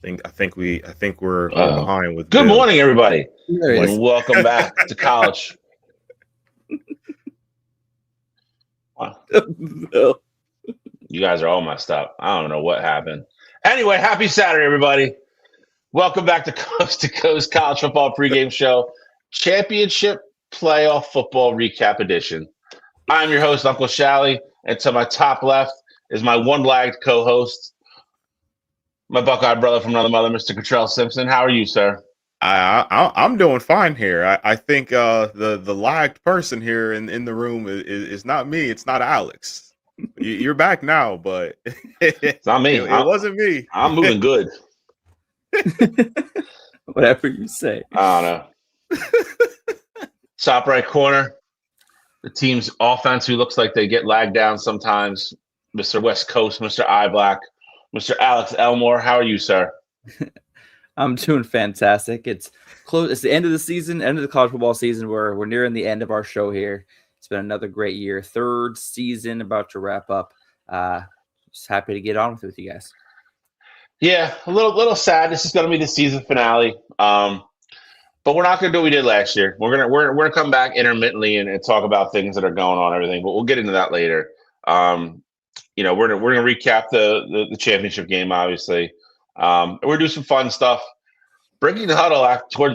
I think we're behind with Good Bill. morning, everybody, There it What? is. and welcome back to college. Wow, Bill. you guys are all messed up. I don't know what happened. Anyway, happy Saturday, everybody. Welcome back to Coast to Coast College Football Pregame Show, Championship Playoff Football Recap Edition. I'm your host, Uncle Shally, and to my top left is my one-lagged co-host, my Buckeye brother from another mother, Mr. Cottrell Simpson. How are you, sir? I'm doing fine here. I think the lagged person here in the room is not me. It's not Alex. You're back now, but it, It's not me. it wasn't me. I'm moving good. Whatever you say. I don't know. Top right corner, the team's offense who looks like they get lagged down sometimes. Mr. West Coast, Mr. Eye Black, Mr. Alex Elmore. How are you, sir? I'm doing fantastic. It's close. It's the end of the season, end of the college football season. We're nearing the end of our show here. It's been another great year. Third season about to wrap up. Just happy to get on with you guys. Yeah, a little sad. This is going to be the season finale. But we're not going to do what we did last year. We're gonna come back intermittently and talk about things that are going on, and everything. But we'll get into that later. We're gonna recap the championship game, obviously. We're gonna do some fun stuff. Breaking the huddle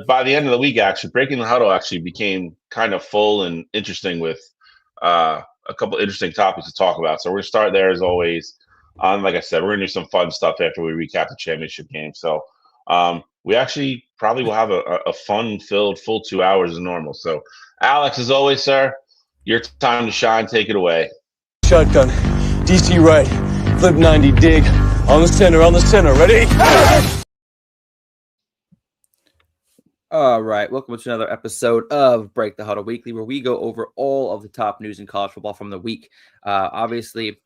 by the end of the week, actually, breaking the huddle actually became kind of full and interesting with a couple interesting topics to talk about. So we're gonna start there as always. Like I said, we're gonna do some fun stuff after we recap the championship game. So we actually probably will have a fun-filled full 2 hours as normal. So, Alex, as always, sir, your time to shine. Take it away. Shotgun, DC right, flip 90, dig, on the center, ready? All right, welcome to another episode of Break the Huddle Weekly, where we go over all of the top news in college football from the week. Obviously,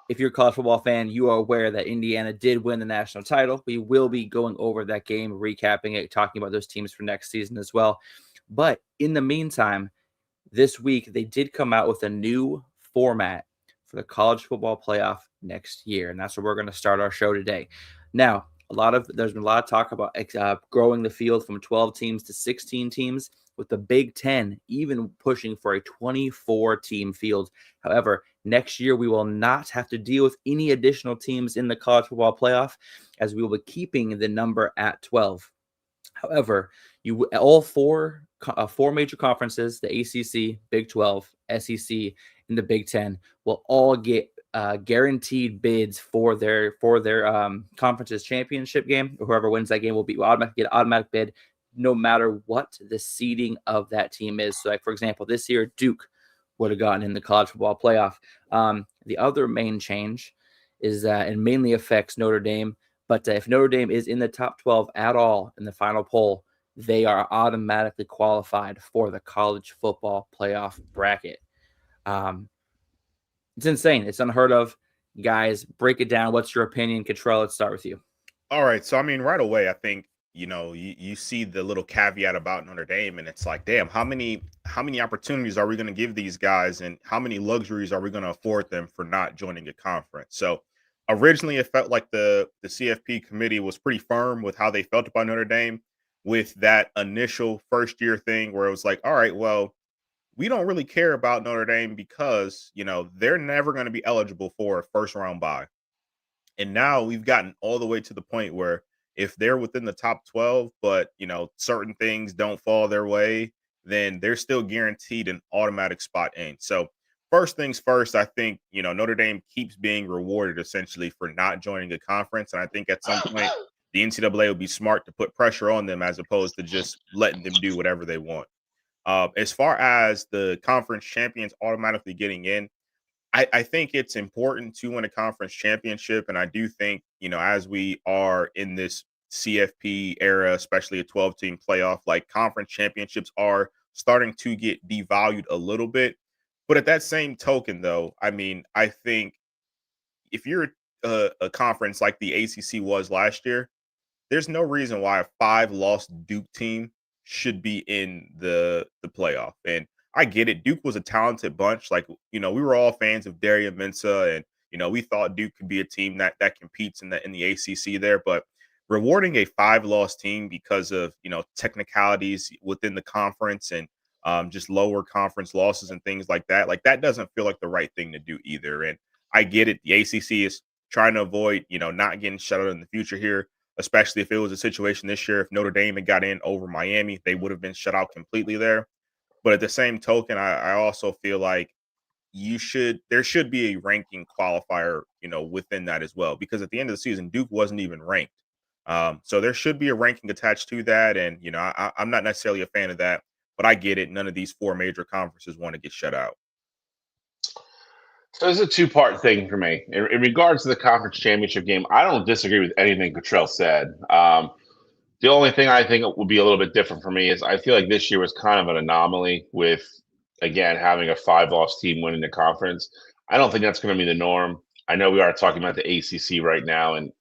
if you're a college football fan, you are aware that Indiana did win the national title. We will be going over that game, recapping it, talking about those teams for next season as well. But in the meantime, this week they did come out with a new format for the college football playoff next year, and that's where we're going to start our show today. Now, there's been a lot of talk about growing the field from 12 teams to 16 teams, with the Big Ten even pushing for a 24-team field. However, next year we will not have to deal with any additional teams in the college football playoff, as we will be keeping the number at 12. However, all four major conferences, the ACC, Big 12, SEC, and the Big Ten, will all get guaranteed bids for their conference's championship game. Whoever wins that game will get an automatic bid, no matter what the seeding of that team is. So, like, for example, this year Duke would have gotten in the college football playoff. The other main change is that it mainly affects Notre Dame. But if Notre Dame is in the top 12 at all in the final poll, they are automatically qualified for the college football playoff bracket. It's insane. It's unheard of. Guys, break it down. What's your opinion? Cottrell, let's start with you. All right. So I mean, right away, I think you see the little caveat about Notre Dame, and it's like, damn, how many opportunities are we going to give these guys, and how many luxuries are we going to afford them for not joining a conference? So originally, it felt like the CFP committee was pretty firm with how they felt about Notre Dame, with that initial first year thing where it was like, all right, well, we don't really care about Notre Dame because they're never going to be eligible for a first round bye. And now we've gotten all the way to the point where if they're within the top 12, but certain things don't fall their way, then they're still guaranteed an automatic spot in. So first things first, I think Notre Dame keeps being rewarded essentially for not joining a conference, and I think at some point the NCAA would be smart to put pressure on them as opposed to just letting them do whatever they want. As far as the conference champions automatically getting in, I think it's important to win a conference championship. And I do think, as we are in this CFP era, especially a 12-team playoff, like conference championships are starting to get devalued a little bit. But at that same token, though, I mean, I think if you're a conference like the ACC was last year, there's no reason why a 5-loss Duke team should be in the playoff. And I get it. Duke was a talented bunch. Like, we were all fans of Darian Mensah, and we thought Duke could be a team that competes in the ACC there. But rewarding a 5-loss team because of, technicalities within the conference and just lower conference losses and things like that doesn't feel like the right thing to do either. And I get it. The ACC is trying to avoid, not getting shut out in the future here, especially if it was a situation this year. If Notre Dame had got in over Miami, they would have been shut out completely there. But at the same token, I also feel like there should be a ranking qualifier, within that as well, because at the end of the season, Duke wasn't even ranked. So there should be a ranking attached to that. And, I'm not necessarily a fan of that, but I get it. None of these 4 major conferences want to get shut out. So it's a two-part thing for me. In regards to the conference championship game, I don't disagree with anything Cottrell said. The only thing I think would be a little bit different for me is I feel like this year was kind of an anomaly with, again, having a 5-loss team winning the conference. I don't think that's going to be the norm. I know we are talking about the ACC right now and,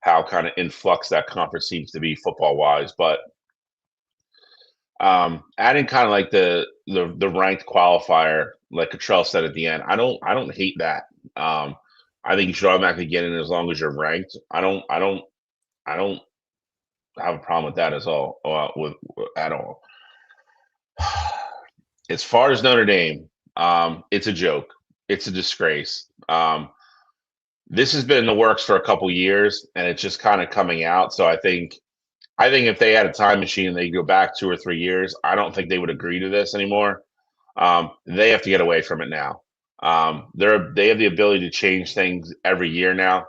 how kind of in flux that conference seems to be football-wise. But adding kind of like the ranked qualifier, like Cottrell said at the end, I don't hate that. I think you should automatically get in as long as you're ranked. I don't have a problem with that at all. As far as Notre Dame, it's a joke. It's a disgrace. This has been in the works for a couple years, and it's just kind of coming out. So I think if they had a time machine and they go back 2 or 3 years, I don't think they would agree to this anymore. They have to get away from it now. They have the ability to change things every year now.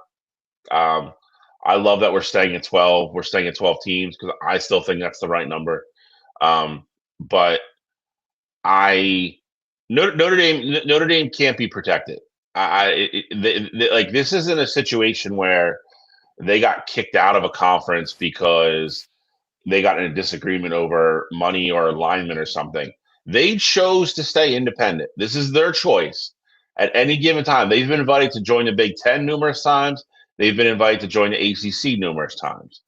I love that we're staying at 12. We're staying at 12 teams because I still think that's the right number. But Notre Dame can't be protected. Like this isn't a situation where they got kicked out of a conference because they got in a disagreement over money or alignment or something. They chose to stay independent. This is their choice. At any given time, they've been invited to join the Big Ten numerous times. They've been invited to join the ACC numerous times.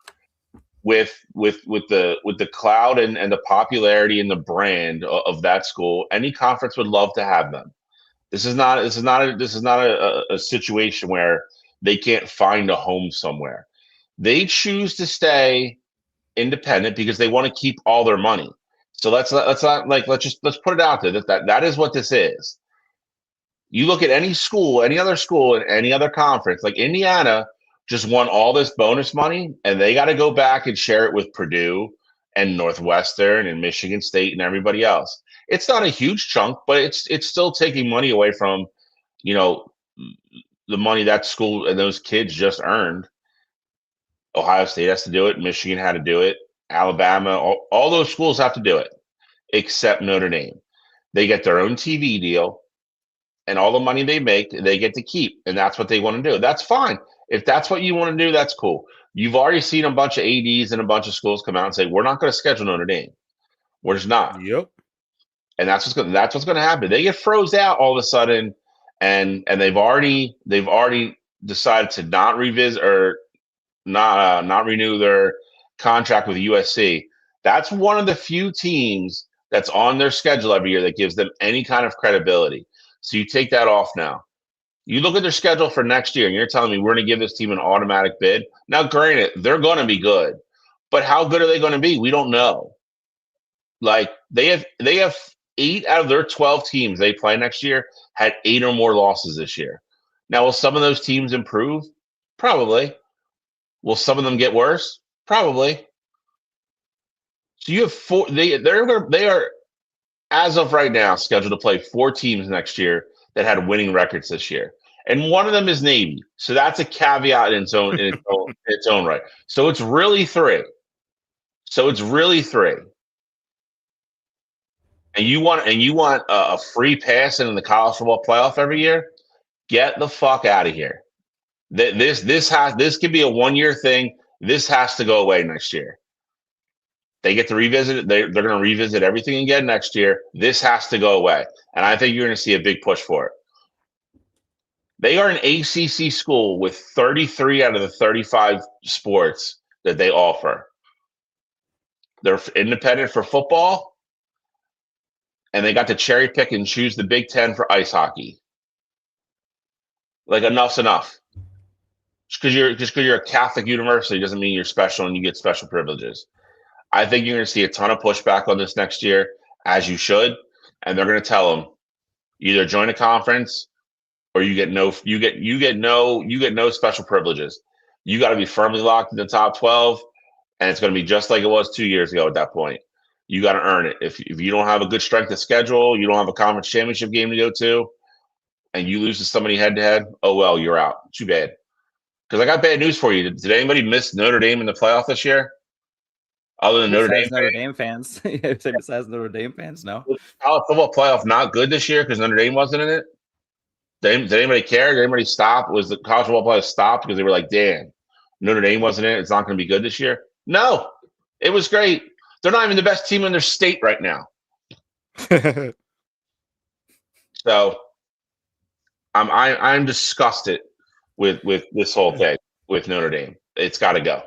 With the cloud and the popularity and the brand of that school, any conference would love to have them. This is not a situation where they can't find a home somewhere. They choose to stay independent because they want to keep all their money. So let's put it out there that is what this is. You look at any school, any other school in any other conference, like Indiana just won all this bonus money, and they got to go back and share it with Purdue and Northwestern and Michigan State and everybody else. It's not a huge chunk, but it's still taking money away from, the money that school and those kids just earned. Ohio State has to do it. Michigan had to do it. Alabama, all those schools have to do it, except Notre Dame. They get their own TV deal, and all the money they make, they get to keep, and that's what they want to do. That's fine. If that's what you want to do, that's cool. You've already seen a bunch of ADs and a bunch of schools come out and say, we're not going to schedule Notre Dame. We're just not. Yep. And that's what's going to happen. They get froze out all of a sudden, and they've already decided to not revisit or not renew their contract with USC. That's one of the few teams that's on their schedule every year that gives them any kind of credibility. So you take that off now. You look at their schedule for next year, and you're telling me we're going to give this team an automatic bid. Now, granted, they're going to be good, but how good are they going to be? We don't know. Like they have 8 out of their 12 teams they play next year had 8 or more losses this year. Now, will some of those teams improve? Probably. Will some of them get worse? Probably. So you have 4. They are, as of right now, scheduled to play 4 teams next year that had winning records this year, and one of them is Navy. So that's a caveat in its own right. So it's really 3. And you want a free pass into the college football playoff every year? Get the fuck out of here. This could be a 1-year thing. This has to go away next year. They get to revisit it. They're going to revisit everything again next year. This has to go away. And I think you're going to see a big push for it. They are an ACC school with 33 out of the 35 sports that they offer. They're independent for football, and they got to cherry pick and choose the Big Ten for ice hockey. Like, enough's enough. Just because you're a Catholic university doesn't mean you're special and you get special privileges. I think you're going to see a ton of pushback on this next year, as you should, and they're going to tell them either join a conference or you get no special privileges. You got to be firmly locked in the top 12, and it's going to be just like it was 2 years ago at that point. You got to earn it. If you don't have a good strength of schedule, you don't have a conference championship game to go to, and you lose to somebody head to head, oh well, you're out. Too bad. Because I got bad news for you. Did anybody miss Notre Dame in the playoff this year? Other than Notre Dame fans. Besides Notre Dame fans, no. Was the college football playoff not good this year because Notre Dame wasn't in it? Did anybody care? Did anybody stop? Was the college football playoff stopped because they were like, damn, Notre Dame wasn't in it. It's not going to be good this year? No. It was great. They're not even the best team in their state right now. So I'm disgusted with this whole thing with Notre Dame. It's got to go.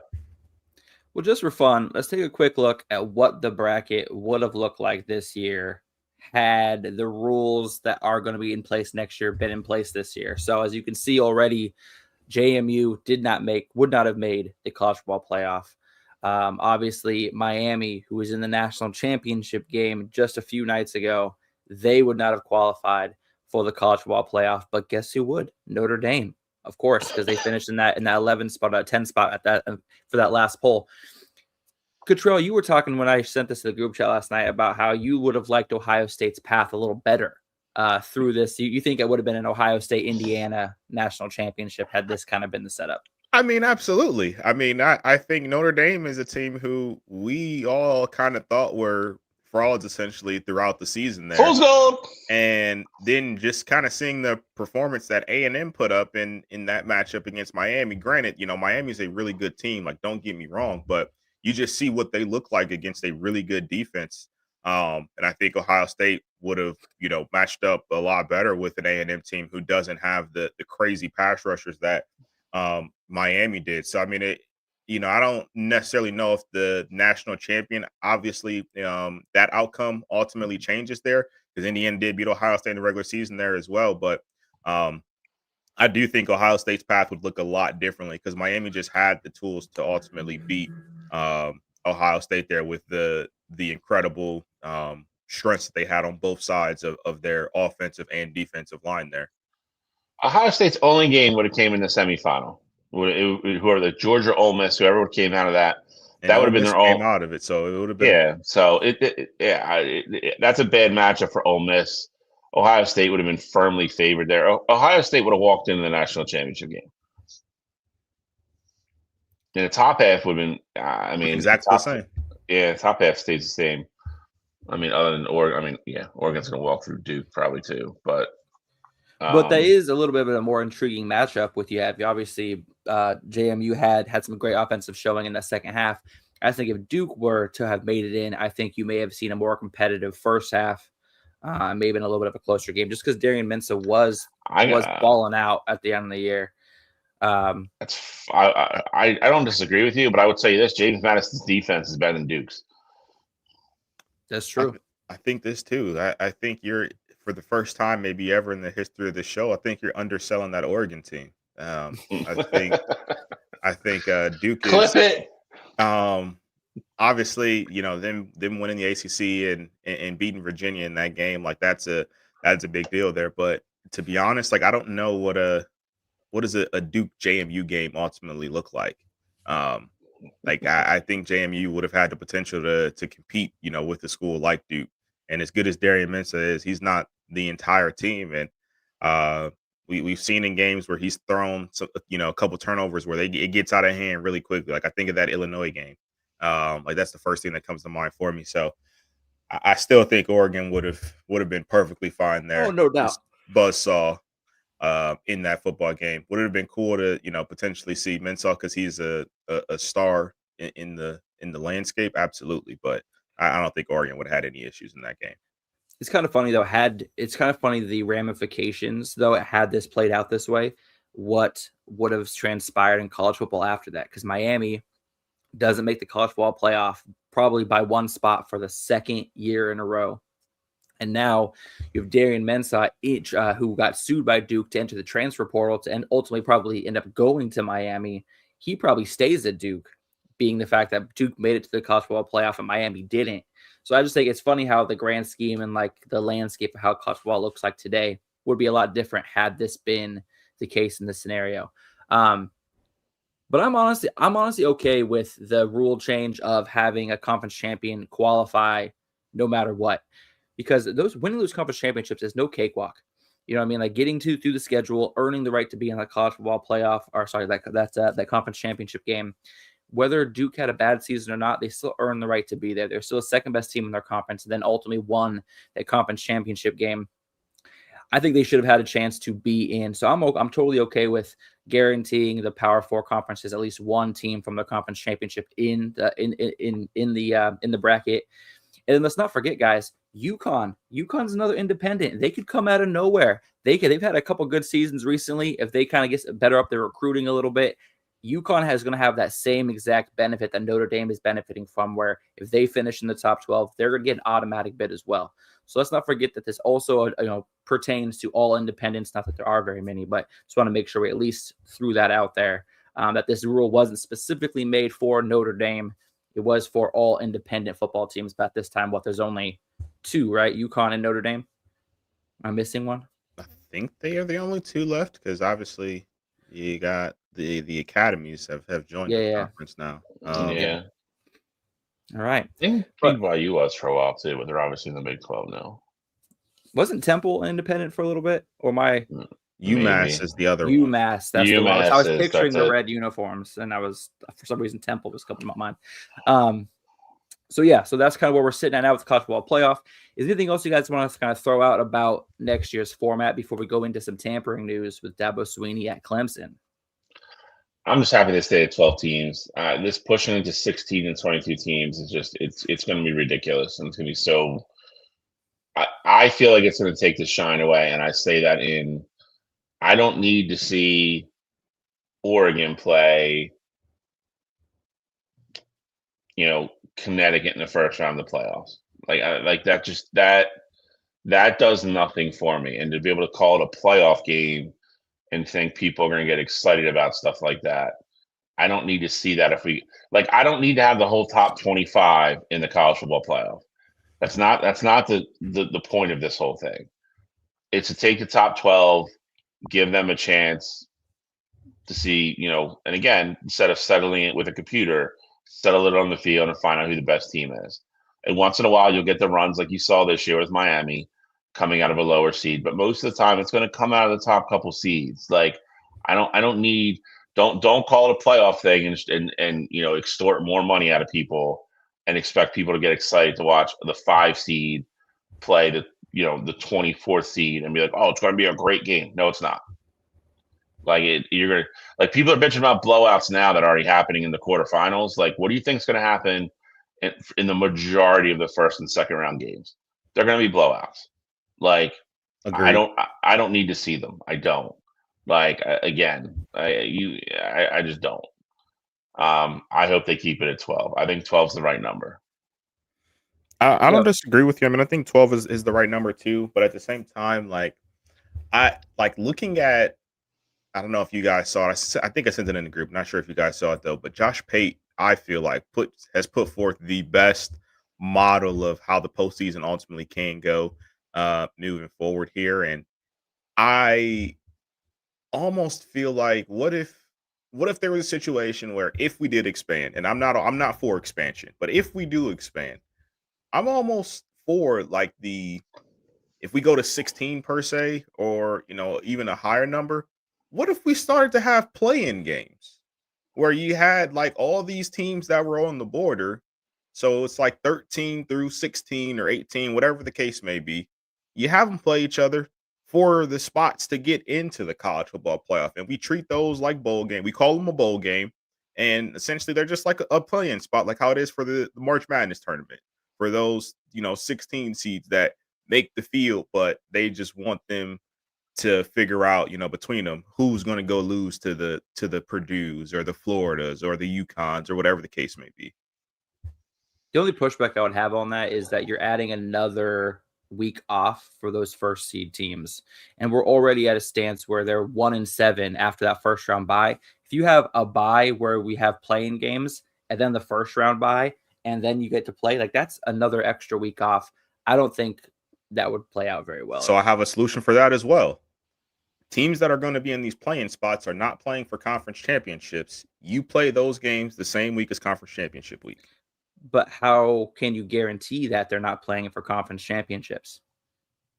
Well, just for fun, let's take a quick look at what the bracket would have looked like this year had the rules that are going to be in place next year been in place this year. So as you can see already, JMU would not have made the college football playoff. Obviously, Miami, who was in the national championship game just a few nights ago, they would not have qualified for the college football playoff. But guess who would? Notre Dame, of course, because they finished in that 11 spot, 10 spot for that last poll. Cottrell, you were talking when I sent this to the group chat last night about how you would have liked Ohio State's path a little better through this. You think it would have been an Ohio State, Indiana national championship had this kind of been the setup? I mean, absolutely. I mean, I think Notre Dame is a team who we all kind of thought were frauds essentially throughout the season there. Full gold. And then just kind of seeing the performance that A&M put up in that matchup against Miami. Granted, Miami's a really good team. Like, don't get me wrong, but you just see what they look like against a really good defense. And I think Ohio State would have, matched up a lot better with an A&M team who doesn't have the crazy pass rushers that Miami did. So, I mean, I don't necessarily know if the national champion, obviously, that outcome ultimately changes there because Indiana did beat Ohio State in the regular season there as well. But I do think Ohio State's path would look a lot differently because Miami just had the tools to ultimately beat Ohio State there with the incredible strengths that they had on both sides of their offensive and defensive line there. Ohio State's only game would have came in the semifinal. Whoever the Georgia, Ole Miss, whoever came out of that, and that would have been their all out of it. So it would have been So that's a bad matchup for Ole Miss. Ohio State would have been firmly favored there. Ohio State would have walked into the national championship game. And the top half would have been, exactly the same. Yeah, top half stays the same. I mean, other than Oregon, Oregon's going to walk through Duke probably too. But that is a little bit of a more intriguing matchup with you. Obviously, JMU had some great offensive showing in the second half. I think if Duke were to have made it in, I think you may have seen a more competitive first half, maybe in a little bit of a closer game, just because Darian Mensah was balling out at the end of the year. I don't disagree with you, but I would say this: James Madison's defense is better than Duke's. That's true. I think this too. I think you're, for the first time maybe ever in the history of the show, I think you're underselling that Oregon team. I think Duke Clip it. Obviously, them winning the ACC and beating Virginia in that game, like that's a big deal there. But to be honest, like I don't know what does a Duke JMU game ultimately look like. I think JMU would have had the potential to compete, with a school like Duke. And as good as Darian Mensah is, he's not the entire team. And we've seen in games where he's thrown, a couple turnovers where it gets out of hand really quickly. Like I think of that Illinois game. Like that's the first thing that comes to mind for me. So I still think Oregon would have been perfectly fine there. Oh, no doubt. Buzzsaw in that football game. Would it have been cool to potentially see Mensah because he's a star in the landscape? Absolutely, but I don't think Oregon would have had any issues in that game. It's kind of funny though. It's kind of funny the ramifications though. It had this played out this way, what would have transpired in college football after that? Because Miami doesn't make the college football playoff probably by one spot for the second year in a row. And now you have Darian Mensah, who got sued by Duke to enter the transfer portal and ultimately probably end up going to Miami. He probably stays at Duke, being the fact that Duke made it to the college football playoff and Miami didn't. So I just think it's funny how the grand scheme and like the landscape of how college football looks like today would be a lot different had this been the case in this scenario. But I'm honestly okay with the rule change of having a conference champion qualify no matter what, because winning those conference championships is no cakewalk. You know what I mean? Like getting through the schedule, earning the right to be in the college football playoff, or sorry, that conference championship game. Whether Duke had a bad season or not, they still earned the right to be there. They're still the second best team in their conference, and then ultimately won that conference championship game. I think they should have had a chance to be in. So I'm totally okay with guaranteeing the Power Four conferences at least one team from the conference championship in the bracket. And then let's not forget, guys, UConn's another independent. They could come out of nowhere. They've had a couple good seasons recently. If they kind of get better up their recruiting a little bit, UConn is going to have that same exact benefit that Notre Dame is benefiting from, where if they finish in the top 12, they're going to get an automatic bid as well. So let's not forget that this also pertains to all independents. Not that there are very many, but just want to make sure we at least threw that out there, that this rule wasn't specifically made for Notre Dame. It was for all independent football teams. But at this time, there's only two, right? UConn and Notre Dame. Am I missing one? I think they are the only two left because obviously you got the academies have joined the conference now. Yeah. All right. I think BYU was for a while too, but they're obviously in the Big 12 now. Wasn't Temple independent for a little bit? Or UMass is the other UMass, that's the one. I was picturing the red uniforms, and I was, for some reason, Temple was coming to my mind. So that's kind of where we're sitting at now with the college football playoff. Is there anything else you guys want to kind of throw out about next year's format before we go into some tampering news with Dabo Swinney at Clemson? I'm just happy to stay at 12 teams. This pushing into 16 and 22 teams is just it's going to be ridiculous, and it's going to be so. I feel like it's going to take the shine away, and I say that I don't need to see Oregon play, Connecticut in the first round of the playoffs. That does nothing for me. And to be able to call it a playoff game and think people are going to get excited about stuff like that, I don't need to see that. I don't need to have the whole top 25 in the college football playoff. That's not the point of this whole thing. It's to take the top 12, give them a chance to see, and again, instead of settling it with a computer, settle it on the field and find out who the best team is. And once in a while, you'll get the runs like you saw this year with Miami coming out of a lower seed. But most of the time, it's going to come out of the top couple seeds. Like, don't call it a playoff thing and extort more money out of people and expect people to get excited to watch the 5 seed play the 24th seed and be like, oh, it's going to be a great game. No, it's not. People are bitching about blowouts now that are already happening in the quarterfinals. Like, what do you think is going to happen in the majority of the first and second round games? They're going to be blowouts. Like, agreed. I don't need to see them. I don't. Like, again, I just don't. I hope they keep it at 12. I think 12 is the right number. I don't disagree with you. I mean, I think 12 is the right number too. But at the same time, looking at, I don't know if you guys saw it. I think I sent it in the group. Not sure if you guys saw it though. But Josh Pate, I feel like has put forth the best model of how the postseason ultimately can go moving forward here. And I almost feel like, what if there was a situation where if we did expand, and I'm not for expansion, but if we do expand, I'm almost for if we go to 16 per se, or even a higher number. What if we started to have play-in games where you had all these teams that were on the border? So it's 13 through 16 or 18, whatever the case may be. You have them play each other for the spots to get into the college football playoff. And we treat those like bowl game. We call them a bowl game. And essentially they're just like a play-in spot, like how it is for the March Madness tournament. For those, 16 seeds that make the field, but they just want them to figure out, between them, who's going to go lose to the Purdues or the Floridas or the UConns or whatever the case may be. The only pushback I would have on that is that you're adding another week off for those first seed teams. And we're already at a stance where they're 1-7 after that first round bye. If you have a bye where we have playing games and then the first round bye, and then you get to play, like that's another extra week off. I don't think that would play out very well. So I have a solution for that as well. Teams that are going to be in these playing spots are not playing for conference championships. You play those games the same week as conference championship week. But how can you guarantee that they're not playing for conference championships?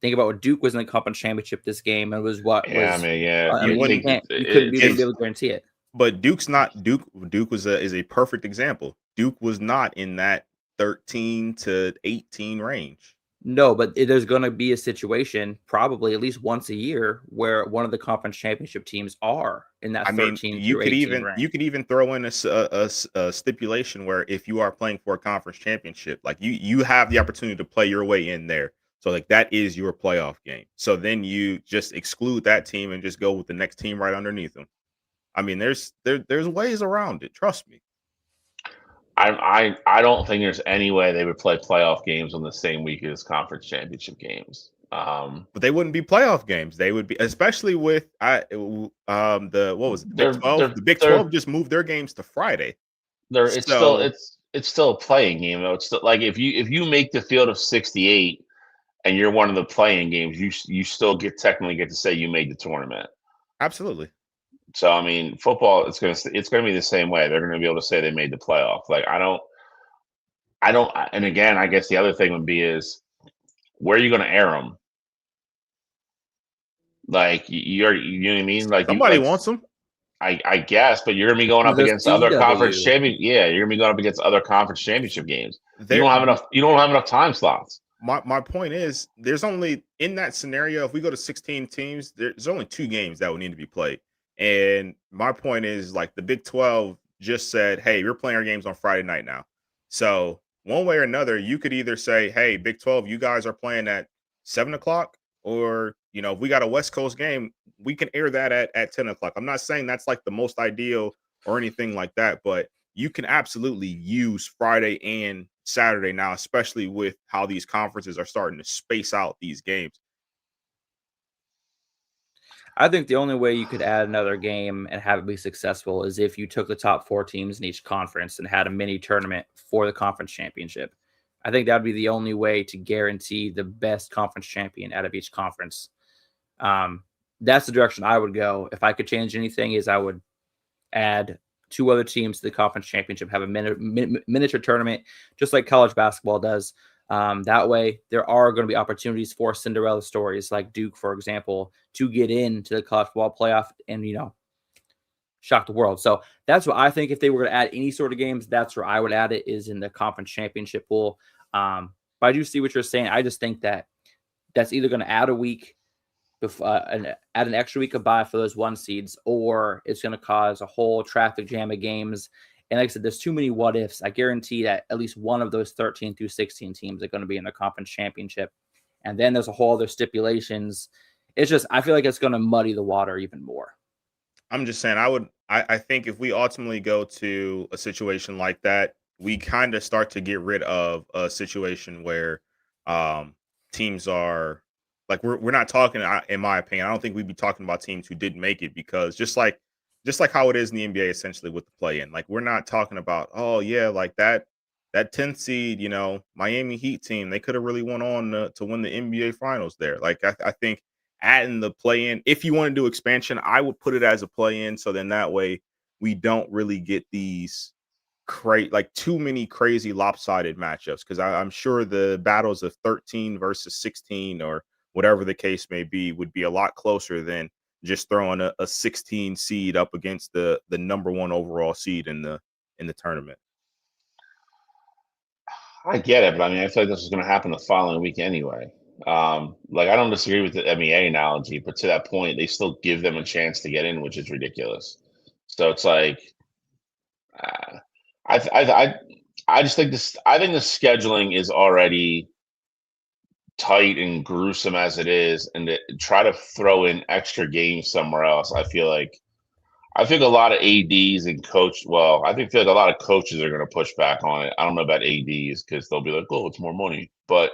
Think about what Duke was in the conference championship this game, and was what Yeah, was. I mean, yeah, I mean, you couldn't be able to guarantee it. But Duke's not Duke. Duke is a perfect example. Duke was not in that 13 to 18 range. No, but there's going to be a situation probably at least once a year where one of the conference championship teams are in that 13 you could 18 range. you could even throw in a stipulation where if you are playing for a conference championship, like you have the opportunity to play your way in there. So like that is your playoff game. So then you just exclude that team and just go with the next team right underneath them. I mean, there's ways around it. Trust me. I don't think there's any way they would play playoff games on the same week as conference championship games. But they wouldn't be playoff games. They would be, especially with the what was it, the Big 12? The Big 12 just moved their games to Friday. It's still a playing game though. It's still like if you make the field of 68 and you're one of the playing games, you still technically get to say you made the tournament. Absolutely. So I mean, football it's gonna be the same way. They're gonna be able to say they made the playoff. Like I don't. And again, I guess the other thing would be is where are you gonna air them? Like you know what I mean? Like somebody wants them. I guess, but you're gonna be going up against other conference champion. Yeah, you're gonna be going up against other conference championship games. You don't have enough. You don't have enough time slots. My point is, there's only in that scenario. If we go to 16 teams, there's only 2 games that would need to be played. And my point is, like the Big 12 just said, "Hey, you're playing our games on Friday night now." So one way or another, you could either say, "Hey, Big 12, you guys are playing at 7:00," or if we got a West Coast game, we can air that at 10:00. I'm not saying that's like the most ideal or anything like that, but you can absolutely use Friday and Saturday now, especially with how these conferences are starting to space out these games. I think the only way you could add another game and have it be successful is if you took the top 4 teams in each conference and had a mini tournament for the conference championship. I think that would be the only way to guarantee the best conference champion out of each conference. That's the direction I would go. If I could change anything, is I would add 2 other teams to the conference championship, have a miniature tournament, just like college basketball does. That way, there are going to be opportunities for Cinderella stories like Duke, for example, to get into the college football playoff and, shock the world. So that's what I think. If they were going to add any sort of games, that's where I would add it, is in the conference championship pool. But I do see what you're saying. I just think that that's either going to add a week, add an extra week of bye for those 1 seeds, or it's going to cause a whole traffic jam of games. And like I said, there's too many what ifs. I guarantee that at least one of those 13 through 16 teams are going to be in the conference championship. And then there's a whole other stipulations. It's just, I feel like it's going to muddy the water even more. I'm just saying, I think if we ultimately go to a situation like that, we kind of start to get rid of a situation where teams are like, we're not talking, in my opinion, I don't think we'd be talking about teams who didn't make it, because just like how it is in the NBA, essentially with the play-in, like we're not talking about, oh yeah, like that 10th seed, Miami Heat team, they could have really went on to win the NBA Finals there. Like I think adding the play-in, if you want to do expansion, I would put it as a play-in, so then that way we don't really get these too many crazy lopsided matchups, because I'm sure the battles of 13 versus 16 or whatever the case may be would be a lot closer than just throwing a 16 seed up against the number 1 overall seed in the tournament. I get it, but I mean, I feel like this is going to happen the following week anyway. Like I don't disagree with the MEA analogy, but to that point, they still give them a chance to get in, which is ridiculous. So it's like, I just think this. I think the scheduling is already tight and gruesome as it is, and to try to throw in extra games somewhere else, I feel like a lot of ADs and I feel like a lot of coaches are going to push back on it. I don't know about ADs because they'll be like, "Oh, it's more money," but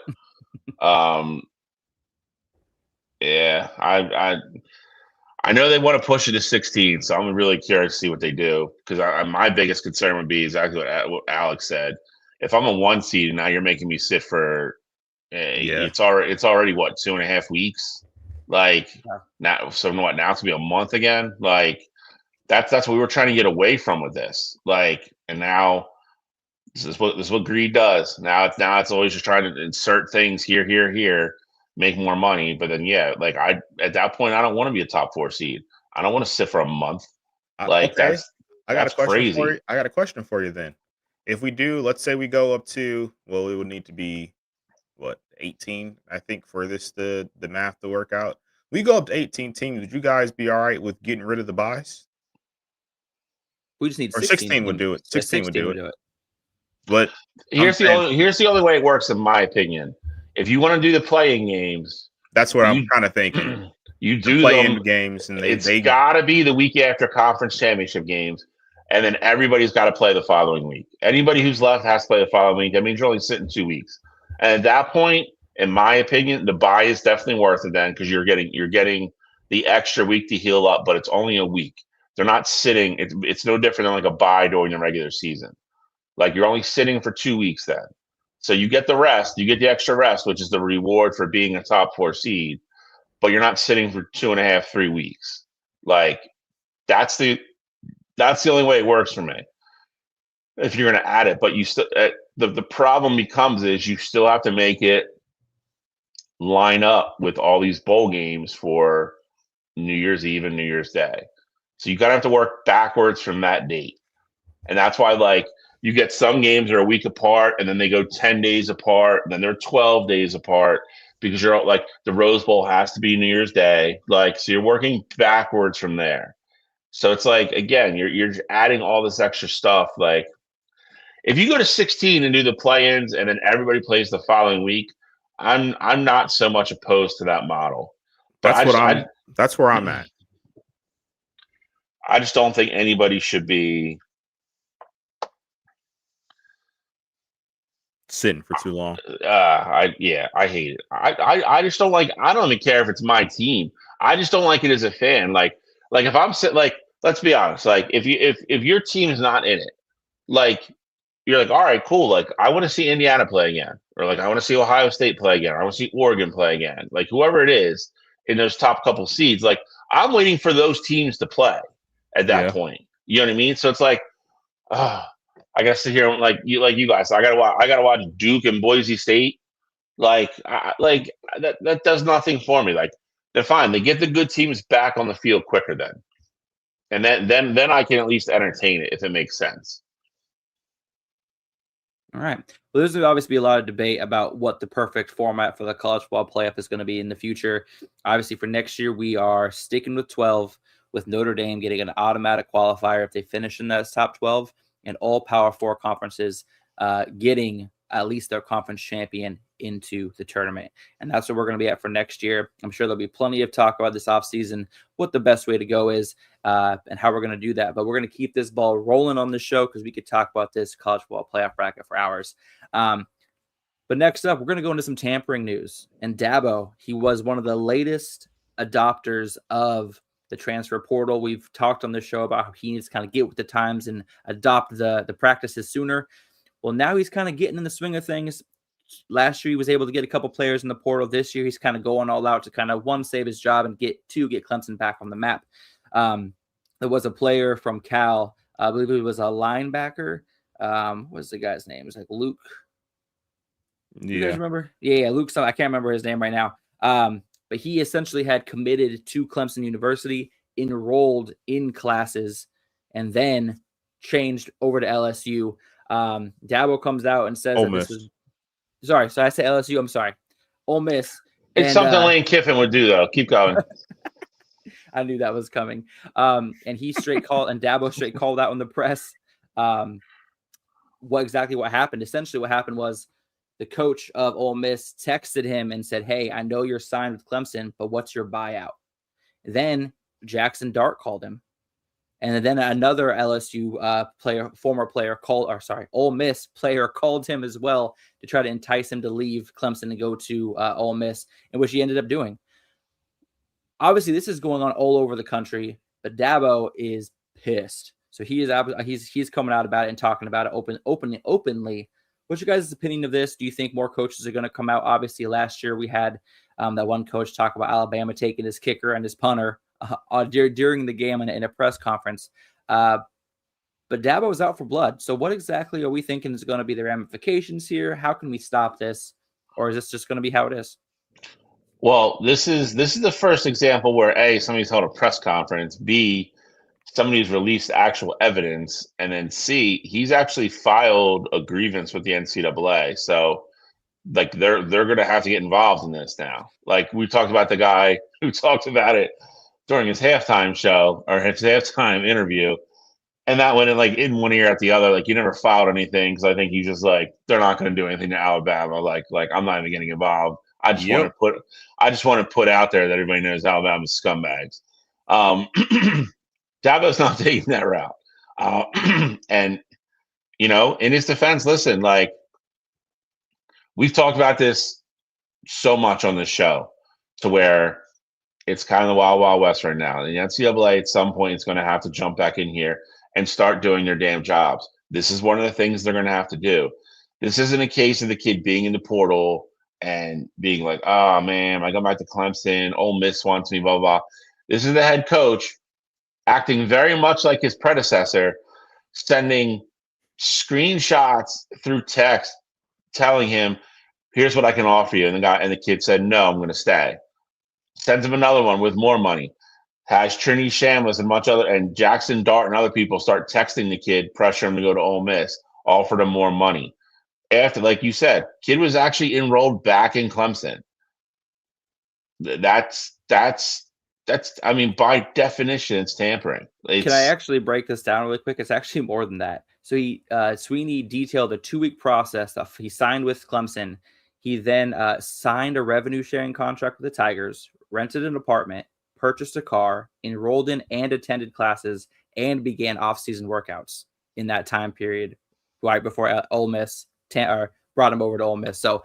Yeah, I know they want to push it to 16, so I'm really curious to see what they do. Because my biggest concern would be exactly what Alex said. If I'm a 1 seed and now you're making me sit for, Yeah. it's already what, 2.5 weeks, like Yeah. now. So what? Now it's gonna be a month again. Like that's what we were trying to get away from with this. Like, and now this is what greed does. Now it's always just trying to insert things here, make more money. But then like at that point I don't want to be a top 4 seed. I don't want to sit for a month. Like Okay. I got a that's question for crazy. you. I got a question for you then. If we do, let's say we go up to, well, it would need to be what, 18, I think, for this the math to work out. We go up to 18 teams. Would you guys be all right with getting rid of the buys? We just need Or 16 16 would teams. do it. Yeah, 16 would do would it. do it. But I'm saying Here's the only way it works in my opinion. If you want to do the playing games, that's what I'm you kind of thinking. you The do play-in them. games, and It's they got to be the week after conference championship games, and then everybody's got to play the following week. Anybody who's left has to play the following week. That means you're only sitting 2 weeks. And at that point, in my opinion, the buy is definitely worth it then because you're getting the extra week to heal up, but it's only a week. They're not sitting. It's no different than like a buy during the regular season. Like you're only sitting for 2 weeks then. So you get the rest, you get the extra rest, which is the reward for being a top 4 seed, but you're not sitting for 2.5, 3 weeks. Like that's the only way it works for me. If you're going to add it, but you still the problem becomes is you still have to make it line up with all these bowl games for New Year's Eve and New Year's Day. So you gotta have to work backwards from that date. And that's why like you get some games that are a week apart and then they go 10 days apart, and then they're 12 days apart because you're like the Rose Bowl has to be New Year's Day. Like so you're working backwards from there. So it's like again, you're adding all this extra stuff. Like if you go to 16 and do the play-ins and then everybody plays the following week, I'm not so much opposed to that model. But that's what I'm that's where I'm at. I just don't think anybody should be Sitting for too long. I hate it. I just don't like. I don't even care if it's my team. I just don't like it as a fan. Like if I'm sitting, like let's be honest. Like if your team is not in it, like you're like, all right, cool. Like I want to see Indiana play again, or like I want to see Ohio State play again, or I want to see Oregon play again. Like whoever it is in those top couple seeds, like I'm waiting for those teams to play at that Yeah. point. You know what I mean? So it's like, I gotta sit here and like you guys. I gotta watch Duke and Boise State. Like that does nothing for me. Like they're fine. They get the good teams back on the field quicker then, and then I can at least entertain it if it makes sense. All right. Well, there's going to obviously be a lot of debate about what the perfect format for the college football playoff is going to be in the future. Obviously, for next year, we are sticking with 12, with Notre Dame getting an automatic qualifier if they finish in that top 12, and all Power 4 conferences getting at least their conference champion into the tournament. And that's what we're going to be at for next year. I'm sure there'll be plenty of talk about this offseason, what the best way to go is, and how we're going to do that. But we're going to keep this ball rolling on the show because we could talk about this college football playoff bracket for hours. But next up, we're going to go into some tampering news. And Dabo, he was one of the latest adopters of the transfer portal. We've talked on the show about how he needs to kind of get with the times and adopt the practices sooner. Well, now he's kind of getting in the swing of things. Last year, he was able to get a couple players in the portal. This year, he's kind of going all out to kind of, one, save his job, and get Clemson back on the map. There was a player from Cal, I believe it was a linebacker. What's the guy's name? It's like Luke. Yeah. You guys remember? Yeah, Luke. I can't remember his name right now. But he essentially had committed to Clemson University, enrolled in classes, and then changed over to LSU. Dabo comes out and says Ole that Miss. this was sorry. So I say LSU. I'm sorry. Ole Miss. It's And, something Lane Kiffin would do, though. Keep going. I knew that was coming. And he straight called, and Dabo straight called out in the press what happened. Essentially, what happened was the coach of Ole Miss texted him and said, "Hey, I know you're signed with Clemson, but what's your buyout?" Then Jackson Dart called him And then another LSU Ole Miss player called him as well to try to entice him to leave Clemson and go to Ole Miss, in which he ended up doing. Obviously, this is going on all over the country, but Dabo is pissed. So he's coming out about it and talking about it openly. What's your guys' opinion of this? Do you think more coaches are going to come out? Obviously, last year we had that one coach talk about Alabama taking his kicker and his punter during the game in a press conference. But Dabo was out for blood. So what exactly are we thinking is going to be the ramifications here? How can we stop this? Or is this just going to be how it is? Well, this is the first example where A, somebody's held a press conference, B, somebody's released actual evidence, and then C, he's actually filed a grievance with the NCAA. So like they're going to have to get involved in this now. Like we talked about the guy who talked about it during his halftime show or his halftime interview, and that went in one ear at the other. Like you never filed anything because I think he's just like they're not going to do anything to Alabama. Like I'm not even getting involved. I just want to put out there that everybody knows Alabama's scumbags. Dabo's not taking that route. And in his defense, listen, like we've talked about this so much on this show to where it's kind of the wild, wild west right now. The NCAA at some point is going to have to jump back in here and start doing their damn jobs. This is one of the things they're going to have to do. This isn't a case of the kid being in the portal and being like, oh, man, I go back to Clemson. Ole Miss wants me, blah, blah, blah. This is the head coach acting very much like his predecessor, sending screenshots through text telling him, here's what I can offer you. And the kid said, no, I'm going to stay. Sends him another one with more money. Has Trinity Shamlis and Jackson Dart and other people start texting the kid, pressure him to go to Ole Miss, offered him more money. After, like you said, kid was actually enrolled back in Clemson. That's I mean, by definition, it's tampering. Can I actually break this down really quick? It's actually more than that. So Sweeney detailed a 2-week process. He signed with Clemson. He then signed a revenue sharing contract with the Tigers, rented an apartment, purchased a car, enrolled in and attended classes, and began off-season workouts in that time period right before Ole Miss brought him over to Ole Miss. So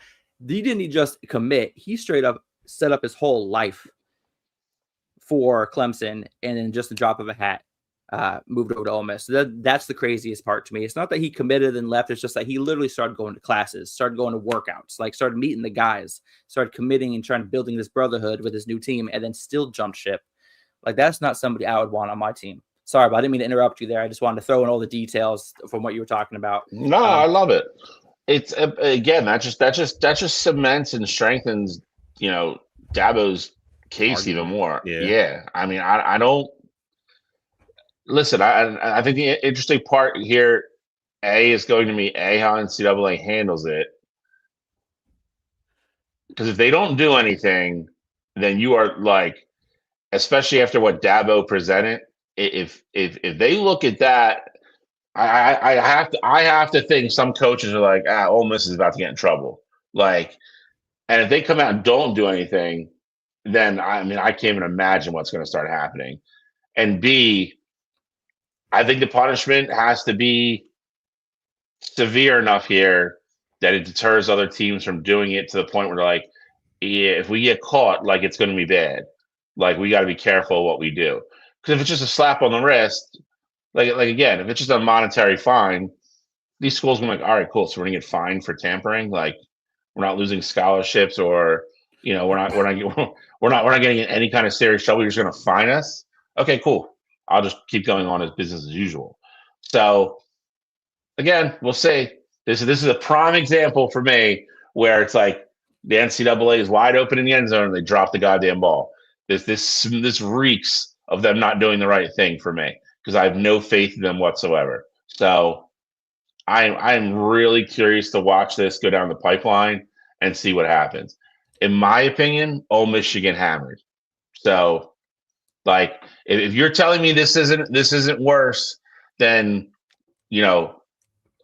he didn't just commit. He straight up set up his whole life for Clemson, and then just the drop of a hat moved over to Ole Miss. So that's the craziest part to me. It's not that he committed and left. It's just that he literally started going to classes, started going to workouts, like started meeting the guys, started committing and trying to building this brotherhood with his new team, and then still jumped ship. Like that's not somebody I would want on my team. Sorry, but I didn't mean to interrupt you there. I just wanted to throw in all the details from what you were talking about. No, I love it. It's again that just cements and strengthens Dabo's case even more. Yeah. I mean, I don't listen. I think the interesting part here, is going to be how NCAA handles it. Because if they don't do anything, then you are like, especially after what Dabo presented. If they look at that, I have to think some coaches are like, Ole Miss is about to get in trouble. Like, and if they come out and don't do anything, then I mean, I can't even imagine what's going to start happening. And B, I think the punishment has to be severe enough here that it deters other teams from doing it to the point where they're like, yeah, if we get caught, like it's going to be bad. Like we got to be careful what we do. Because if it's just a slap on the wrist, like again, if it's just a monetary fine, these schools are like, all right, cool. So we're gonna get fined for tampering. Like we're not losing scholarships, or we're not getting in any kind of serious trouble. You're just gonna fine us. Okay, cool. I'll just keep going on as business as usual. So again, we'll see. This is a prime example for me where it's like the NCAA is wide open in the end zone and they drop the goddamn ball. This reeks of them not doing the right thing for me, because I have no faith in them whatsoever. So I'm really curious to watch this go down the pipeline and see what happens. In my opinion, Ole Miss should get hammered. So, like, if you're telling me this isn't worse than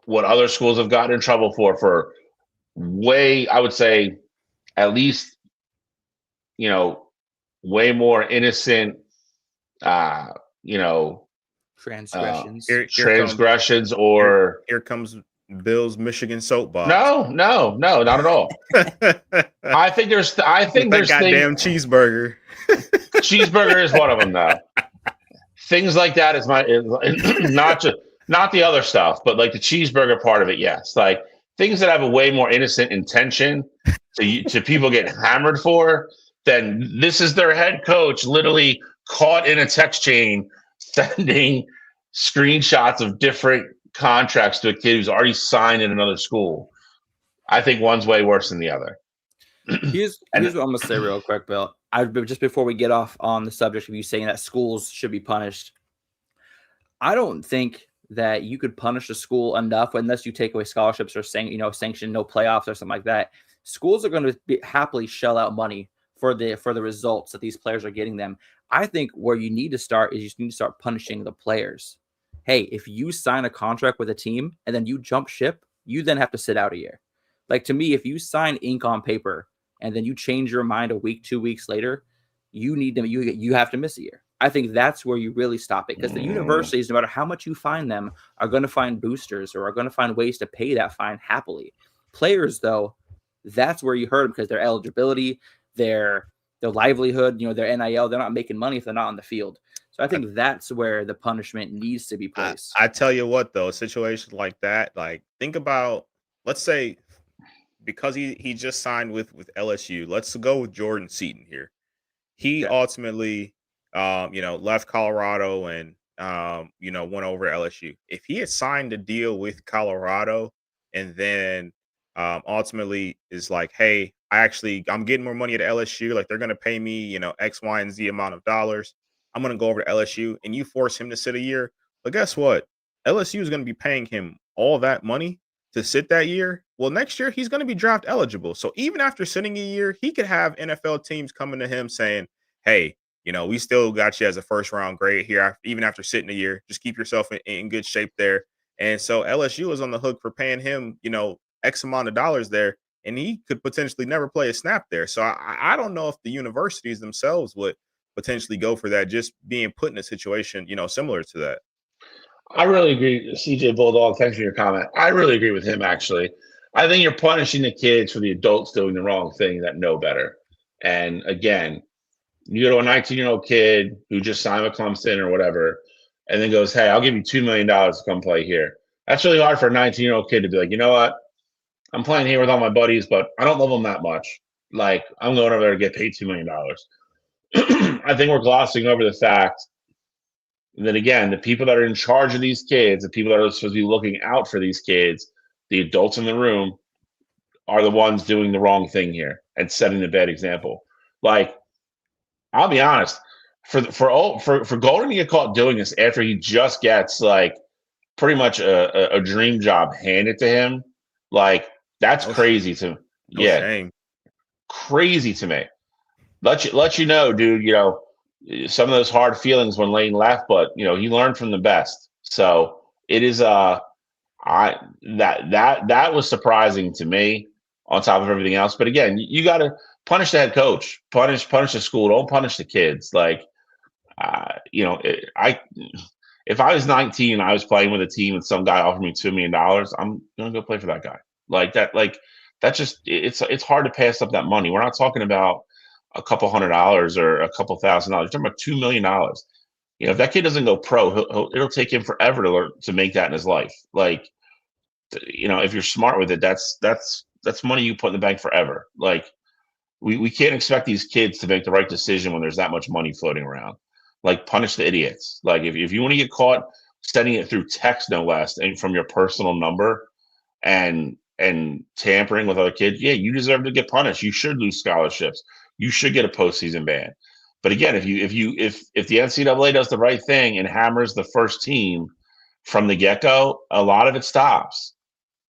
what other schools have gotten in trouble for way, I would say, at least way more innocent, Transgressions. Transgressions or here comes Bill's Michigan soapbox. no, not at all. I think there's that goddamn cheeseburger. Cheeseburger is one of them though. Things like that is not the other stuff, but like the cheeseburger part of it, yes. Like things that have a way more innocent intention to people get hammered for, then this is their head coach literally caught in a text chain sending screenshots of different contracts to a kid who's already signed in another school. I think one's way worse than the other. Here's what I'm gonna say real quick, Bill. Just before we get off on the subject of you saying that schools should be punished, I don't think that you could punish a school enough unless you take away scholarships or sanction no playoffs or something like that. Schools are going to happily shell out money for the results that these players are getting them. I think where you need to start is you need to start punishing the players. Hey, if you sign a contract with a team and then you jump ship, you then have to sit out a year. Like, to me, if you sign ink on paper and then you change your mind a week, 2 weeks later, you have to miss a year. I think that's where you really stop it, because the universities, no matter how much you fine them, are going to find boosters or are going to find ways to pay that fine happily. Players, though, that's where you hurt them, because their eligibility, their livelihood, their NIL, they're not making money if they're not on the field. So I think that's where the punishment needs to be placed. I tell you what, though, a situation like that, like, think about, let's say, because he just signed with LSU. Let's go with Jordan Seaton here. He ultimately, left Colorado and, went over LSU. If he had signed a deal with Colorado and then ultimately is like, hey, I'm getting more money at LSU. Like, they're going to pay me, X, Y, and Z amount of dollars. I'm going to go over to LSU, and you force him to sit a year. But guess what? LSU is going to be paying him all that money to sit that year. Well, next year he's going to be draft eligible. So even after sitting a year, he could have NFL teams coming to him saying, hey, we still got you as a first round grade here, even after sitting a year. Just keep yourself in good shape there. And so LSU is on the hook for paying him, X amount of dollars there, and he could potentially never play a snap there. So I don't know if the universities themselves would potentially go for that, just being put in a situation, similar to that. I really agree. CJ Bulldog, thanks for your comment. I really agree with him, actually. I think you're punishing the kids for the adults doing the wrong thing that know better. And again, you go to a 19-year-old kid who just signed with Clemson or whatever, and then goes, hey, I'll give you $2 million to come play here. That's really hard for a 19-year-old kid to be like, you know what? I'm playing here with all my buddies, but I don't love them that much. Like, I'm going over there to get paid $2 million. I think we're glossing over the fact that, again, the people that are in charge of these kids, the people that are supposed to be looking out for these kids, the adults in the room, are the ones doing the wrong thing here and setting the bad example. Like, I'll be honest, for Golden to get caught doing this after he just gets like pretty much a dream job handed to him, like, that's crazy to me. Shame. Crazy to me. Let you know, dude, some of those hard feelings when Lane left, but he learned from the best. So it is that was surprising to me on top of everything else. But again, you got to punish the head coach, punish the school, don't punish the kids. Like, if I was 19 and I was playing with a team and some guy offered me $2 million, I'm gonna go play for that guy. Like that, that's just it's hard to pass up that money. We're not talking about a couple $100 or a couple $1,000. We're talking about $2 million. If that kid doesn't go pro, it'll take him forever to make that in his life. Like, if you're smart with it, that's money you put in the bank forever. Like, we can't expect these kids to make the right decision when there's that much money floating around. Like, punish the idiots. Like, if you want to get caught sending it through text, no less, and from your personal number and tampering with other kids, yeah, you deserve to get punished. You should lose scholarships. You should get a postseason ban. But again, if the NCAA does the right thing and hammers the first team from the get-go, a lot of it stops.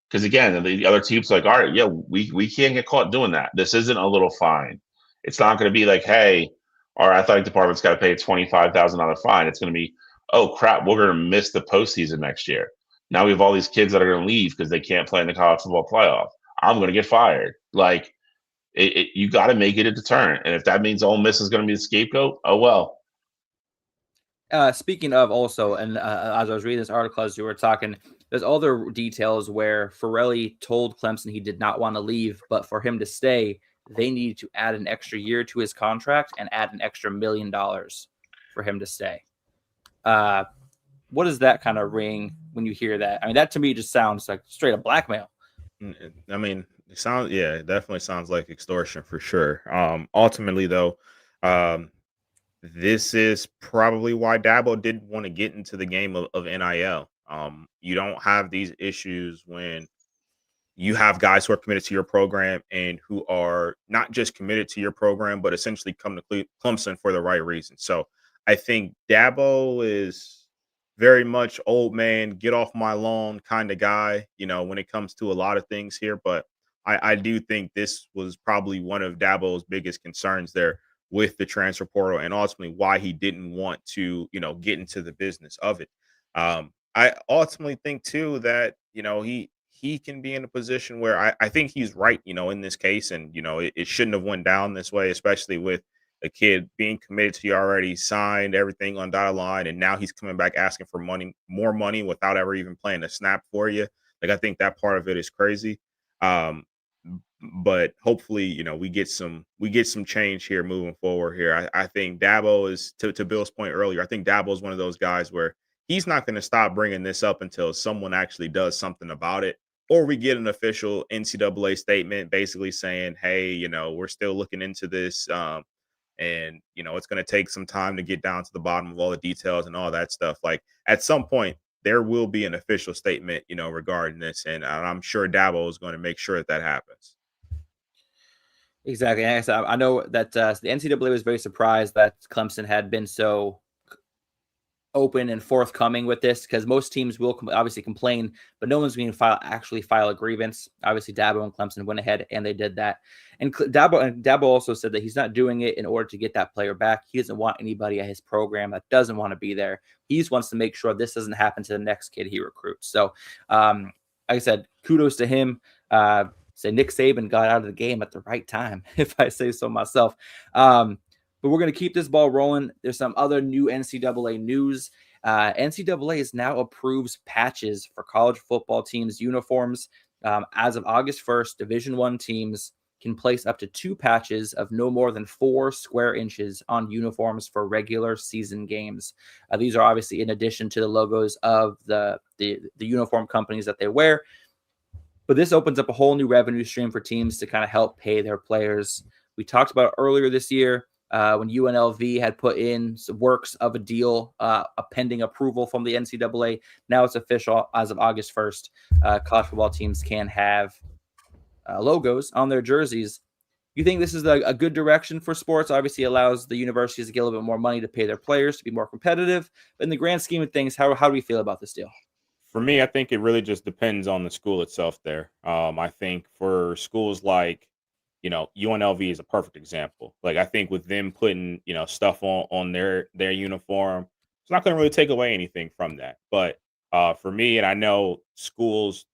Because again, the other team's like, all right, yeah, we can't get caught doing that. This isn't a little fine. It's not going to be like, hey, our athletic department's got to pay a $25,000 fine. It's going to be, oh crap, we're going to miss the postseason next year. Now we have all these kids that are going to leave because they can't play in the college football playoff. I'm going to get fired. Like, you got to make it a deterrent. And if that means Ole Miss is going to be the scapegoat, oh well. Speaking of also, and as I was reading this article as you were talking, there's other details where Ferrelli told Clemson he did not want to leave, but for him to stay, they needed to add an extra year to his contract and add an extra $1 million for him to stay. What does that kind of ring when you hear that? I mean, that to me just sounds like straight up blackmail. I mean, it definitely sounds like extortion for sure. Ultimately though, um, this is probably why Dabo didn't want to get into the game of NIL. You don't have these issues when you have guys who are committed to your program and who are not just committed to your program, but essentially come to Clemson for the right reason. So I think Dabo is very much old man, get off my lawn kind of guy, when it comes to a lot of things here. But I do think this was probably one of Dabo's biggest concerns there with the transfer portal and ultimately why he didn't want to, get into the business of it. I ultimately think too that, he can be in a position where I think he's right, in this case. And, it shouldn't have went down this way, especially with a kid being committed to you already, signed everything on dotted line, and now he's coming back asking for more money without ever even playing a snap for you. Like I think that part of it is crazy. Um, but hopefully, we get some change here moving forward here. I think Dabo is to Bill's point earlier. I think Dabo is one of those guys where he's not going to stop bringing this up until someone actually does something about it, or we get an official NCAA statement basically saying, "Hey, we're still looking into this, and it's going to take some time to get down to the bottom of all the details and all that stuff." Like at some point, there will be an official statement, regarding this, and I'm sure Dabo is going to make sure that happens. Exactly. And like I said, I know that the NCAA was very surprised that Clemson had been so open and forthcoming with this, because most teams will obviously complain, but no one's going to actually file a grievance. Obviously, Dabo and Clemson went ahead and they did that. And Dabo also said that he's not doing it in order to get that player back. He doesn't want anybody at his program that doesn't want to be there. He just wants to make sure this doesn't happen to the next kid he recruits. So, like I said, kudos to him. Say Nick Saban got out of the game at the right time, if I say so myself. But we're going to keep this ball rolling. There's some other new NCAA news. NCAA is now approves patches for college football teams' uniforms. As of August 1st, Division I teams can place up to 2 patches of no more than 4 square inches on uniforms for regular season games. These are obviously in addition to the logos of the uniform companies that they wear. But this opens up a whole new revenue stream for teams to kind of help pay their players. We talked about it earlier this year when UNLV had put in some works of a deal, a pending approval from the NCAA. Now it's official as of August 1st. College football teams can have logos on their jerseys. You think this is a good direction for sports? Obviously, allows the universities to get a little bit more money to pay their players to be more competitive. But in the grand scheme of things, how do we feel about this deal? For me, I think it really just depends on the school itself there. I think for schools like, UNLV is a perfect example. Like I think with them putting, stuff on their uniform, it's not going to really take away anything from that. But for me, and I know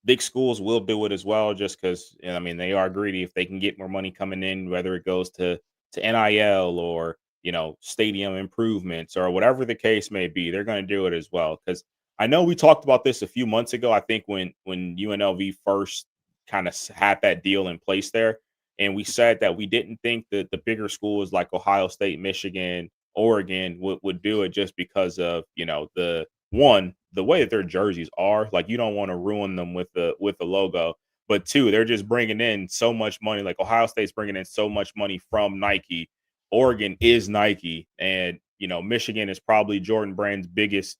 big schools will do it as well, just because they are greedy. If they can get more money coming in, whether it goes to NIL or stadium improvements or whatever the case may be, they're going to do it as well. Because I know we talked about this a few months ago. I think when UNLV first kind of had that deal in place there, and we said that we didn't think that the bigger schools like Ohio State, Michigan, Oregon would do it just because of the way that their jerseys are. Like you don't want to ruin them with the logo, but 2, they're just bringing in so much money. Like Ohio State's bringing in so much money from Nike. Oregon is Nike, and Michigan is probably Jordan Brand's biggest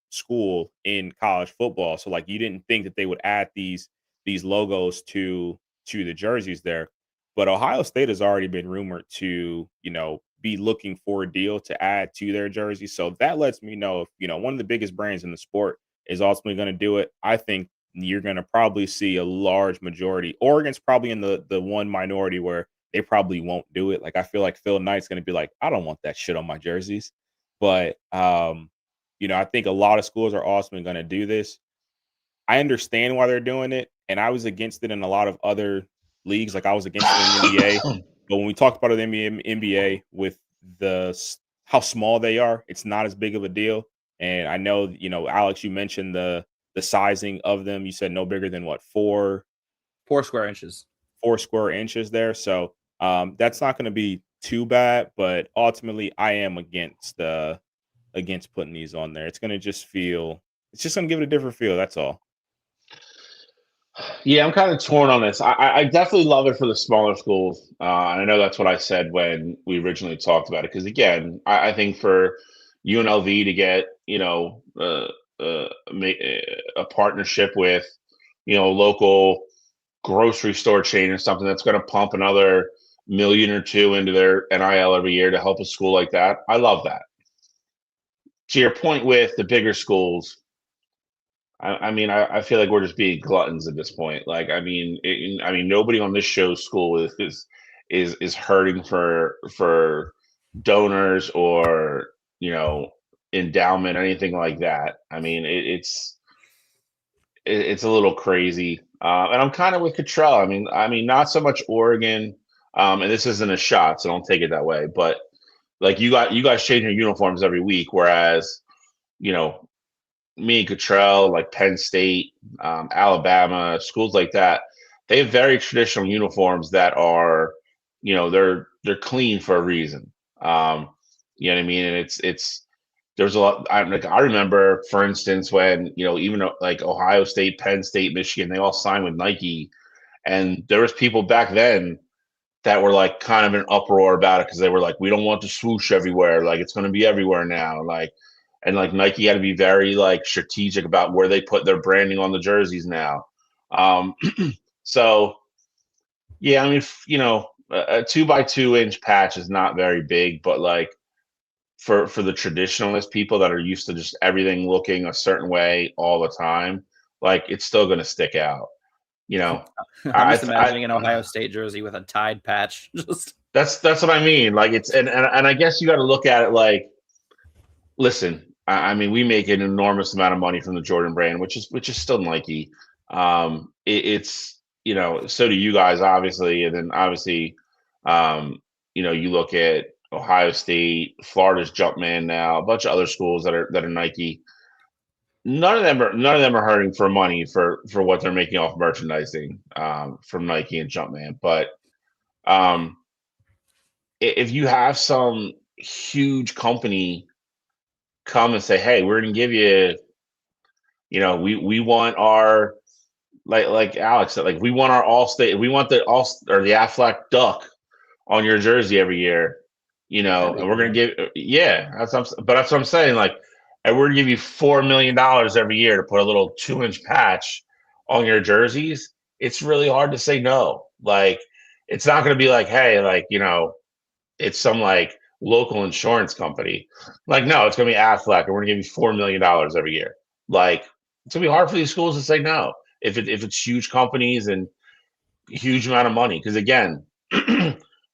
school in college football. So like you didn't think that they would add these logos to the jerseys there. But Ohio State has already been rumored to, be looking for a deal to add to their jersey. So that lets me know if, one of the biggest brands in the sport is ultimately going to do it. I think you're going to probably see a large majority. Oregon's probably in the one minority where they probably won't do it. Like I feel like Phil Knight's going to be like, I don't want that shit on my jerseys. But I think a lot of schools are also going to do this. I understand why they're doing it, and I was against it in a lot of other leagues. Like I was against it in the NBA, but when we talked about it in the NBA with the how small they are, it's not as big of a deal. And I know, Alex, you mentioned the sizing of them. You said no bigger than what, 4 square inches. 4 square inches there. So that's not going to be too bad. But ultimately, I am against putting these on there. It's going to just it's just going to give it a different feel. That's all. Yeah, I'm kind of torn on this. I definitely love it for the smaller schools. And I know that's what I said when we originally talked about it. Because again, I think for UNLV to get, a partnership with, local grocery store chain or something that's going to pump another million or two into their NIL every year to help a school like that. I love that. To your point with the bigger schools, I mean, I feel like we're just being gluttons at this point. Like, I mean, nobody on this show's school is hurting for donors or endowment, anything like that. I mean, it's a little crazy, and I'm kind of with Cottrell. I mean, not so much Oregon, and this isn't a shot, so don't take it that way. But like, you guys change your uniforms every week, whereas you know me and Cottrell, like Penn State, Alabama, schools like that, they have very traditional uniforms that are, they're clean for a reason. You know what I mean? And it's there's a lot. I remember, for instance, when even like Ohio State, Penn State, Michigan, they all signed with Nike, and there was people back then that were like kind of an uproar about it because they were like, we don't want the swoosh everywhere. Like, it's going to be everywhere now. And like Nike had to be very like strategic about where they put their branding on the jerseys now. So yeah, I mean, a 2 by 2 inch patch is not very big, but like for the traditionalist people that are used to just everything looking a certain way all the time, like, it's still going to stick out. I'm just imagining an Ohio State jersey with a Tide patch. Just that's what I mean. Like, it's and I guess you got to look at it like, listen, I mean, we make an enormous amount of money from the Jordan brand, which is still Nike. It's so do you guys, obviously, and then obviously, you look at Ohio State, Florida's Jumpman now, a bunch of other schools that are Nike. None of them are hurting for money for what they're making off merchandising from Nike and Jumpman. But if you have some huge company come and say, hey, we're going to give you, we want our, like Alex said, like, we want our All-State, we want the Aflac duck on your jersey every year, and we're going to give, that's what I'm saying. Like, and we're going to give you $4 million every year to put a little 2-inch patch on your jerseys. It's really hard to say no. Like, it's not going to be like, hey, like, it's some like local insurance company. Like, no, it's going to be Aflac, and we're going to give you $4 million every year. Like, it's going to be hard for these schools to say no if it's huge companies and huge amount of money. Because again,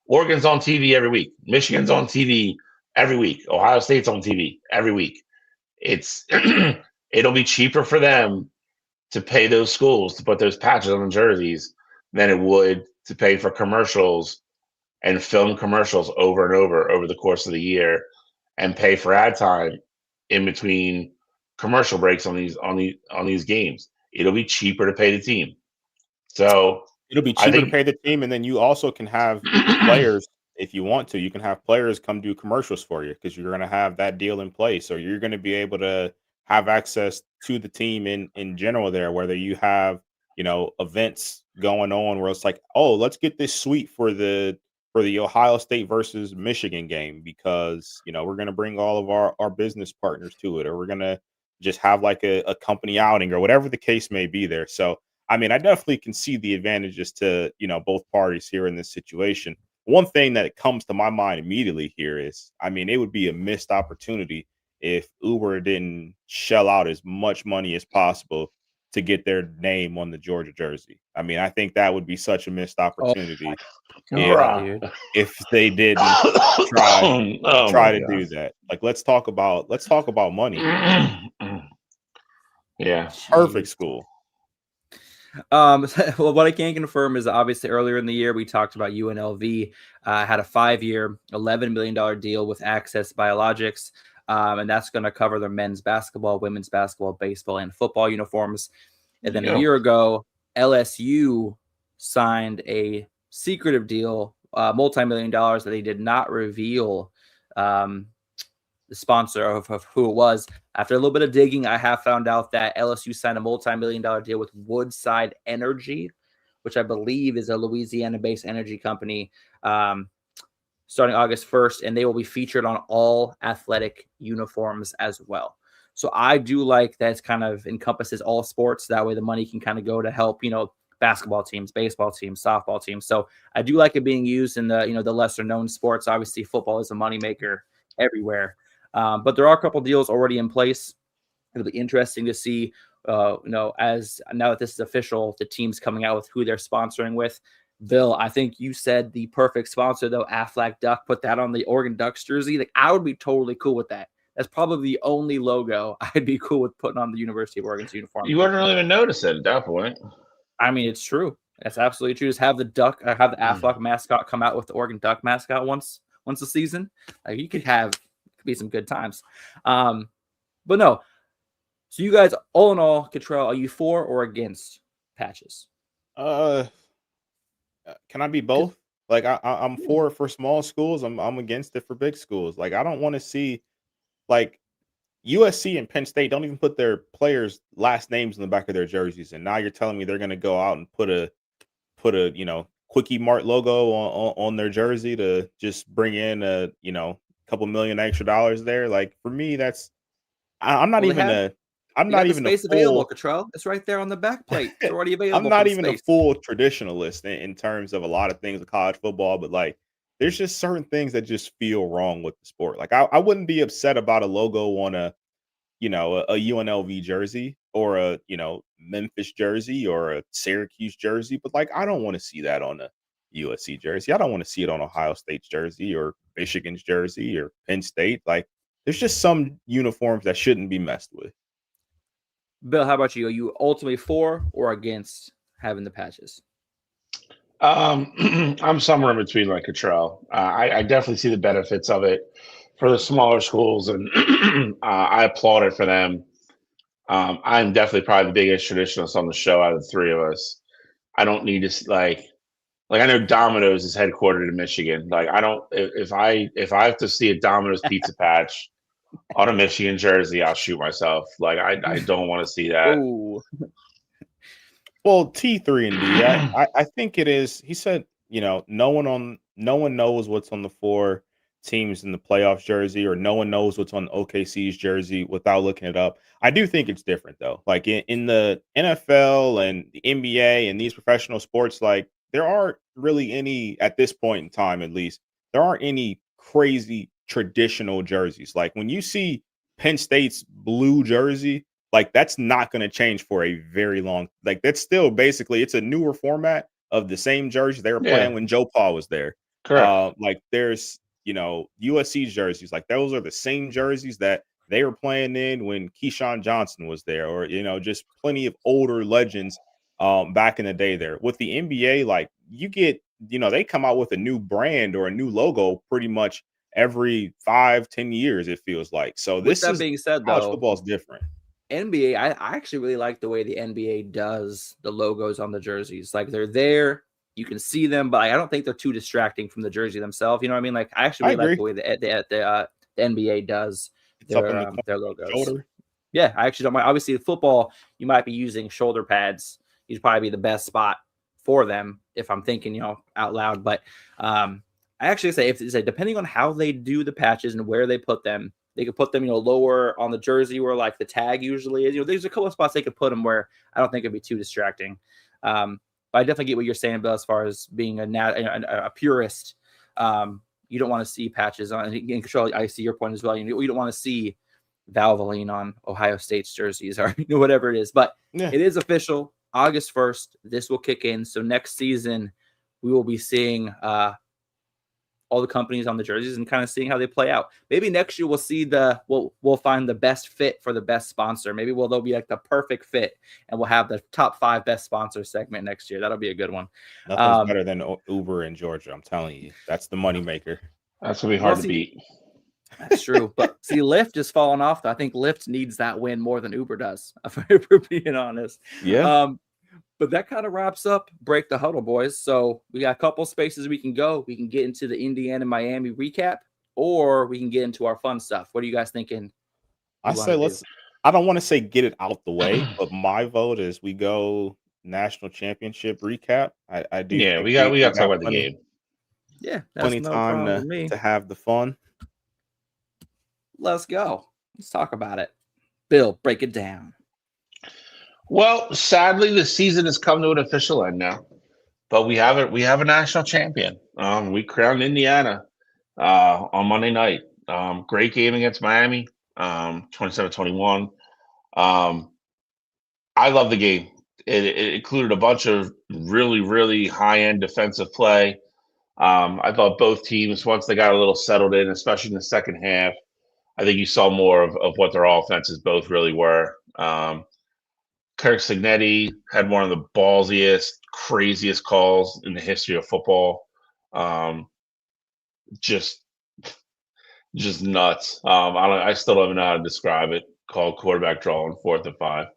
Oregon's on TV every week. Michigan's on TV every week. Ohio State's on TV every week. It'll be cheaper for them to pay those schools to put those patches on the jerseys than it would to pay for commercials and film commercials over and over the course of the year, and pay for ad time in between commercial breaks on these games. It'll be cheaper to pay the team. So it'll be cheaper to pay the team, and then you also can have players, if you want to. You can have players come do commercials for you because you're going to have that deal in place, or you're going to be able to have access to the team in general there, whether you have events going on where it's like, oh, let's get this suite for the Ohio State versus Michigan game because we're going to bring all of our business partners to it, or we're going to just have like a company outing or whatever the case may be there. So I mean, I definitely can see the advantages to both parties here in this situation. One thing that comes to my mind immediately here is, I mean, it would be a missed opportunity if Uber didn't shell out as much money as possible to get their name on the Georgia jersey. I mean, I think that would be such a missed opportunity if they didn't try to do that. Like, let's talk about money. Yeah, Perfect school. Well, what I can confirm is obviously earlier in the year we talked about UNLV had a 5-year, $11 million deal with Access Biologics, and that's going to cover their men's basketball, women's basketball, baseball, and football uniforms. And then a year ago, LSU signed a secretive deal, multi-million dollars that they did not reveal the sponsor of who it was. After a little bit of digging, I have found out that LSU signed a multi-million dollar deal with Woodside Energy, which I believe is a Louisiana-based energy company, starting August 1st, and they will be featured on all athletic uniforms as well. So I do like that it's kind of encompasses all sports. That way the money can kind of go to help, basketball teams, baseball teams, softball teams. So I do like it being used in the, the lesser known sports. Obviously football is a moneymaker everywhere. But there are a couple deals already in place. It'll be interesting to see, as now that this is official, the teams coming out with who they're sponsoring with. Bill, I think you said the perfect sponsor, though, Aflac Duck, put that on the Oregon Ducks jersey. Like, I would be totally cool with that. That's probably the only logo I'd be cool with putting on the University of Oregon's uniform. You wouldn't really even notice it at that point. I mean, it's true. That's absolutely true. Just have the duck, have the Aflac mascot come out with the Oregon Duck mascot once a season. You could be some good times. But no. So you guys, all in all, Cottrell, are you for or against patches? Can I be both? Like I'm for small schools. I'm against it for big schools. Like I don't want to see like USC and Penn State don't even put their players' last names in the back of their jerseys, and now you're telling me they're going to go out and put a Quickie Mart logo on their jersey to just bring in a couple million extra dollars there. Like for me, that's I'm not even a space available, Cottrell. It's right there on the back plate. It's already available. I'm not even a full traditionalist in terms of a lot of things with college football, but like there's just certain things that just feel wrong with the sport. Like I wouldn't be upset about a logo on a UNLV jersey or a Memphis jersey or a Syracuse jersey, but like I don't want to see that on a USC jersey. I don't want to see it on Ohio State's jersey or Michigan's jersey or Penn State. Like there's just some uniforms that shouldn't be messed with. Bill, how about you? Are you ultimately for or against having the patches? I'm somewhere in between, like Cottrell. I definitely see the benefits of it for the smaller schools, and I applaud it for them. I'm definitely probably the biggest traditionalist on the show out of the three of us. I don't need to like I know Domino's is headquartered in Michigan. Like I don't if I have to see a Domino's pizza patch on a Michigan jersey, I'll shoot myself. Like I don't want to see that. Ooh. Well, T3 and D, I think it is. He said, no one knows what's on the 4 teams in the playoffs jersey, or no one knows what's on OKC's jersey without looking it up. I do think it's different though. Like in the NFL and the NBA and these professional sports, like there aren't really any at this point in time, at least there aren't any crazy traditional jerseys. Like when you see Penn State's blue jersey, like that's not going to change for a very long. Like that's still basically it's a newer format of the same jersey they were playing when Joe Paul was there. Correct. Like there's USC's jerseys, like those are the same jerseys that they were playing in when Keyshawn Johnson was there, or just plenty of older legends back in the day there. With the NBA, like you get they come out with a new brand or a new logo pretty much every 5-10 years, it feels like. So this With that being said, college though, football is different. NBA, I actually really like the way the NBA does the logos on the jerseys. Like they're there, you can see them, but I don't think they're too distracting from the jersey themselves. You know what I mean? Like I actually really like the way the NBA does their logos. Shoulder. Yeah, I actually don't mind. Obviously, the football, you might be using shoulder pads. You'd probably be the best spot for them if I'm thinking, out loud. But I actually say depending on how they do the patches and where they put them, they could put them, lower on the jersey where like the tag usually is. There's a couple of spots they could put them where I don't think it'd be too distracting. But I definitely get what you're saying, Bill, as far as being a purist. You don't want to see patches on. And Control, I see your point as well. You don't want to see Valvoline on Ohio State's jerseys or whatever it is. But It is official. August 1st, this will kick in. So next season, we will be seeing all the companies on the jerseys and kind of seeing how they play out. Maybe next year we'll find the best fit for the best sponsor. Maybe they'll be like the perfect fit, and we'll have the top 5 best sponsors segment next year. That'll be a good one. Nothing's better than Uber in Georgia. I'm telling you, that's the moneymaker. That's gonna be hard to beat. That's true. But see, Lyft is falling off. I think Lyft needs that win more than Uber does, if we're being honest. Yeah. But that kind of wraps up Break the Huddle, boys. So we got a couple spaces we can go. We can get into the Indiana-Miami recap, or we can get into our fun stuff. What are you guys thinking? I don't want to say get it out the way, but my vote is we go national championship recap. I do. Yeah, we got to talk about the game. Yeah, that's plenty no time problem with me. to have the fun. Let's go. Let's talk about it. Bill, break it down. Well, sadly, the season has come to an official end now, but we have a national champion. We crowned Indiana on Monday night. Great game against Miami, 27-21. I love the game. It included a bunch of really, really high-end defensive play. I thought both teams, once they got a little settled in, especially in the second half, I think you saw more of what their offenses both really were. Kirk Cignetti had one of the ballsiest, craziest calls in the history of football. Just nuts. I still don't even know how to describe it. Called quarterback draw on 4th and 5.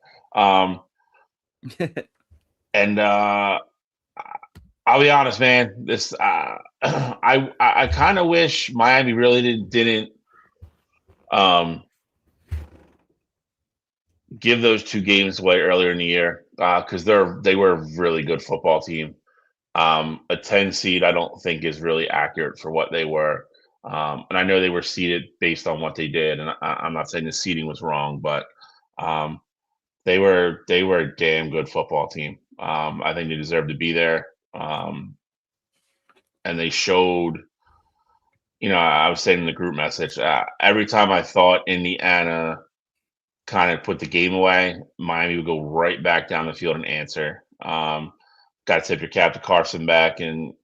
And I'll be honest, man. This I kind of wish Miami really didn't give those 2 games away earlier in the year because they were a really good football team. A 10 seed, I don't think is really accurate for what they were. And I know they were seeded based on what they did, and I'm not saying the seeding was wrong, but they were a damn good football team. I think they deserved to be there, and they showed. I was saying in the group message, every time I thought Indiana kind of put the game away, Miami would go right back down the field and answer. Got to tip your cap to Carson Beck and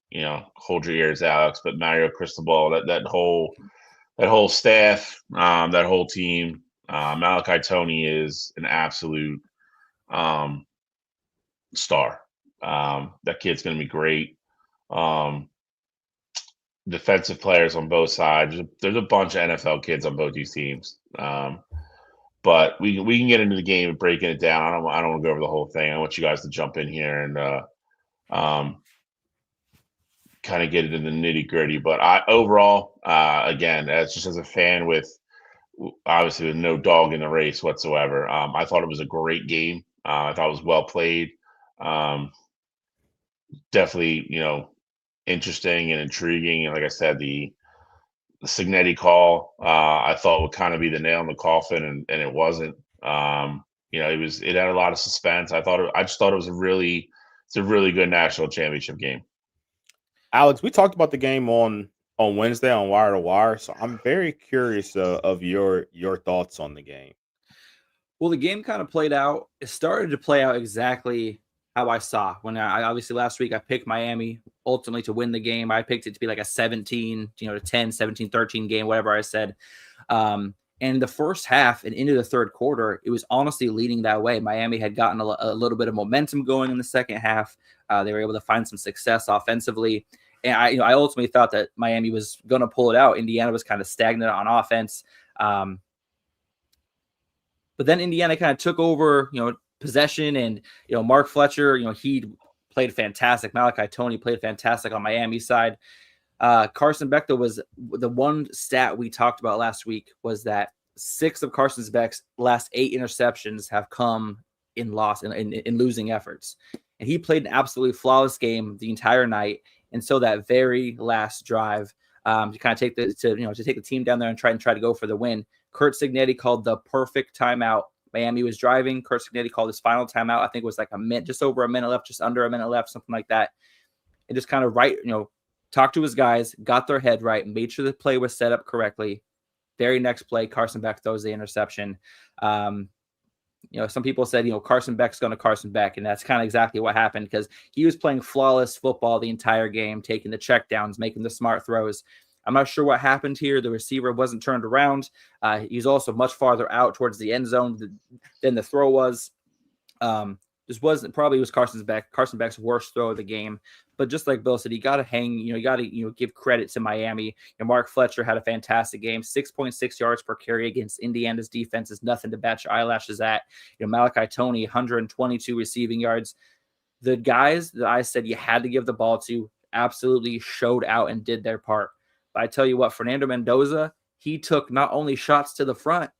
hold your ears, Alex. But Mario Cristobal, that whole staff, that whole team, Malachi Tony is an absolute star. That kid's going to be great. Defensive players on both sides. There's a bunch of NFL kids on both these teams. But we can get into the game and breaking it down. I don't want to go over the whole thing. I want you guys to jump in here and kind of get into the nitty gritty. But overall, again, as a fan with no dog in the race whatsoever, I thought it was a great game. I thought it was well played. Definitely, interesting and intriguing. And like I said, the Cignetti call, I thought would kind of be the nail in the coffin, and it wasn't. It had a lot of suspense. I just thought it's a really good national championship game. Alex, we talked about the game on Wednesday on Wire to Wire, so I'm very curious of your thoughts on the game. Well, the game kind of played out. It started to play out exactly how I saw when I obviously last week I picked Miami ultimately to win the game. I picked it to be like a 17, to 10, 17, 13 game, whatever I said. And the first half and into the third quarter, it was honestly leading that way. Miami had gotten a little bit of momentum going in the second half. They were able to find some success offensively. And I ultimately thought that Miami was going to pull it out. Indiana was kind of stagnant on offense. But then Indiana kind of took over, possession, and Mark Fletcher, he played fantastic. Malachi Tony played fantastic on Miami's side. Carson Beck, though, was the one stat we talked about last week was that 6 of Carson Beck's last 8 interceptions have come in losing efforts, and he played an absolutely flawless game the entire night. And so that very last drive to kind of take the team down there and try to go for the win, Kurt Cignetti called the perfect timeout. Miami was driving. Kurt Cignetti called his final timeout. I think it was like just over a minute left, just under a minute left, something like that. And just kind of talked to his guys, got their head right, and made sure the play was set up correctly. Very next play, Carson Beck throws the interception. some people said, Carson Beck's going to Carson Beck, and that's kind of exactly what happened because he was playing flawless football the entire game, taking the checkdowns, making the smart throws. I'm not sure what happened here. The receiver wasn't turned around. He's also much farther out towards the end zone than the throw was. This was Carson Beck's worst throw of the game. But just like Bill said, you got to you got to give credit to Miami. Mark Fletcher had a fantastic game, 6.6 yards per carry against Indiana's defense is nothing to bat your eyelashes at. Malachi Toney, 122 receiving yards. The guys that I said you had to give the ball to absolutely showed out and did their part. But I tell you what, Fernando Mendoza, he took not only shots to the front,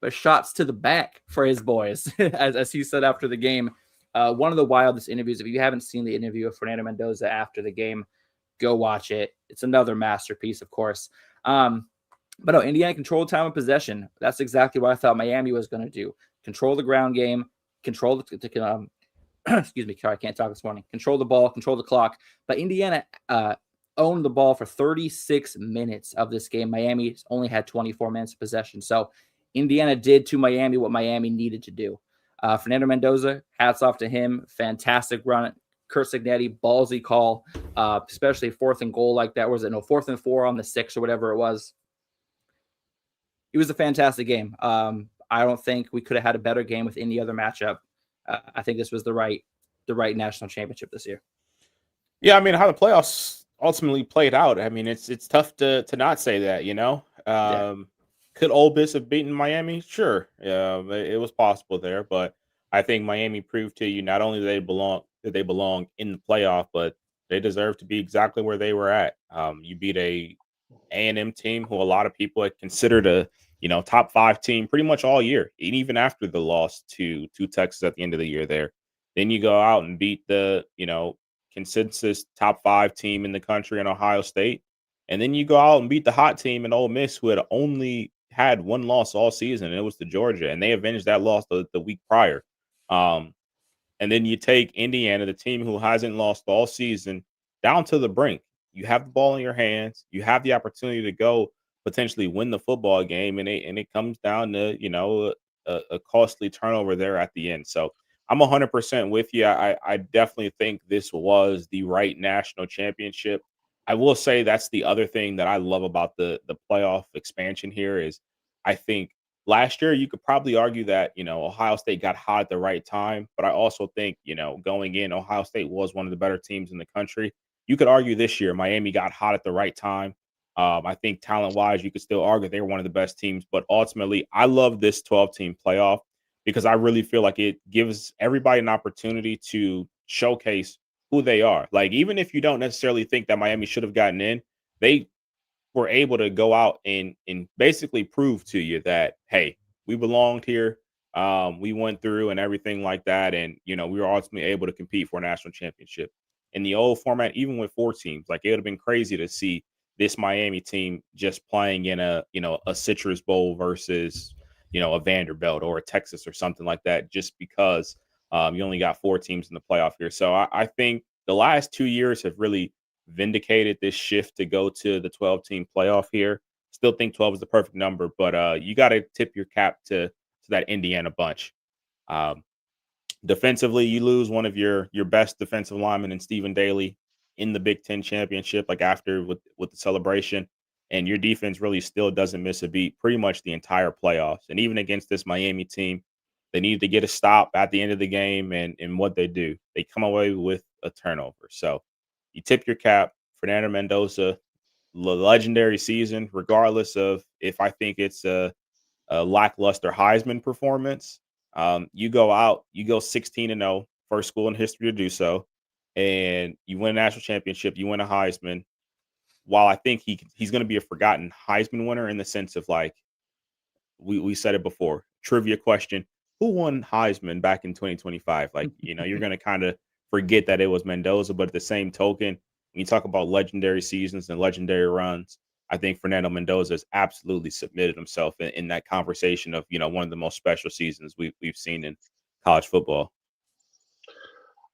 but shots to the back for his boys, as he said after the game. One of the wildest interviews. If you haven't seen the interview of Fernando Mendoza after the game, go watch it. It's another masterpiece, of course. But no, Indiana controlled time of possession. That's exactly what I thought Miami was going to do. Control the ground game, control the excuse me, I can't talk this morning. Control the ball, control the clock. But Indiana owned the ball for 36 minutes of this game. Miami only had 24 minutes of possession. So Indiana did to Miami what Miami needed to do. Fernando Mendoza, hats off to him. Fantastic run. Curt Cignetti, ballsy call, especially 4th and goal like that. Was it 4th and 4 on the 6 or whatever it was? It was a fantastic game. I don't think we could have had a better game with any other matchup. I think this was the right national championship this year. Yeah, I mean, how the playoffs ultimately played out. I mean, it's tough to not say that, Yeah. Could Ole Miss have beaten Miami? Sure. It was possible there, but I think Miami proved to you not only that they belong in the playoff, but they deserve to be exactly where they were at. You beat A&M team who a lot of people had considered a top 5 team pretty much all year, and even after the loss to Texas at the end of the year there. Then you go out and beat the consensus top 5 team in the country in Ohio State. And then you go out and beat the hot team in Ole Miss, who had only had one loss all season, and it was to Georgia, and they avenged that loss the week prior. And then you take Indiana, the team who hasn't lost all season, down to the brink. You have the ball in your hands. You have the opportunity to go potentially win the football game, and it comes down to a costly turnover there at the end. So I'm 100% with you. I definitely think this was the right national championship. I will say that's the other thing that I love about the playoff expansion here is I think last year you could probably argue that, Ohio State got hot at the right time, but I also think, going in, Ohio State was one of the better teams in the country. You could argue this year Miami got hot at the right time. I think talent-wise, you could still argue they were one of the best teams, but ultimately, I love this 12-team playoff because I really feel like it gives everybody an opportunity to showcase who they are. Like, even if you don't necessarily think that Miami should have gotten in, they were able to go out and basically prove to you that, hey, we belonged here. We went through and everything like that. And, we were ultimately able to compete for a national championship. In the old format, even with 4 teams, like it would have been crazy to see this Miami team just playing in a Citrus Bowl versus, a Vanderbilt or a Texas or something like that, just because you only got 4 teams in the playoff here. So I think the last 2 years have really vindicated this shift to go to the 12-team playoff here. Still think 12 is the perfect number, but you got to tip your cap to that Indiana bunch. Defensively, you lose one of your best defensive linemen in Stephen Daly in the Big Ten championship, like after with the celebration, and your defense really still doesn't miss a beat pretty much the entire playoffs. And even against this Miami team, they needed to get a stop at the end of the game, and what they do, they come away with a turnover. So you tip your cap, Fernando Mendoza, legendary season, regardless of if I think it's a lackluster Heisman performance. You go out, you go 16-0, first school in history to do so, and you win a national championship, you win a Heisman. While I think he's going to be a forgotten Heisman winner in the sense of, like, we said it before, trivia question, who won Heisman back in 2025? Like, you're going to kind of forget that it was Mendoza, but at the same token, when you talk about legendary seasons and legendary runs, I think Fernando Mendoza has absolutely submitted himself in that conversation of, one of the most special seasons we've seen in college football.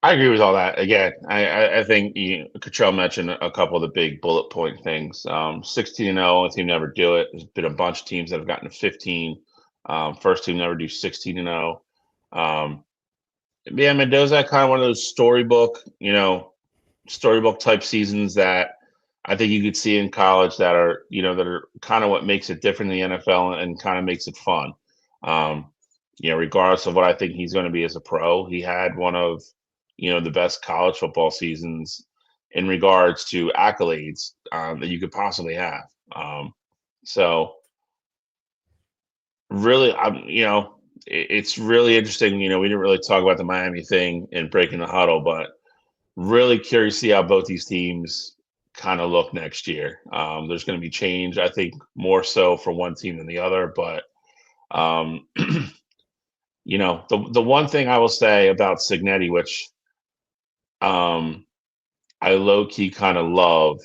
I agree with all that. Again, I think Cottrell mentioned a couple of the big bullet point things. 16-0, a team never do it. There's been a bunch of teams that have gotten to 15. First team never do 16-0. Yeah, Mendoza had kind of one of those storybook type seasons that I think you could see in college that are kind of what makes it different in the NFL and kind of makes it fun. Regardless of what I think he's going to be as a pro, he had one of the best college football seasons in regards to accolades that you could possibly have. So really, it's really interesting. We didn't really talk about the Miami thing in breaking the huddle, but really curious to see how both these teams kind of look next year. There's going to be change, I think, more so for one team than the other. But the one thing I will say about Signetti, which I low key kind of love,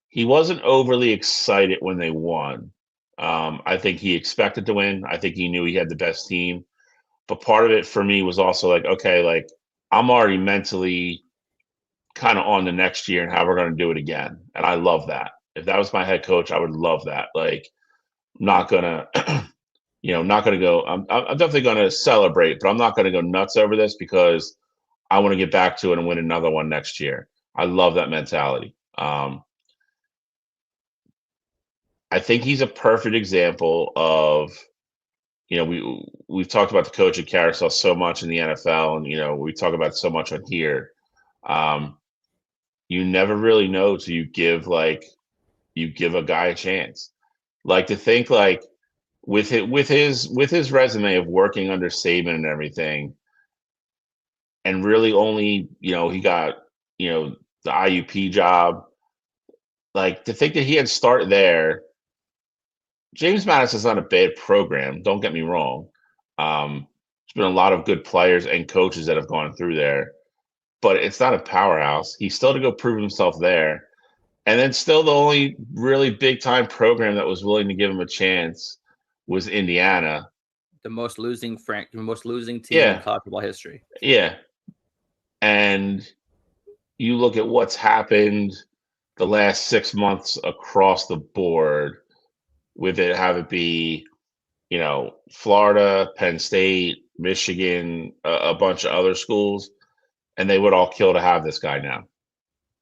he wasn't overly excited when they won. I think he expected to win. I think he knew he had the best team. But part of it for me was also like, okay, like I'm already mentally kind of on the next year and how we're going to do it again. And I love that. If that was my head coach, I would love that. Like, I'm not gonna, not gonna go. I'm definitely gonna celebrate, but I'm not gonna go nuts over this because I want to get back to it and win another one next year. I love that mentality. I think he's a perfect example of, we've talked about the coaching carousel so much in the NFL, and we talk about it so much on here. You never really know till you give a guy a chance. Like to think like with his resume of working under Saban and everything, and really only he got the IUP job. Like to think that he had start there. James Madison's not a bad program. Don't get me wrong. There's been a lot of good players and coaches that have gone through there, but it's not a powerhouse. He's still to go prove himself there. And then still the only really big time program that was willing to give him a chance was Indiana. The most losing team Yeah. in college football history. Yeah. And you look at what's happened the last 6 months across the board with it, have it be, Florida, Penn State, Michigan, a bunch of other schools, and they would all kill to have this guy now.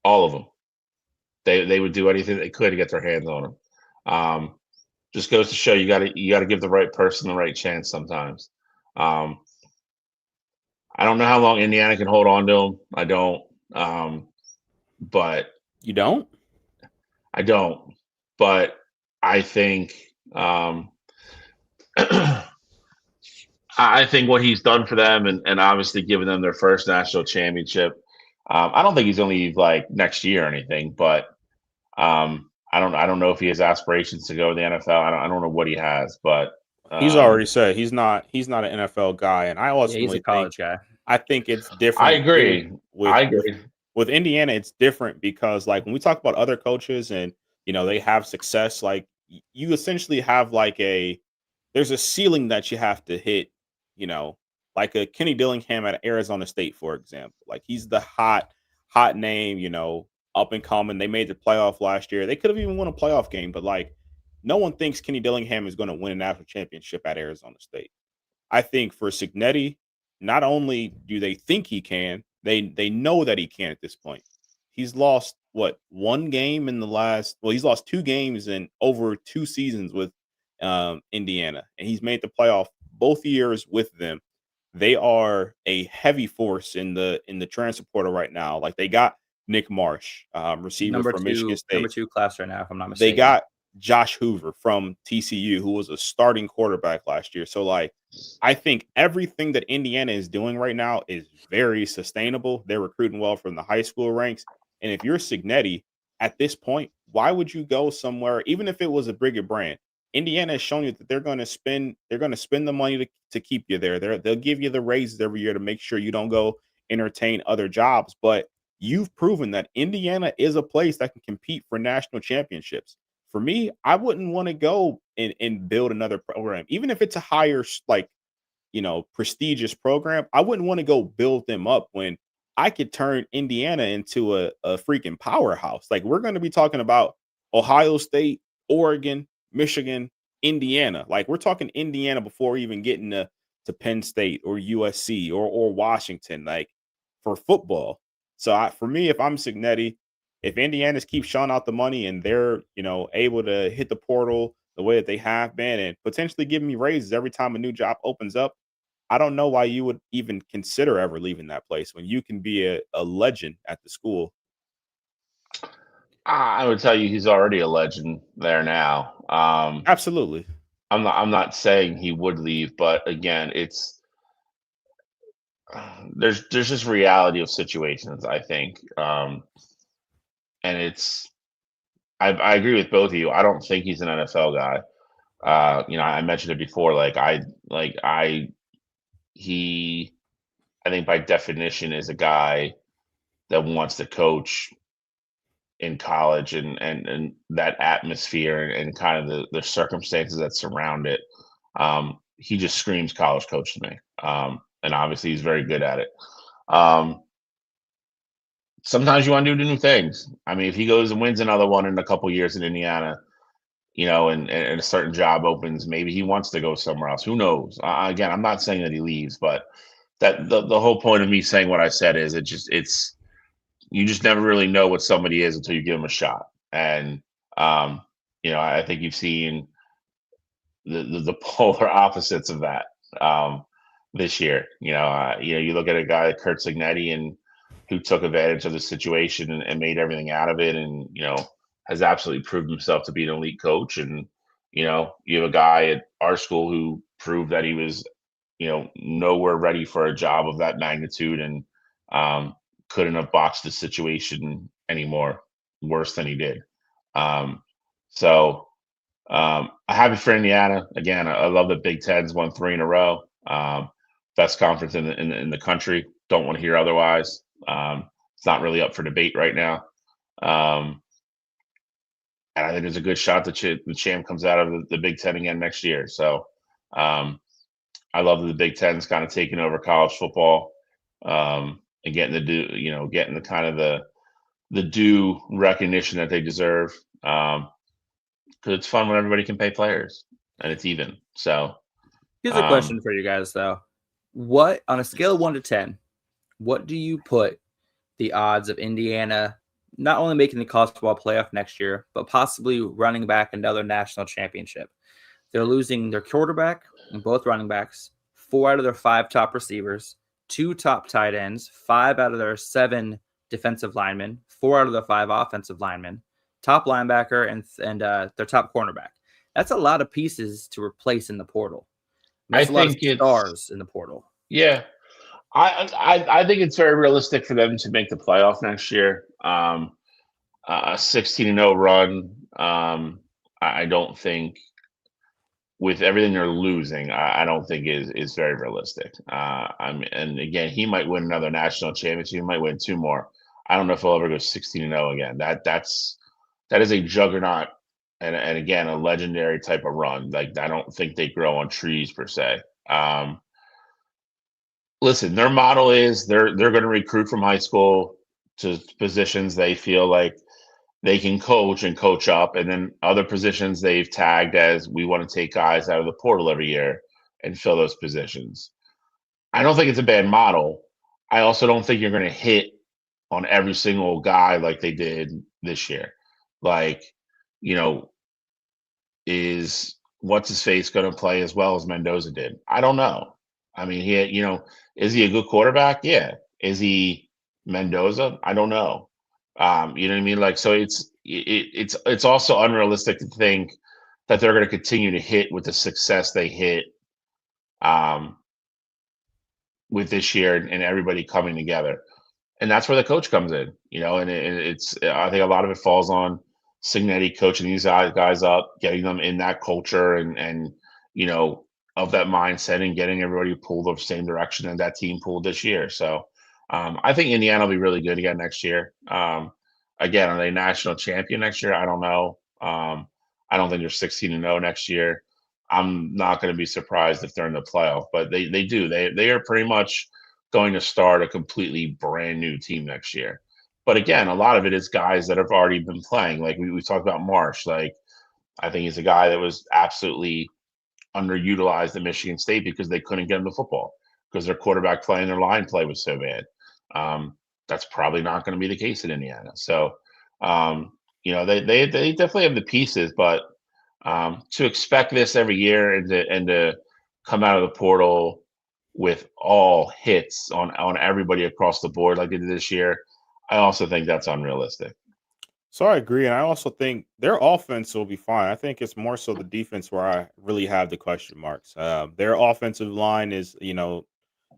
All of them. They would do anything they could to get their hands on him. Just goes to show you got to give the right person the right chance sometimes. I don't know how long Indiana can hold on to him. I don't. But you don't. I don't. But I think I think what he's done for them and obviously giving them their first national championship. I don't think he's going to leave like next year or anything, but I don't know if he has aspirations to go to the NFL. I don't know what he has, but he's already said he's not an NFL guy, and I also he's a college guy. I think it's different. I agree. With Indiana, it's different because like when we talk about other coaches and they have success, like you essentially have like there's a ceiling that you have to hit, like a Kenny Dillingham at Arizona State, for example. Like he's the hot name, up and coming. They made the playoff last year. They could have even won a playoff game, but like no one thinks Kenny Dillingham is going to win a national championship at Arizona State. I think for Signetti, not only do they think he can, they know that he can at this point. He's lost one game in the last. Well, he's lost 2 games in over 2 seasons with Indiana, and he's made the playoff both years with them. They are a heavy force in the transfer portal right now. Like they got Nick Marsh, receiver from Michigan State, number 2 class right now, if I'm not mistaken. They got Josh Hoover from TCU, who was a starting quarterback last year. So like, I think everything that Indiana is doing right now is very sustainable. They're recruiting well from the high school ranks. And if you're Signetti at this point, why would you go somewhere, even if it was a bigger brand? Indiana has shown you that they're going to spend the money to keep you there. They'll give you the raises every year to make sure you don't go entertain other jobs. But you've proven that Indiana is a place that can compete for national championships. For me, I wouldn't want to go and build another program, even if it's a higher, prestigious program. I wouldn't want to go build them up when I could turn Indiana into a freaking powerhouse. Like we're going to be talking about Ohio State, Oregon, Michigan, Indiana. Like we're talking Indiana before even getting to to Penn State or USC or Washington, like for football. So for me, if I'm Signetti, if Indiana's keep showing out the money and they're, able to hit the portal the way that they have been and potentially give me raises every time a new job opens up, I don't know why you would even consider ever leaving that place when you can be a legend at the school. I would tell you he's already a legend there now. Absolutely. I'm not saying he would leave, but again, there's just reality of situations, I think. And I agree with both of you. I don't think he's an NFL guy. I mentioned it before. He, I think by definition is a guy that wants to coach in college and that atmosphere and kind of the circumstances that surround it. He just screams college coach to me. And obviously he's very good at it. Sometimes you want to do new things. I mean, if he goes and wins another one in a couple years in Indiana, and a certain job opens, maybe he wants to go somewhere else. Who knows? Again, I'm not saying that he leaves, but that the whole point of me saying what I said is it's you just never really know what somebody is until you give them a shot. And I think you've seen the polar opposites of that this year. You look at a guy like Kurt Signetti and who took advantage of the situation and made everything out of it, and has absolutely proved himself to be an elite coach. And you have a guy at our school who proved that he was nowhere ready for a job of that magnitude, and couldn't have boxed the situation anymore worse than he did. So I'm happy for Indiana. Again, I love the Big Ten's won 3 in a row. Best conference in the country. Don't want to hear otherwise. It's not really up for debate right now. And I think there's a good shot that the champ comes out of the Big Ten again next year. So I love that the Big Ten's kind of taking over college football, and getting getting the kind of the due recognition that they deserve. Because it's fun when everybody can pay players and it's even. So here's a question for you guys, though. What, on a scale of 1 to 10, what do you put the odds of Indiana not only making the college football playoff next year, but possibly running back another national championship? They're losing their quarterback and both running backs, 4 out of their 5 top receivers, 2 top tight ends, 5 out of their 7 defensive linemen, 4 out of their 5 offensive linemen, top linebacker, and their top cornerback. That's a lot of pieces to replace in the portal. There's a lot of stars in the portal. Yeah. I think it's very realistic for them to make the playoff next year. A 16-0 run. I don't think, with everything they're losing, I don't think is very realistic. And again, he might win another national championship. He might win 2 more. I don't know if he'll ever go 16-0 again. That is a juggernaut, and again, a legendary type of run. Like, I don't think they grow on trees per se. Listen, their model is they're going to recruit from high school to positions they feel like they can coach and coach up, and then other positions they've tagged as, we want to take guys out of the portal every year and fill those positions. I don't think it's a bad model. I also don't think you're going to hit on every single guy like they did this year. Like, is what's his face going to play as well as Mendoza did? I don't know. I mean, is he a good quarterback? Yeah. Is he Mendoza? I don't know. You know what I mean? Like, so it's also unrealistic to think that they're going to continue to hit with the success they hit with this year and everybody coming together. And that's where the coach comes in, and I think a lot of it falls on Signetti coaching these guys up, getting them in that culture and of that mindset, and getting everybody pulled the same direction that that team pulled this year. So I think Indiana will be really good again next year. Again, are they national champion next year? I don't know. I don't think they're 16-0 next year. I'm not going to be surprised if they're in the playoff, but they do. They are pretty much going to start a completely brand new team next year. But again, a lot of it is guys that have already been playing. Like we talked about Marsh. Like, I think he's a guy that was absolutely underutilized at Michigan State because they couldn't get them the football because their quarterback play and their line play was so bad. That's probably not going to be the case in Indiana. So, they definitely have the pieces, but to expect this every year and to come out of the portal with all hits on everybody across the board like they did this year, I also think that's unrealistic. So I agree, and I also think their offense will be fine. I think it's more so the defense where I really have the question marks. Their offensive line is,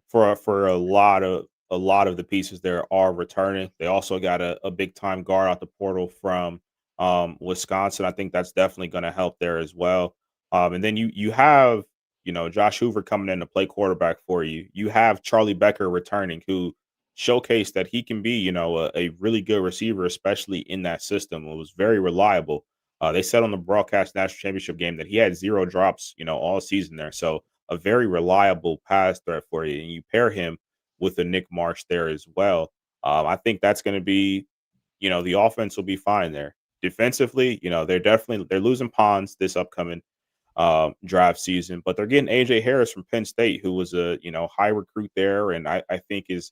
for a lot of the pieces there are returning. They also got a big time guard out the portal from Wisconsin. I think that's definitely going to help there as well. And then you have Josh Hoover coming in to play quarterback for you. You have Charlie Becker returning, who showcased that he can be a really good receiver, especially in that system. It was very reliable. They said on the broadcast national championship game that he had 0 drops all season there. So a very reliable pass threat for you, and you pair him with a Nick Marsh there as well. I think that's going to be, the offense will be fine there. Defensively, they're losing Pons this upcoming draft season, but they're getting AJ Harris from Penn State, who was a high recruit there, and I think is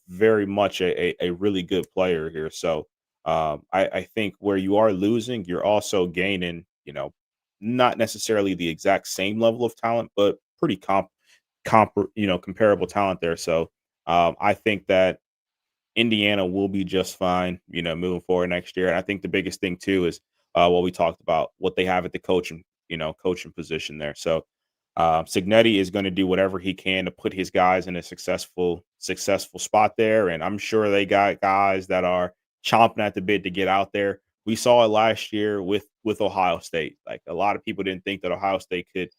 very much a really good player here. So I think where you are losing, you're also gaining, not necessarily the exact same level of talent, but pretty comparable talent there. So I think that Indiana will be just fine, moving forward next year. And I think the biggest thing too is what we talked about, what they have at the coaching position there. So Signetti is going to do whatever he can to put his guys in a successful spot there. And I'm sure they got guys that are chomping at the bit to get out there. We saw it last year with Ohio State. Like, a lot of people didn't think that Ohio State could,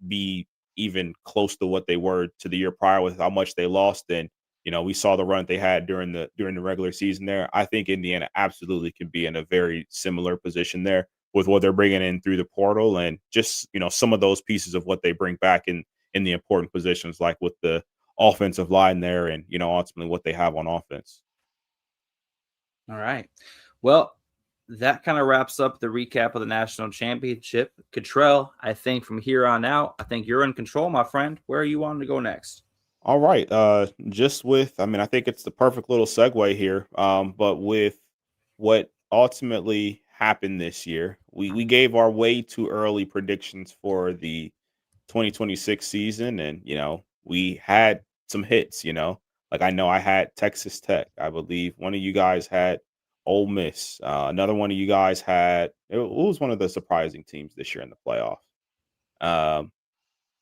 be even close to what they were to the year prior with how much they lost. And we saw the run they had during the regular season there. I think Indiana absolutely could be in a very similar position there with what they're bringing in through the portal, and just some of those pieces of what they bring back in the important positions, like with the offensive line there, and ultimately what they have on offense. All right. Well, that kind of wraps up the recap of the national championship. Cottrell, I think from here on out, I think you're in control, my friend. Where are you wanting to go next? All right. I think it's the perfect little segue here. But with what ultimately happened this year, we gave our way too early predictions for the 2026 season, and we had some hits. Like, I know I had Texas Tech. I believe one of you guys had Ole Miss. Another one of you guys had it was one of the surprising teams this year in the playoff.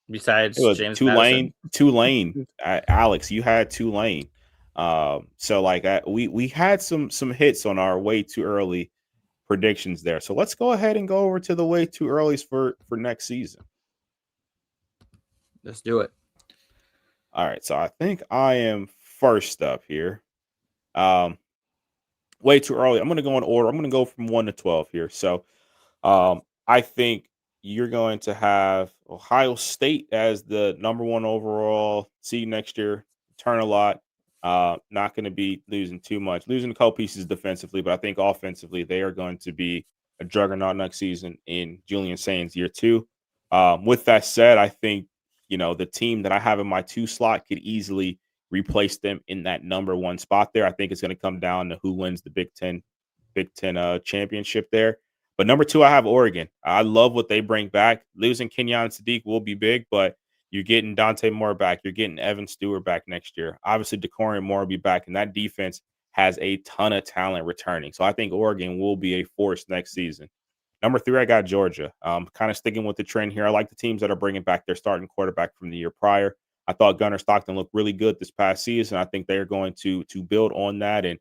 Besides It was James Tulane. Madison? Tulane. Alex, you had Tulane. So like we had some hits on our way too early predictions there. So let's go ahead and go over to the way too earlys for next season. Let's do it. All right. So I think I am first up here. Way too early. I'm going to go in order. I'm going to go from 1 to 12 here. So I think you're going to have Ohio State as the number 1 overall seed next year. Turn a lot. Not going to be losing too much. Losing a couple pieces defensively, but I think offensively they are going to be a juggernaut next season in Julian Sain's year 2. With that said, I think the team that I have in my 2 slot could easily replace them in that number 1 spot there. I think it's going to come down to who wins the Big Ten championship there. But number 2, I have Oregon. I love what they bring back. Losing Kenyon Sadiq will be big, but you're getting Dante Moore back. You're getting Evan Stewart back next year. Obviously, DeCorian Moore will be back, and that defense has a ton of talent returning. So I think Oregon will be a force next season. Number 3, I got Georgia. Kind of sticking with the trend here. I like the teams that are bringing back their starting quarterback from the year prior. I thought Gunnar Stockton looked really good this past season. I think they're going to build on that and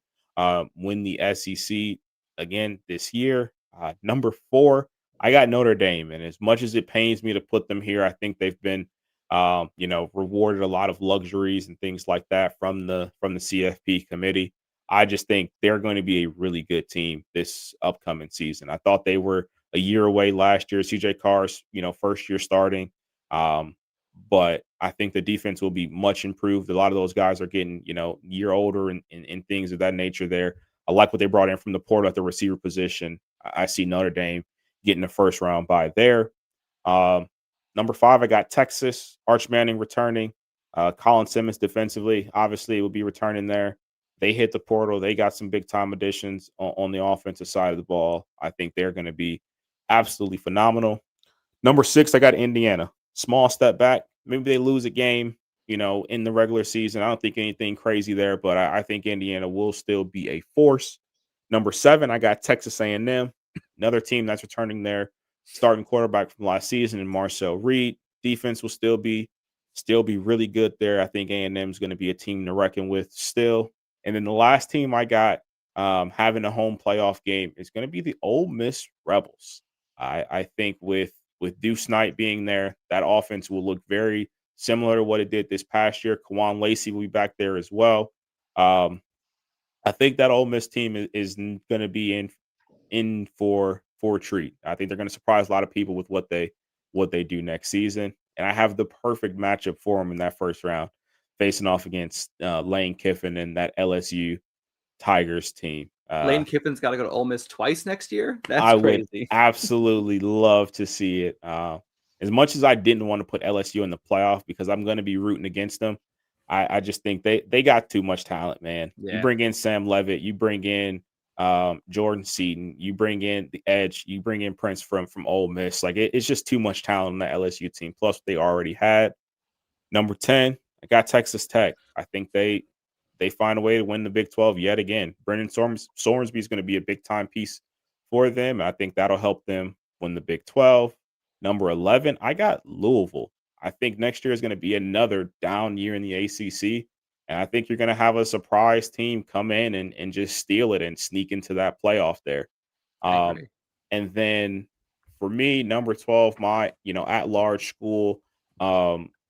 win the SEC again this year. Number 4, I got Notre Dame. And as much as it pains me to put them here, I think they've been, rewarded a lot of luxuries and things like that from the CFP committee. I just think they're going to be a really good team this upcoming season. I thought they were a year away last year. CJ Carr's, first year starting. But I think the defense will be much improved. A lot of those guys are getting, year older and things of that nature there. I like what they brought in from the portal at the receiver position. I see Notre Dame getting the first round bye there. Number 5, I got Texas. Arch Manning returning. Colin Simmons defensively, obviously, will be returning there. They hit the portal. They got some big time additions on the offensive side of the ball. I think they're going to be absolutely phenomenal. Number 6, I got Indiana. Small step back. Maybe they lose a game, in the regular season. I don't think anything crazy there, but I think Indiana will still be a force. Number 7, I got Texas A&M, another team that's returning their starting quarterback from last season in Marcel Reed. Defense will still be really good there. I think A&M is going to be a team to reckon with still. And then the last team I got having a home playoff game is going to be the Ole Miss Rebels. I think with Deuce Knight being there, that offense will look very similar to what it did this past year. Kawan Lacey will be back there as well. I think that Ole Miss team is going to be in for a treat. I think they're going to surprise a lot of people with what they do next season. And I have the perfect matchup for them in that first round, facing off against Lane Kiffin and that LSU Tigers team. Lane Kiffin's got to go to Ole Miss twice next year. That's I crazy. would absolutely love to see it. As much as I didn't want to put LSU in the playoff because I'm going to be rooting against them, I just think they got too much talent, man. Yeah. You bring in Sam Levitt, you bring in Jordan Seaton, you bring in the Edge, you bring in Prince from Ole Miss. Like it's just too much talent on the LSU team. Plus, they already had. Number 10, I got Texas Tech. I think they find a way to win the Big 12 yet again. Brendan Sormsby is going to be a big time piece for them. I think that'll help them win the Big 12. Number 11, I got Louisville. I think next year is going to be another down year in the ACC. And I think you're going to have a surprise team come in and just steal it and sneak into that playoff there. And then for me, number 12, my, at-large school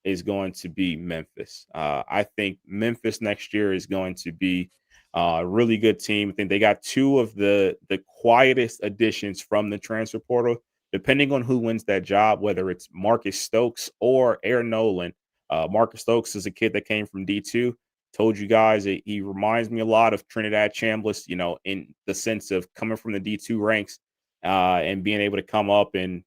is going to be Memphis. I think Memphis next year is going to be a really good team. I think they got 2 of the quietest additions from the transfer portal, depending on who wins that job, whether it's Marcus Stokes or Aaron Nolan. Marcus Stokes is a kid that came from D2. Told you guys he reminds me a lot of Trinidad Chambliss, in the sense of coming from the D2 ranks and being able to come up and,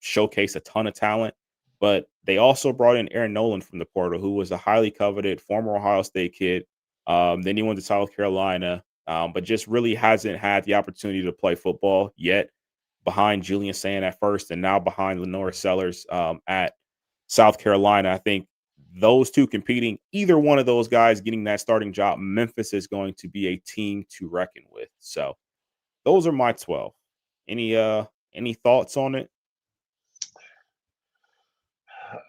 showcase a ton of talent. But they also brought in Aaron Nolan from the portal, who was a highly coveted former Ohio State kid. Then he went to South Carolina, but just really hasn't had the opportunity to play football yet, behind Julian Sand at first and now behind Lenore Sellers at South Carolina. I think those two competing, either one of those guys getting that starting job, Memphis is going to be a team to reckon with. So those are my 12. Any thoughts on it?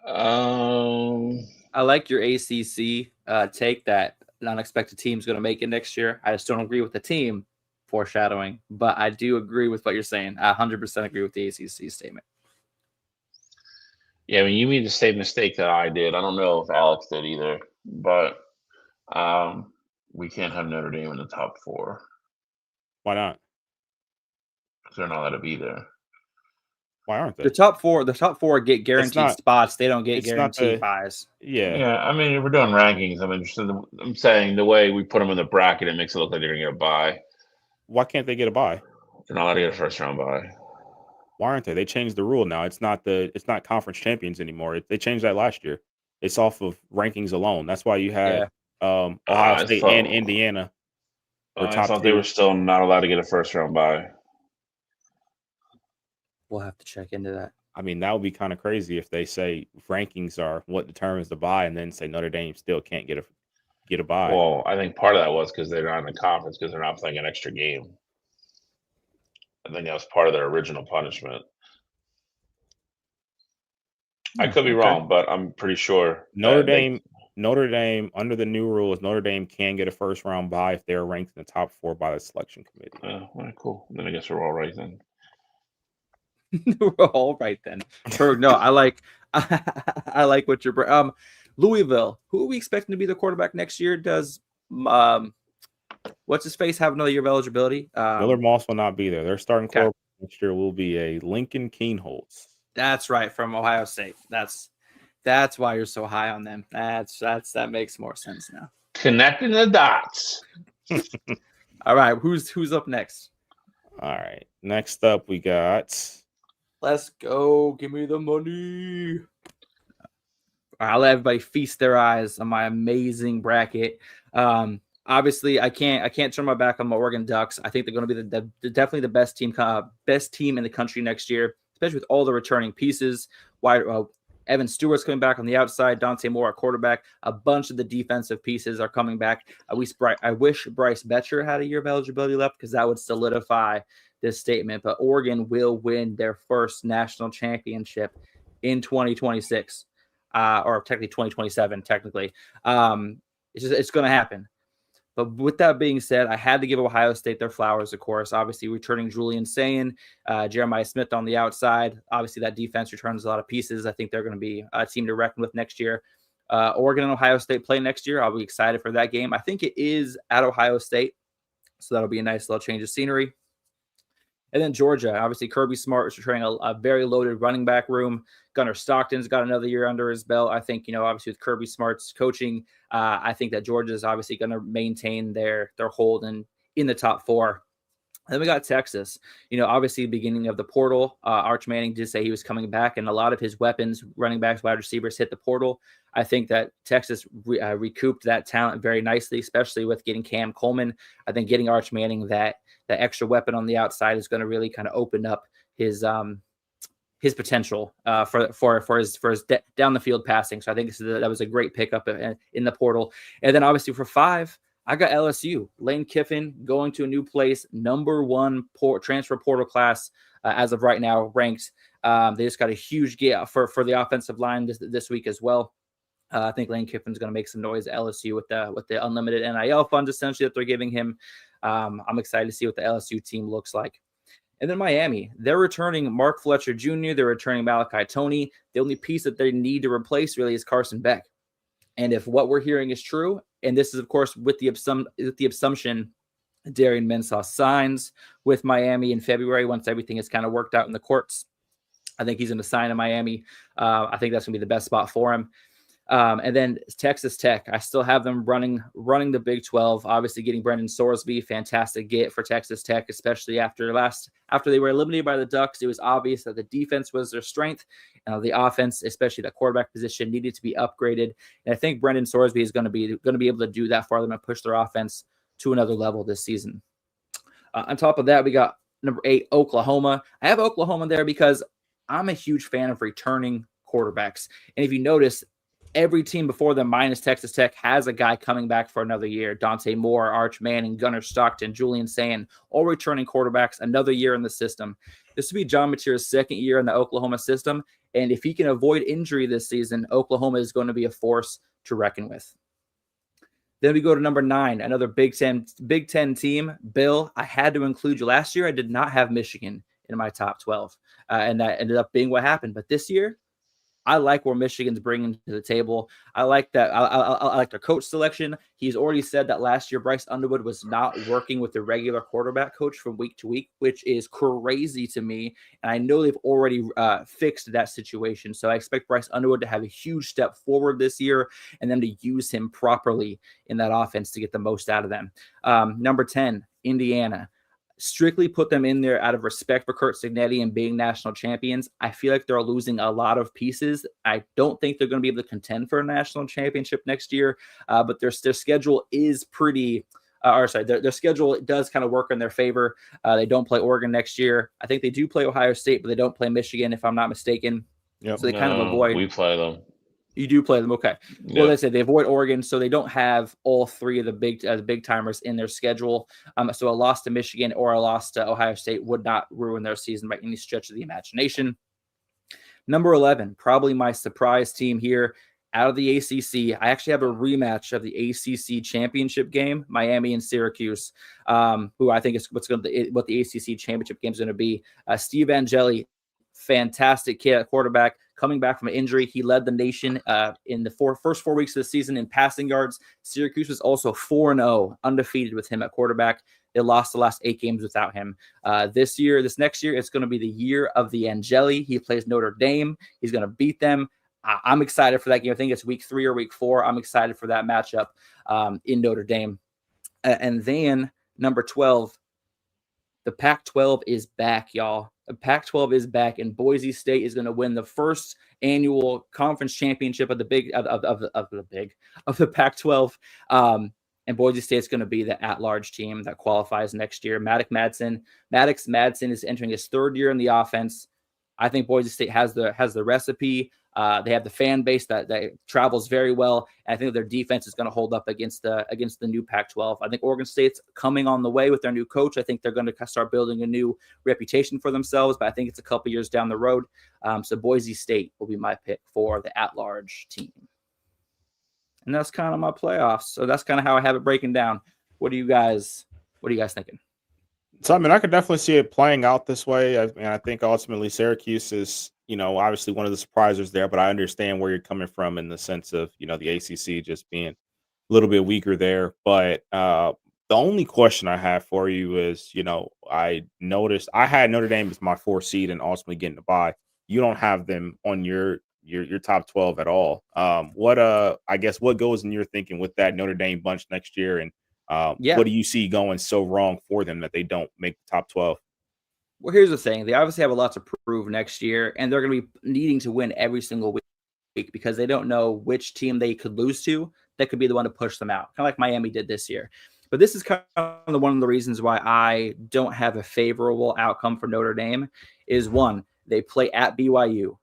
I like your ACC take that an unexpected team is going to make it next year. I just don't agree with the team foreshadowing, but I do agree with what you're saying. I 100% agree with the ACC statement. Yeah, I mean, you made the same mistake that I did. I don't know if Alex did either, but we can't have Notre Dame in the top 4. Why not? Because they're not allowed to be there. Why aren't they? The top four get guaranteed spots. They don't get guaranteed buys. Yeah. I mean, if we're doing rankings, I'm interested. I'm saying the way we put them in the bracket, it makes it look like they're going to get a bye. Why can't they get a bye? They're not allowed to get a first round bye. Why aren't they? They changed the rule now. It's not conference champions anymore. They changed that last year. It's off of rankings alone. That's why you had Ohio State and Indiana. I thought they were still not allowed to get a first round bye. We'll have to check into that. I mean, that would be kind of crazy if they say rankings are what determines the bye, and then say Notre Dame still can't get a bye. Well, I think part of that was because they're not in the conference because they're not playing an extra game. I think that was part of their original punishment. I could be wrong, but I'm pretty sure Notre Dame, under the new rules, Notre Dame can get a first round bye if they're ranked in the top 4 by the selection committee. All right, cool. Then I guess we're all right then. We're all right then. No, I like what you're. Louisville. Who are we expecting to be the quarterback next year? Does what's his face have another year of eligibility? Miller Moss will not be there. Their starting quarterback next year will be a Lincoln Keenholz. That's right, from Ohio State. That's why you're so high on them. That makes more sense now. Connecting the dots. All right, who's up next? All right, next up we got Let's go. Give me the money. I'll let everybody feast their eyes on my amazing bracket. Obviously, I can't turn my back on my Oregon Ducks. I think they're going to be definitely the best team in the country next year, especially with all the returning pieces. Evan Stewart's coming back on the outside, Dante Moore at quarterback. A bunch of the defensive pieces are coming back. I wish Bryce Betcher had a year of eligibility left because that would solidify this statement. But Oregon will win their first national championship in 2026. Or technically 2027, technically. It's going to happen. But with that being said, I had to give Ohio State their flowers, of course. Obviously, returning Julian Sayin, Jeremiah Smith on the outside. Obviously, that defense returns a lot of pieces. I think they're going to be a team to reckon with next year. Oregon and Ohio State play next year. I'll be excited for that game. I think it is at Ohio State, so that'll be a nice little change of scenery. And then Georgia, obviously Kirby Smart is returning a very loaded running back room. Gunnar Stockton's got another year under his belt. I think, obviously with Kirby Smart's coaching, I think that Georgia is obviously going to maintain their hold in the top 4. Then we got Texas. Obviously beginning of the portal, Arch Manning did say he was coming back, and a lot of his weapons, running backs, wide receivers, hit the portal. I think that Texas recouped that talent very nicely, especially with getting Cam Coleman. I think getting Arch Manning that extra weapon on the outside is going to really kind of open up his potential for his down the field passing. So I think that was a great pickup in the portal. And then obviously for 5, I got LSU. Lane Kiffin going to a new place, number 1 transfer portal class as of right now, ranked. They just got a huge get for the offensive line this week as well. I think Lane Kiffin's going to make some noise at LSU with the unlimited NIL funds essentially that they're giving him. I'm excited to see what the LSU team looks like. And then Miami, they're returning Mark Fletcher Jr., they're returning Malachi Toney. The only piece that they need to replace really is Carson Beck. And if what we're hearing is true, and this is, of course, with the assumption Darian Mensah signs with Miami in February once everything is kind of worked out in the courts, I think he's going to sign in Miami. I think that's going to be the best spot for him. And then Texas Tech, I still have them running the Big 12. Obviously, getting Brendan Sorsby, fantastic get for Texas Tech, especially after they were eliminated by the Ducks. It was obvious that the defense was their strength. The offense, especially the quarterback position, needed to be upgraded. And I think Brendan Sorsby is going to be able to do that for them and push their offense to another level this season. On top of that, we got number 8, Oklahoma. I have Oklahoma there because I'm a huge fan of returning quarterbacks. And if you notice, every team before them, minus Texas Tech, has a guy coming back for another year. Dante Moore, Arch Manning, Gunnar Stockton, Julian Sayin, all returning quarterbacks, another year in the system. This will be John Mateer's second year in the Oklahoma system, and if he can avoid injury this season, Oklahoma is going to be a force to reckon with. Then we go to number 9, another Big Ten team. Bill, I had to include you. Last year, I did not have Michigan in my top 12, and that ended up being what happened. But this year, I like where Michigan's bringing to the table. I like that. I like their coach selection. He's already said that last year Bryce Underwood was not working with the regular quarterback coach from week to week, which is crazy to me. And I know they've already fixed that situation. So I expect Bryce Underwood to have a huge step forward this year and them to use him properly in that offense to get the most out of them. Number 10, Indiana. Strictly put them in there out of respect for Curt Cignetti and being national champions. I feel like they're losing a lot of pieces. I don't think they're going to be able to contend for a national championship next year, but their schedule is pretty their schedule does kind of work in their favor. They don't play Oregon next year. I think they do play Ohio State, but they don't play Michigan, if I'm not mistaken. Yep. So they kind of avoid. We play them. You do play them, okay? Yep. Well, they said they avoid Oregon, so they don't have all 3 of the big timers in their schedule. So a loss to Michigan or a loss to Ohio State would not ruin their season by any stretch of the imagination. Number 11, probably my surprise team here out of the ACC. I actually have a rematch of the ACC championship game, Miami and Syracuse, who I think is what the ACC championship game is going to be. Steve Angeli, fantastic kid at quarterback, coming back from an injury. He led the nation in the first 4 weeks of the season in passing yards. Syracuse was also 4-0, undefeated with him at quarterback. They lost the last 8 games without him. This next year, it's going to be the year of the Angeli. He plays Notre Dame. He's going to beat them. I'm excited for that game. I think it's week 3 or week 4. I'm excited for that matchup in Notre Dame. And then number 12, the Pac-12 is back, y'all. The Pac-12 is back, and Boise State is going to win the first annual conference championship of the Pac-12. And Boise State's going to be the at-large team that qualifies next year. Maddox Madsen is entering his third year in the offense. I think Boise State has the recipe. They have the fan base that travels very well. And I think their defense is going to hold up against the new Pac-12. I think Oregon State's coming on the way with their new coach. I think they're going to start building a new reputation for themselves, but I think it's a couple years down the road. So Boise State will be my pick for the at-large team. And that's kind of my playoffs. So that's kind of how I have it breaking down. What are you guys thinking? So, I mean, I could definitely see it playing out this way. I think ultimately Syracuse is, obviously one of the surprisers there, but I understand where you're coming from in the sense of, the ACC just being a little bit weaker there. But the only question I have for you is, I noticed I had Notre Dame as my 4th seed and ultimately getting the bye. You don't have them on your top 12 at all. What goes in your thinking with that Notre Dame bunch next year, and what do you see going so wrong for them that they don't make the top 12? Well, here's the thing. They obviously have a lot to prove next year, and they're going to be needing to win every single week because they don't know which team they could lose to that could be the one to push them out, kind of like Miami did this year. But this is kind of one of the reasons why I don't have a favorable outcome for Notre Dame is, one, they play at BYU.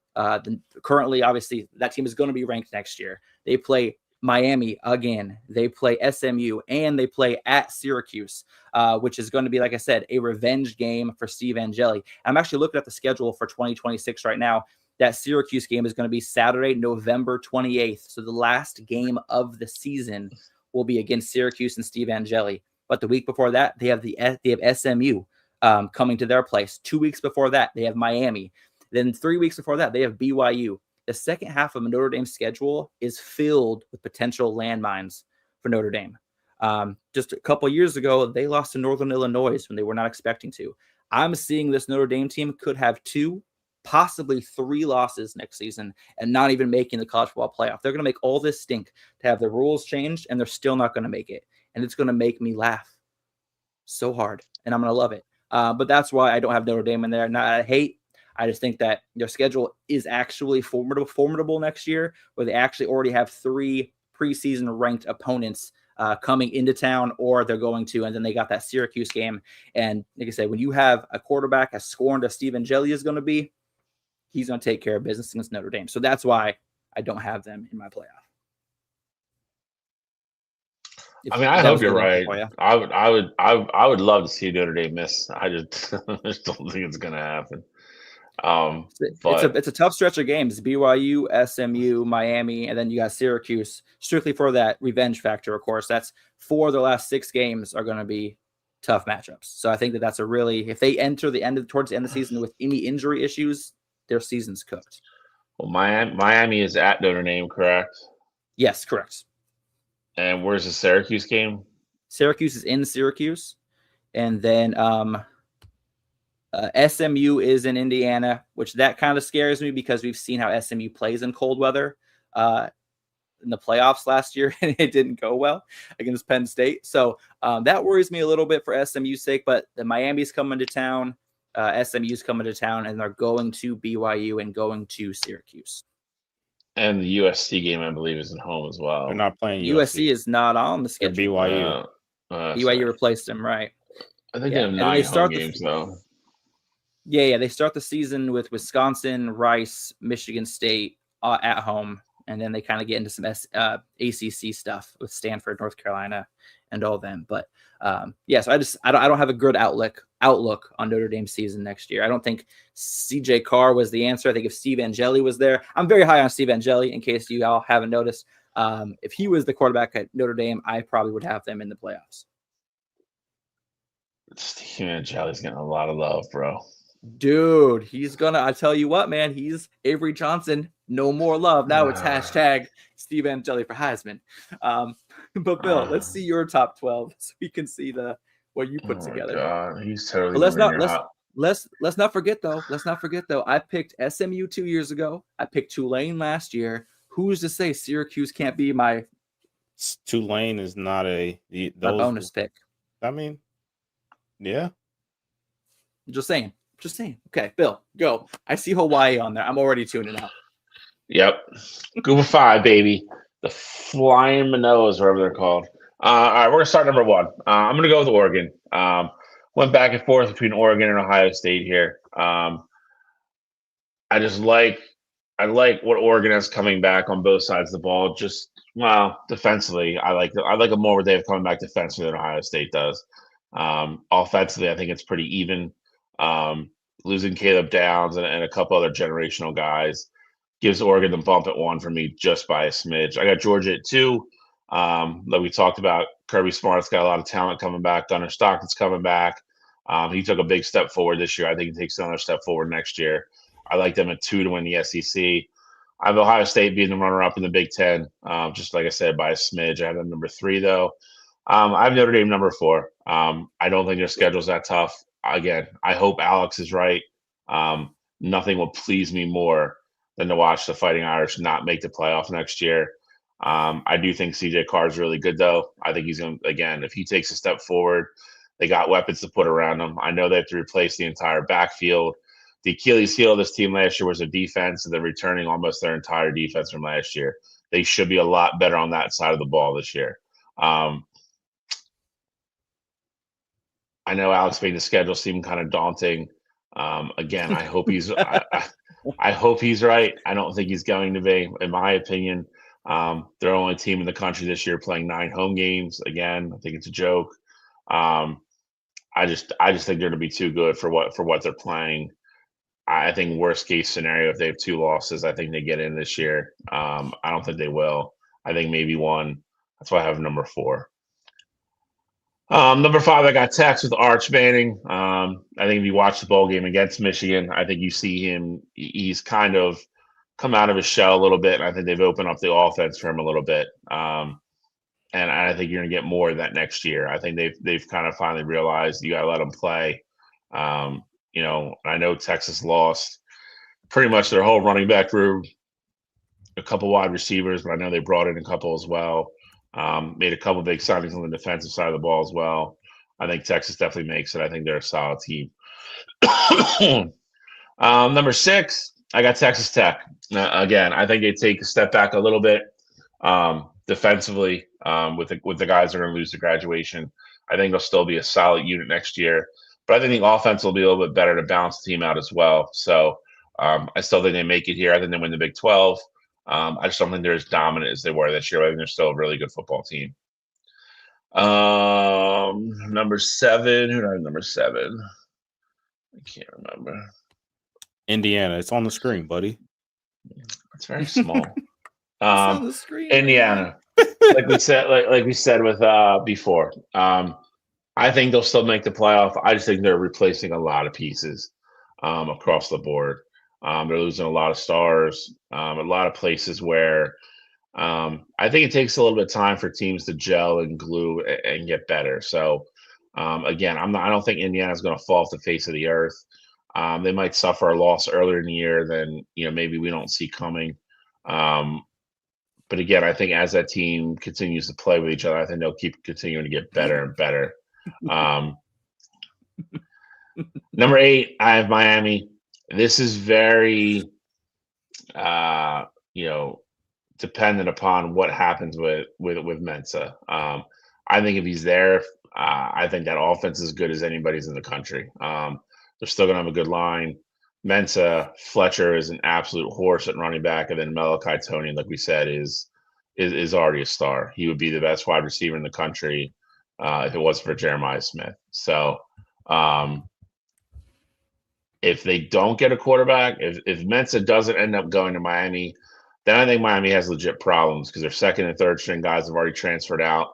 Currently, obviously, that team is going to be ranked next year. They play Miami again. They play SMU, and they play at Syracuse, which is going to be, like I said, a revenge game for Steve Angeli. I'm actually looking at the schedule for 2026 right now. That Syracuse game is going to be Saturday, November 28th. So the last game of the season will be against Syracuse and Steve Angeli. But the week before that, they have SMU coming to their place. 2 weeks before that, they have Miami. Then 3 weeks before that, they have BYU. The second half of Notre Dame's schedule is filled with potential landmines for Notre Dame. Just a couple years ago, they lost to Northern Illinois when they were not expecting to. I'm seeing this Notre Dame team could have 2, possibly 3 losses next season and not even making the college football playoff. They're going to make all this stink to have the rules changed, and they're still not going to make it. And it's going to make me laugh so hard, and I'm going to love it. But that's why I don't have Notre Dame in there. I just think that their schedule is actually formidable next year, where they actually already have 3 preseason ranked opponents coming into town, or they're going to, and then they got that Syracuse game. And like I said, when you have a quarterback as scorned as Steve Angeli is going to be, he's going to take care of business against Notre Dame. So that's why I don't have them in my playoff. I hope you're right. I would love to see Notre Dame miss. I just don't think it's going to happen. It's a tough stretch of games. BYU, SMU, Miami, and then you got Syracuse, strictly for that revenge factor. Of course, that's 4 of the last 6 games are going to be tough matchups. So I think that's if they enter towards the end of the season with any injury issues, their season's cooked. Well, Miami is at Notre Dame, correct? Yes, correct. And where's the Syracuse game? Syracuse is in Syracuse, and then SMU is in Indiana, which that kind of scares me because we've seen how SMU plays in cold weather in the playoffs last year, and it didn't go well against Penn State. So that worries me a little bit for SMU's sake, but the Miami's coming to town, SMU's coming to town, and they're going to BYU and going to Syracuse. And the USC game, I believe, is at home as well. They're not playing USC is not on the schedule. BYU. BYU replaced them, right? I think they have 9 home games, though. Yeah. They start the season with Wisconsin, Rice, Michigan State at home, and then they kind of get into some ACC stuff with Stanford, North Carolina, and all them. But so I don't have a good outlook on Notre Dame's season next year. I don't think CJ Carr was the answer. I think if Steve Angeli was there, I'm very high on Steve Angeli. In case you all haven't noticed, if he was the quarterback at Notre Dame, I probably would have them in the playoffs. Steve Angeli's getting a lot of love, bro. Dude, I tell you what, man, he's Avery Johnson. No more love. Now it's hashtag Steve Angeli for Heisman. But Bill, let's see your top 12 so we can see what you put together. God, he's totally. But let's not forget though. I picked SMU 2 years ago. I picked Tulane last year. Who's to say Syracuse can't be my? Tulane is not a bonus pick. I mean, yeah. Just saying. Just saying. Okay, Bill, go. I see Hawaii on there. I'm already tuning out. Yep. Group of 5, baby. The Flying Manoas, whatever they're called. All right, we're going to start number 1. I'm going to go with Oregon. Went back and forth between Oregon and Ohio State here. I like what Oregon has coming back on both sides of the ball. Just defensively, I like them more what they have coming back defensively than Ohio State does. Offensively, I think it's pretty even. Losing Caleb Downs and a couple other generational guys gives Oregon the bump at 1 for me just by a smidge. I got Georgia at 2. Like we talked about, Kirby Smart's got a lot of talent coming back. Gunnar Stockton's coming back. He took a big step forward this year. I think he takes another step forward next year. I like them at 2 to win the SEC. I have Ohio State being the runner-up in the Big Ten, just like I said, by a smidge. I have them number 3, though. I have Notre Dame number 4. I don't think their schedule's that tough. Again, I hope Alex is right. Nothing will please me more than to watch the Fighting Irish not make the playoff next year. I do think CJ Carr is really good, though. I think he's going to, again, if he takes a step forward, they got weapons to put around him. I know they have to replace the entire backfield. The Achilles heel of this team last year was their defense, and they're returning almost their entire defense from last year. They should be a lot better on that side of the ball this year. I know Alex made the schedule seem kind of daunting. Again, I hope he's I hope he's right. I don't think he's going to be, in my opinion. They're the only team in the country this year playing 9 home games. Again, I think it's a joke. I just think they're going to be too good for what they're playing. I think worst case scenario, if they have 2 losses, I think they get in this year. I don't think they will. I think maybe 1. That's why I have number 4. Number 5, I got Tex with Arch Manning. I think if you watch the bowl game against Michigan, I think you see him. He's kind of come out of his shell a little bit, and I think they've opened up the offense for him a little bit. And I think you're going to get more of that next year. I think they've kind of finally realized you got to let him play. I know Texas lost pretty much their whole running back room, a couple wide receivers, but I know they brought in a couple as well. Made a couple big signings on the defensive side of the ball as well. I think Texas definitely makes it. I think they're a solid team. Number 6, I got Texas Tech. Again, I think they take a step back a little bit defensively with the guys that are going to lose the graduation. I think they'll still be a solid unit next year. But I think the offense will be a little bit better to balance the team out as well. So I still think they make it here. I think they win the Big 12. I just don't think they're as dominant as they were this year. I think they're still a really good football team. Number 7. Who do I have number 7? I can't remember. Indiana. It's on the screen, buddy. It's very small. It's on the screen. Indiana. like we said with before. I think they'll still make the playoff. I just think they're replacing a lot of pieces across the board. They're losing a lot of stars, a lot of places where I think it takes a little bit of time for teams to gel and glue and get better. So again, I don't think Indiana's going to fall off the face of the earth. They might suffer a loss earlier in the year than maybe we don't see coming. But again, I think as that team continues to play with each other, I think they'll keep continuing to get better and better. Number 8, I have Miami. This is very, dependent upon what happens with Mensa. I think if he's there, I think that offense is as good as anybody's in the country. They're still going to have a good line. Mensa, Fletcher is an absolute horse at running back, and then Malachi Tony, like we said, is already a star. He would be the best wide receiver in the country if it wasn't for Jeremiah Smith. So if they don't get a quarterback, if Mensa doesn't end up going to Miami, then I think Miami has legit problems because their second and third string guys have already transferred out.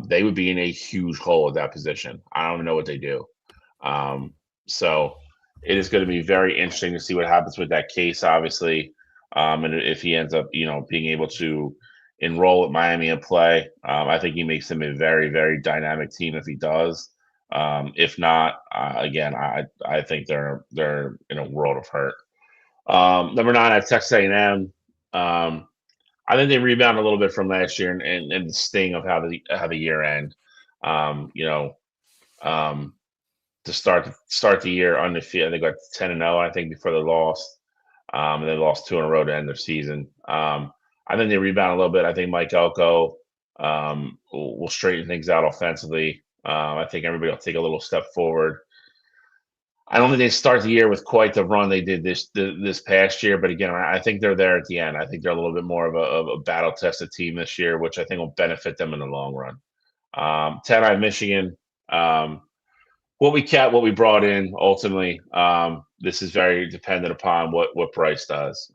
They would be in a huge hole at that position. I don't even know what they do. So it is going to be very interesting to see what happens with that case, obviously. And if he ends up, being able to enroll at Miami and play, I think he makes them a very, very dynamic team if he does. If not, again, I think they're in a world of hurt. Number 9, I have Texas A&M. I think they rebound a little bit from last year and the sting of how the year end. to start the year undefeated. They got 10-0, I think, before they lost. And they lost 2 in a row to end their season. I think they rebound a little bit. I think Mike Elko will straighten things out offensively. I think everybody will take a little step forward. I don't think they start the year with quite the run they did this past year, but again, I think they're there at the end. I think they're a little bit more of a battle tested team this year, which I think will benefit them in the long run. 10-9 Michigan. What we kept, what we brought in, ultimately, this is very dependent upon what Bryce does.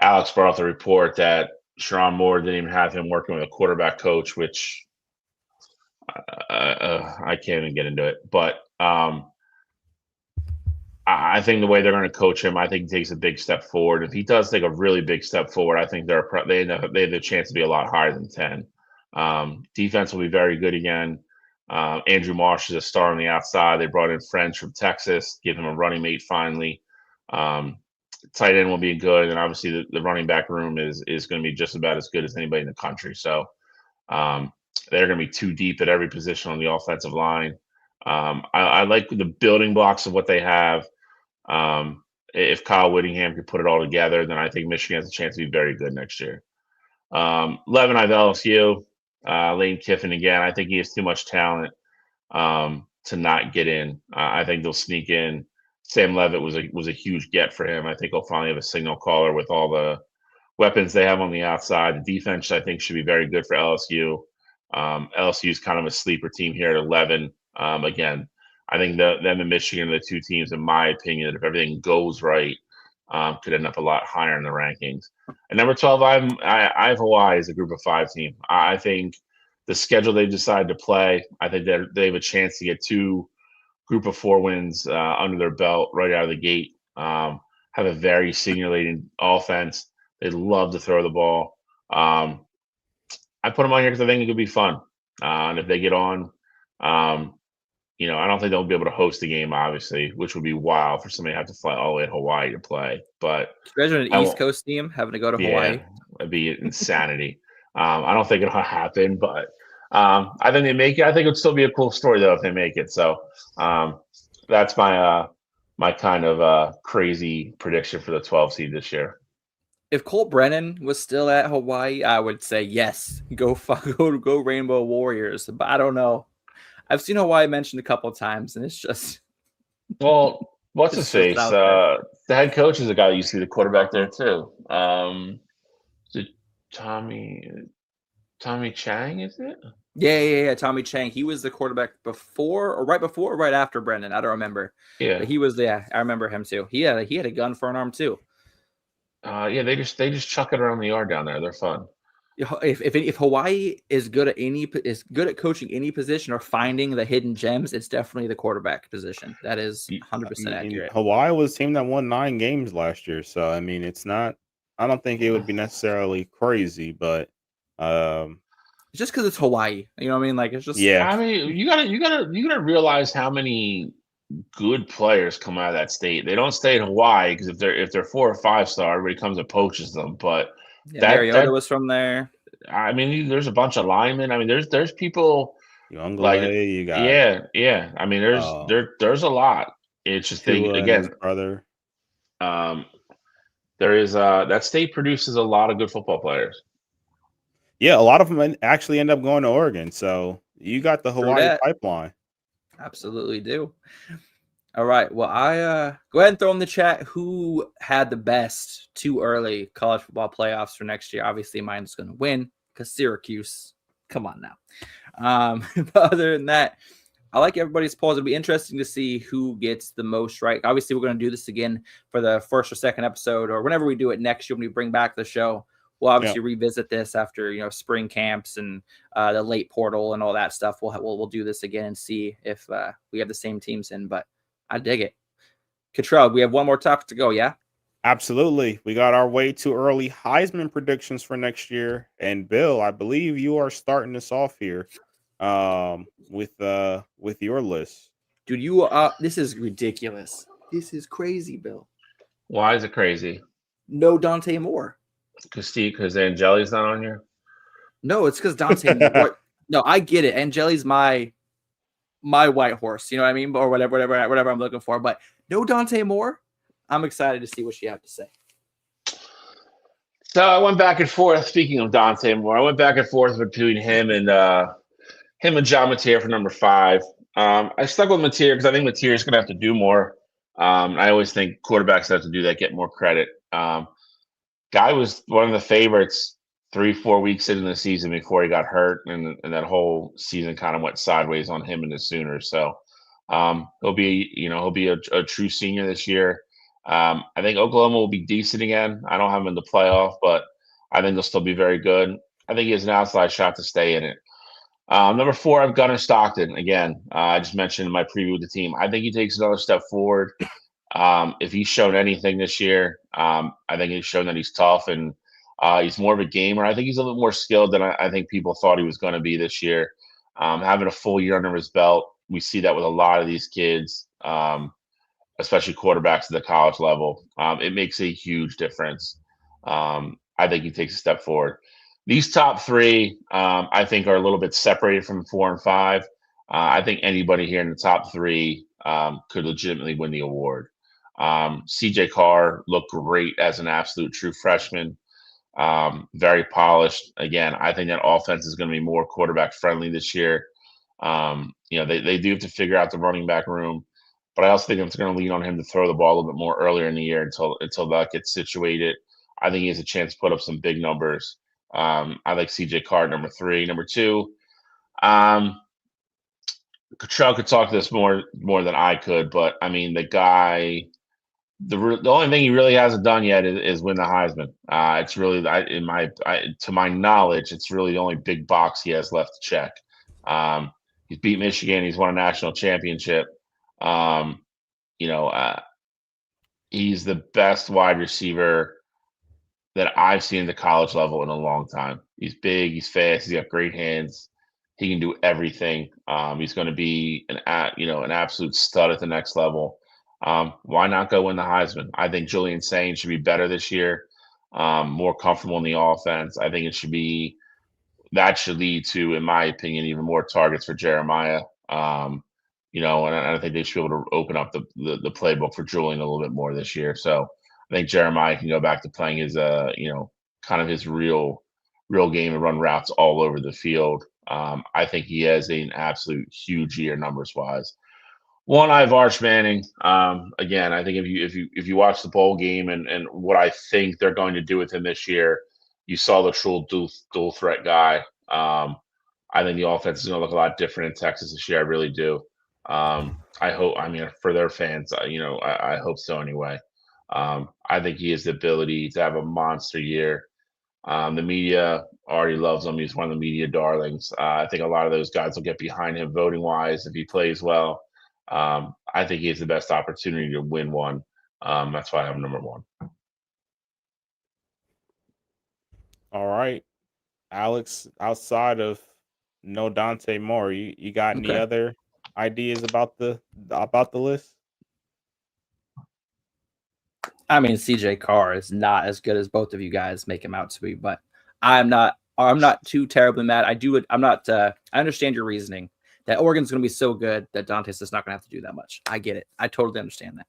Alex brought up the report that Sharon Moore didn't even have him working with a quarterback coach, which I can't even get into it. But I think the way they're going to coach him, I think he takes a big step forward. If he does take a really big step forward, I think they have the chance to be a lot higher than 10. Defense will be very good again. Andrew Marsh is a star on the outside. They brought in French from Texas, give him a running mate finally. Tight end will be good, and obviously the running back room is going to be just about as good as anybody in the country. So they're going to be too deep at every position on the offensive line. I like the building blocks of what they have. If Kyle Whittingham can put it all together, then I think Michigan has a chance to be very good next year. 11, I have LSU. Lane Kiffin again. I think he has too much talent to not get in. I think they'll sneak in. Sam Levitt was a huge get for him. I think he'll finally have a signal caller with all the weapons they have on the outside. The defense, I think, should be very good for LSU. LSU is kind of a sleeper team here at 11. Again, I think them and Michigan are the two teams, in my opinion, that if everything goes right, could end up a lot higher in the rankings. And number 12, I have Hawaii as a group of 5 team. I think the schedule they decided to play, I think they have a chance to get 2 group of 4 wins under their belt right out of the gate. Have a very senior-laden offense. They love to throw the ball. I put them on here because I think it could be fun. And if they get on, I don't think they'll be able to host the game, obviously, which would be wild for somebody to have to fly all the way to Hawaii to play. But imagine an East Coast team having to go to Hawaii. It'd be insanity. I don't think it'll happen, but I think they make it. I think it would still be a cool story, though, if they make it. So that's my kind of crazy prediction for the 12 seed this year. If Colt Brennan was still at Hawaii, I would say yes, go Rainbow Warriors. But I don't know. I've seen Hawaii mentioned a couple of times, and it's just what's his face? The head coach is a guy that used to be the quarterback there too. Is it Tommy Chang? Is it? Yeah. Tommy Chang. He was the quarterback before or right after Brendan. I don't remember. Yeah, but he was. Yeah, I remember him too. He had a gun for an arm too. They just chuck it around the yard down there. They're fun. If Hawaii is good at coaching any position or finding the hidden gems, it's definitely the quarterback position. That is 100% accurate. Hawaii was a team that won 9 games last year, so I mean, it's not. I don't think it would be necessarily crazy, but it's just because it's Hawaii. You know what I mean? Like it's just I mean, you gotta realize how many good players come out of that state. They don't stay in Hawaii because if they're 4 or 5-star, everybody comes and poaches them, but. Mariota was from there. I mean, there's a bunch of linemen. I mean, there's people like you got yeah. I mean, there's a lot. It's just again, brother. There is that state produces a lot of good football players. Yeah, a lot of them actually end up going to Oregon. So you got the Hawaii pipeline. Absolutely do. All right. Well, I go ahead and throw in the chat who had the best too early college football playoffs for next year. Obviously, mine's going to win because Syracuse. Come on now. But other than that, I like everybody's polls. It'll be interesting to see who gets the most right. Obviously, we're going to do this again for the first or second episode, or whenever we do it next year when we bring back the show. We'll obviously revisit this after spring camps and the late portal and all that stuff. We'll do this again and see if we have the same teams in. But I dig it. Cottrell, we have one more topic to go, yeah? Absolutely. We got our way too early Heisman predictions for next year. And Bill, I believe you are starting us off here with your list. Dude, this is ridiculous. This is crazy, Bill. Why is it crazy? No Dante Moore. Because Angeli's not on here? No, it's because Dante Moore. No, I get it. Angeli's my my white horse, you know what I mean? Or whatever I'm looking for. But no Dante Moore. I'm excited to see what you have to say. So I went back and forth. Speaking of Dante Moore, I went back and forth between him and John Mateer for number 5. I stuck with Mateer because I think Mateer is going to have to do more. I always think quarterbacks have to do that, get more credit. Guy was one of the favorites 3-4 weeks into the season before he got hurt, and that whole season kind of went sideways on him and the Sooners. So he'll be a true senior this year. I think Oklahoma will be decent again. I don't have him in the playoff, but I think they'll still be very good. I think he has an outside shot to stay in it. Number 4, I have Gunnar Stockton. Again, I just mentioned in my preview of the team. I think he takes another step forward. If he's shown anything this year, I think he's shown that he's tough and he's more of a gamer. I think he's a little more skilled than I think people thought he was going to be this year. Having a full year under his belt, we see that with a lot of these kids, especially quarterbacks at the college level. It makes a huge difference. I think he takes a step forward. These top 3, I think, are a little bit separated from 4 and 5. I think anybody here in the top 3 could legitimately win the award. CJ Carr looked great as an absolute true freshman. Very polished. Again, I think that offense is going to be more quarterback friendly this year. They do have to figure out the running back room, but I also think it's going to lean on him to throw the ball a little bit more earlier in the year until that gets situated. I think he has a chance to put up some big numbers. I like CJ Carr number 3. Number 2, Cottrell could talk to this more than I could, but I mean, the guy, the only thing he really hasn't done yet is win the Heisman. It's really, to my knowledge, it's really the only big box he has left to check. He's beat Michigan. He's won a national championship. He's the best wide receiver that I've seen at the college level in a long time. He's big. He's fast. He's got great hands. He can do everything. He's going to be an absolute stud at the next level. Why not go win the Heisman? I think Julian Sain should be better this year, more comfortable in the offense. I think that should lead to, in my opinion, even more targets for Jeremiah. And I think they should be able to open up the playbook for Julian a little bit more this year. So I think Jeremiah can go back to playing his, kind of his real game and run routes all over the field. I think he has an absolute huge year numbers wise. One, I have Arch Manning. Again, I think if you watch the bowl game and what I think they're going to do with him this year, you saw the true dual threat guy. I think the offense is going to look a lot different in Texas this year. I really do. I hope. I mean, for their fans, I hope so anyway. I think he has the ability to have a monster year. The media already loves him. He's one of the media darlings. I think a lot of those guys will get behind him voting wise if he plays well. I think he has the best opportunity to win one. That's why I have number 1. All right, Alex. Outside of no Dante Moore, you got any other ideas about the list? I mean, CJ Carr is not as good as both of you guys make him out to be, but I'm not too terribly mad. I understand your reasoning that Oregon's going to be so good that Dante's just not going to have to do that much. I get it. I totally understand that.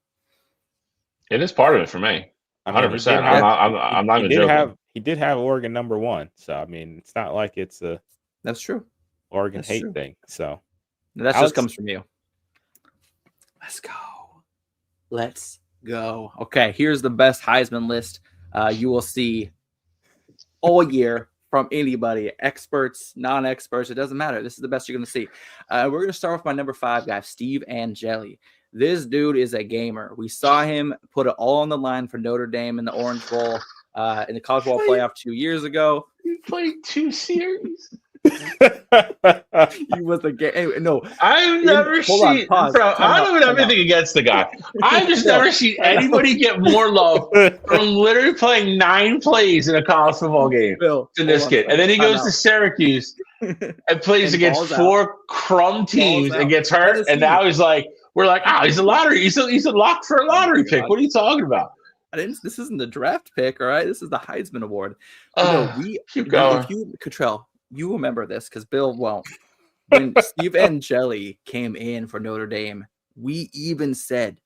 It is part of it for me. 100%. I'm not even joking. He did have Oregon number 1, so I mean, it's not like it's a that's true Oregon hate thing. So that just comes from you. Let's go. Okay, here's the best Heisman list you will see all year from anybody, experts, non-experts. It doesn't matter. This is the best you're going to see. We're going to start with my number 5 guy, Steve Angeli. This dude is a gamer. We saw him put it all on the line for Notre Dame in the Orange Bowl in the College Bowl playoff 2 years ago. He played 2 series. He was a game. No, I've never seen. I don't even have anything against the guy. I've just never seen anybody get more love from literally playing 9 plays in a college football game than this kid. And then he goes to Syracuse and plays against 4 crumb teams and gets hurt. And now we're like, he's a lottery. He's a lock for a lottery pick. What are you talking about? This isn't the draft pick, all right? This is the Heisman Award. Keep going. Cottrell, you remember this because Bill won't. when Steve Angeli came in for Notre Dame, we even said,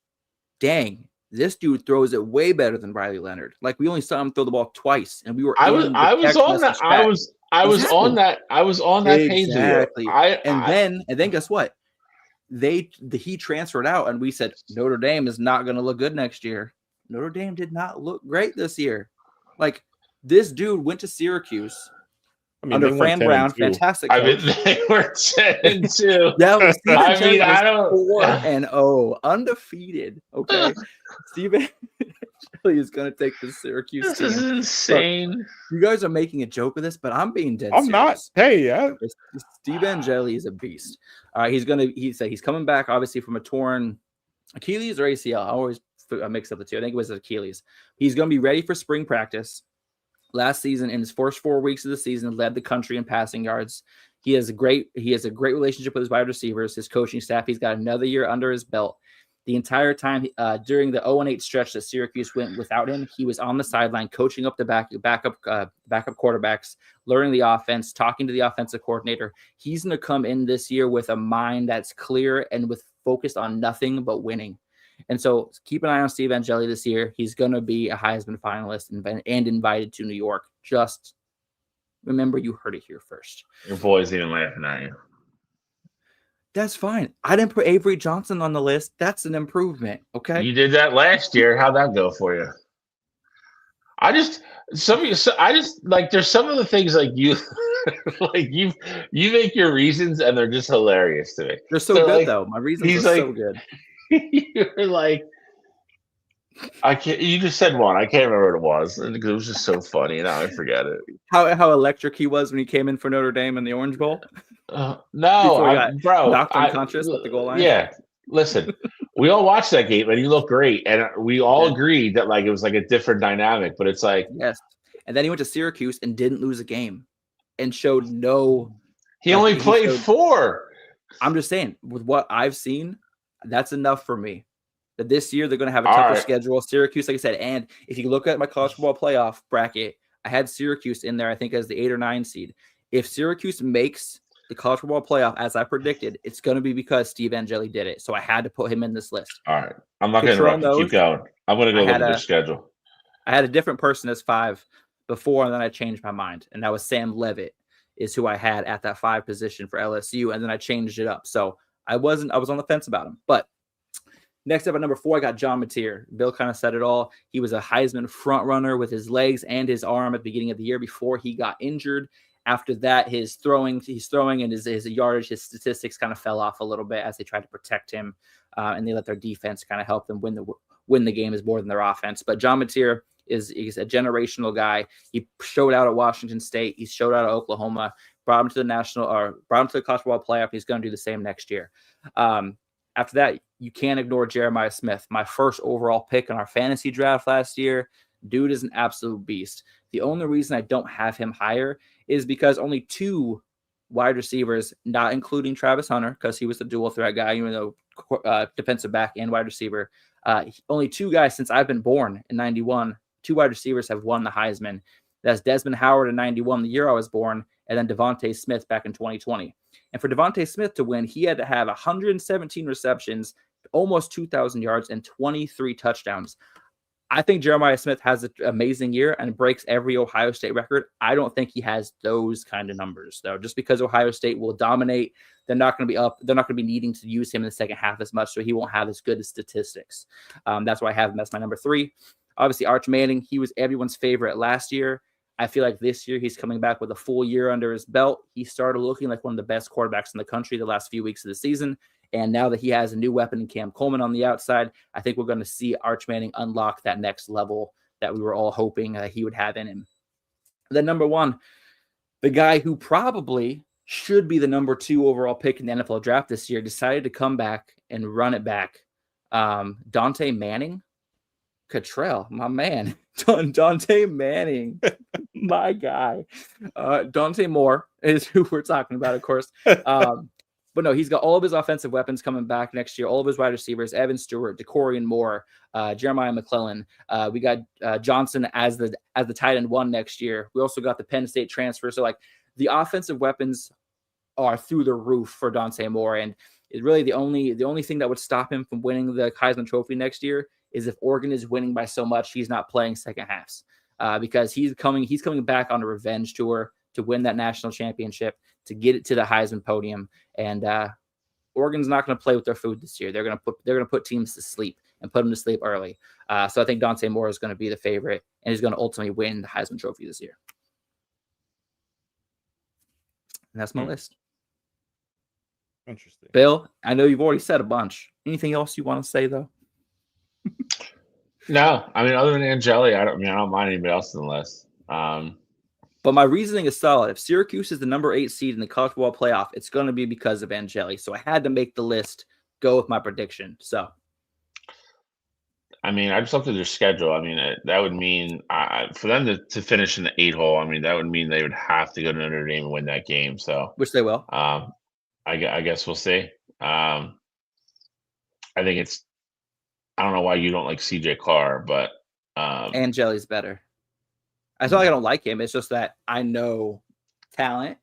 dang, this dude throws it way better than Riley Leonard. Like, we only saw him throw the ball twice, and we were I was on that. I was on that. I was on that page with you. Exactly. And then guess what? He transferred out, and we said Notre Dame is not going to look good next year. Notre Dame did not look great this year. Like, this dude went to Syracuse under Fran Brown, fantastic coach. I mean, they were 10-2. Yeah, I mean, I don't 4-0, undefeated. Okay, Steven is going to take the Syracuse This team. is insane. Look, you guys are making a joke of this, but I'm being dead I'm serious. not. Hey, Steve Angeli is a beast. He said he's coming back, obviously, from a torn Achilles or ACL. I always mix up the two. I think it was Achilles. He's going to be ready for spring practice. Last season, in his first 4 weeks of the season, led the country in passing yards. He has a great relationship with his wide receivers, his coaching staff. He's got another year under his belt. The entire time during the 0-8 stretch that Syracuse went without him, he was on the sideline coaching up the backup quarterbacks, learning the offense, talking to the offensive coordinator. He's going to come in this year with a mind that's clear and with focused on nothing but winning. And so keep an eye on Steve Angeli this year. He's going to be a Heisman finalist and invited to New York. Just remember, you heard it here first. Your boy's even laughing at you. That's fine. I didn't put Avery Johnson on the list. That's an improvement. Okay. You did that last year. How'd that go for you? There's some of the things like you, like you make your reasons and they're just hilarious to me. They're so good, like, though. My reasons are so good. You're like, I can't. You just said one. I can't remember what it was. It was just so funny. Now I forget it. How electric he was when he came in for Notre Dame in the Orange Bowl. Bro, knocked unconscious at the goal line. Yeah, listen, we all watched that game and he looked great, and we all agreed that like it was like a different dynamic. But it's like yes, and then he went to Syracuse and didn't lose a game, and showed no. He only played 4. I'm just saying, with what I've seen, that's enough for me. That this year they're going to have a tougher schedule. Syracuse, like I said, and if you look at my college football playoff bracket, I had Syracuse in there, I think, as the 8 or 9 seed. If Syracuse makes the college football playoff, as I predicted, it's going to be because Steve Angeli did it. So I had to put him in this list. All right. I'm not going to interrupt you. Keep going. I'm going to go look at their schedule. I had a different person as 5 before, and then I changed my mind. And that was Sam Levitt is who I had at that 5 position for LSU. And then I changed it up. So I was on the fence about him. But next up at number 4, I got John Mateer. Bill kind of said it all. He was a Heisman front runner with his legs and his arm at the beginning of the year before he got injured. After that, he's throwing and his yardage, his statistics kind of fell off a little bit as they tried to protect him, and they let their defense kind of help them win the game is more than their offense. But John Mateer is a generational guy. He showed out at Washington State. He showed out at Oklahoma. Brought him to the college football playoff. He's going to do the same next year. After that, you can't ignore Jeremiah Smith, my first overall pick in our fantasy draft last year. Dude is an absolute beast. The only reason I don't have him higher is because only 2 wide receivers, not including Travis Hunter, because he was the dual threat guy, even though defensive back and wide receiver. Only 2 guys since I've been born in 91, 2 wide receivers have won the Heisman. That's Desmond Howard in 91, the year I was born, and then Devontae Smith back in 2020. And for Devontae Smith to win, he had to have 117 receptions, almost 2,000 yards, and 23 touchdowns. I think Jeremiah Smith has an amazing year and breaks every Ohio State record. I don't think he has those kind of numbers, though. Just because Ohio State will dominate, they're not going to be up. They're not going to be needing to use him in the second half as much, so he won't have as good as statistics. That's why I have him as my number 3. Obviously, Arch Manning, he was everyone's favorite last year. I feel like this year he's coming back with a full year under his belt. He started looking like one of the best quarterbacks in the country the last few weeks of the season. And now that he has a new weapon in Cam Coleman on the outside, I think we're going to see Arch Manning unlock that next level that we were all hoping he would have in him. Then number 1, the guy who probably should be the number 2 overall pick in the NFL draft this year decided to come back and run it back. Dante Manning. Cottrell, my man. Dante Manning, my guy. Dante Moore is who we're talking about, of course. But no, he's got all of his offensive weapons coming back next year, all of his wide receivers, Evan Stewart, DeCorian Moore, Jeremiah McClellan. We got Johnson as the tight end 1 next year. We also got the Penn State transfer. So like the offensive weapons are through the roof for Dante Moore. And it's really the only thing that would stop him from winning the Heisman Trophy next year is if Oregon is winning by so much he's not playing second halves. Because he's coming back on a revenge tour to win that national championship, to get it to the Heisman podium. And Oregon's not going to play with their food this year. They're going to put teams to sleep and put them to sleep early. So I think Dante Moore is going to be the favorite, and he's going to ultimately win the Heisman Trophy this year. And that's my list. Interesting. Bill, I know you've already said a bunch. Anything else you want to say though? No, I mean, other than Angeli, I don't mind anybody else on the list. But my reasoning is solid. If Syracuse is the number 8 seed in the college football playoff, it's going to be because of Angeli. So I had to make the list go with my prediction. So, I mean, I just looked at their schedule. I mean, that would mean for them to finish in the 8 hole. I mean, that would mean they would have to go to Notre Dame and win that game. So, which they will. I guess we'll see. I think it's. I don't know why you don't like CJ Carr, but Angeli's better. It's not like I don't like him. It's just that I know talent,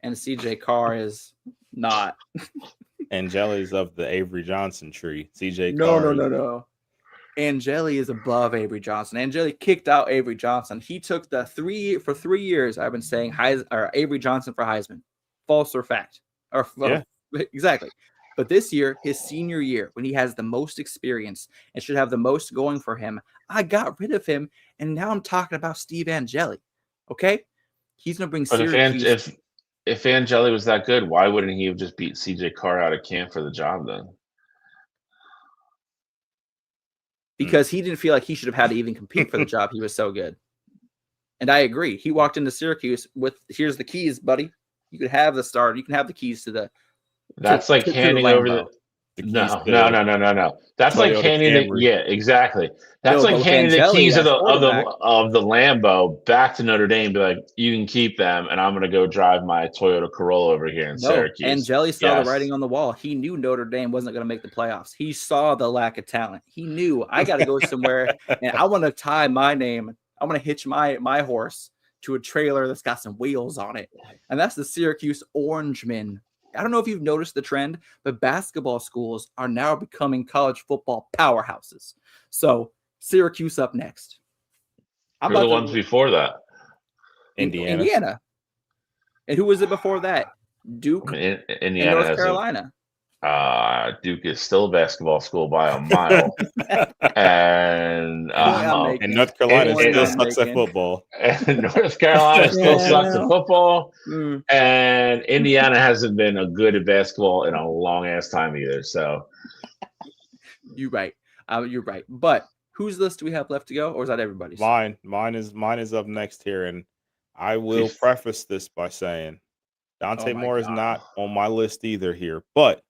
and CJ Carr is not. Angeli's of the Avery Johnson tree. CJ No, Carr. No. Angeli is above Avery Johnson. Angeli kicked out Avery Johnson. He took for 3 years. I've been saying Avery Johnson for Heisman. False or fact? Yeah. Exactly. But this year, his senior year, when he has the most experience and should have the most going for him, I got rid of him, and now I'm talking about Steve Angeli. Okay, he's gonna bring Syracuse. If Angeli was that good, why wouldn't he have just beat CJ Carr out of camp for the job then? Because he didn't feel like he should have had to even compete for the job. He was so good, and I agree. He walked into Syracuse with, "Here's the keys, buddy. You can have the start. You can have the keys to the." That's like handing over the. No. That's like handing the. Yeah, exactly. That's like handing the keys of the Lambo back to Notre Dame. Be like, you can keep them, and I'm going to go drive my Toyota Corolla over here in Syracuse. Angeli saw the writing on the wall. He knew Notre Dame wasn't going to make the playoffs. He saw the lack of talent. He knew, I got to go somewhere, and I want to tie my name. I want to hitch my horse to a trailer that's got some wheels on it, and that's the Syracuse Orangemen. I don't know if you've noticed the trend, but basketball schools are now becoming college football powerhouses. So Syracuse up next. Who are the ones before that? Indiana. And who was it before that? Duke. Indiana and North Carolina. Duke is still a basketball school by a mile. and North Carolina still sucks at football. And North Carolina still sucks at football. And Indiana hasn't been a good at basketball in a long ass time either. So you're right. You're right. But whose list do we have left to go, or is that everybody's? Mine is up next here, and I will preface this by saying Dante Moore is not on my list either here, but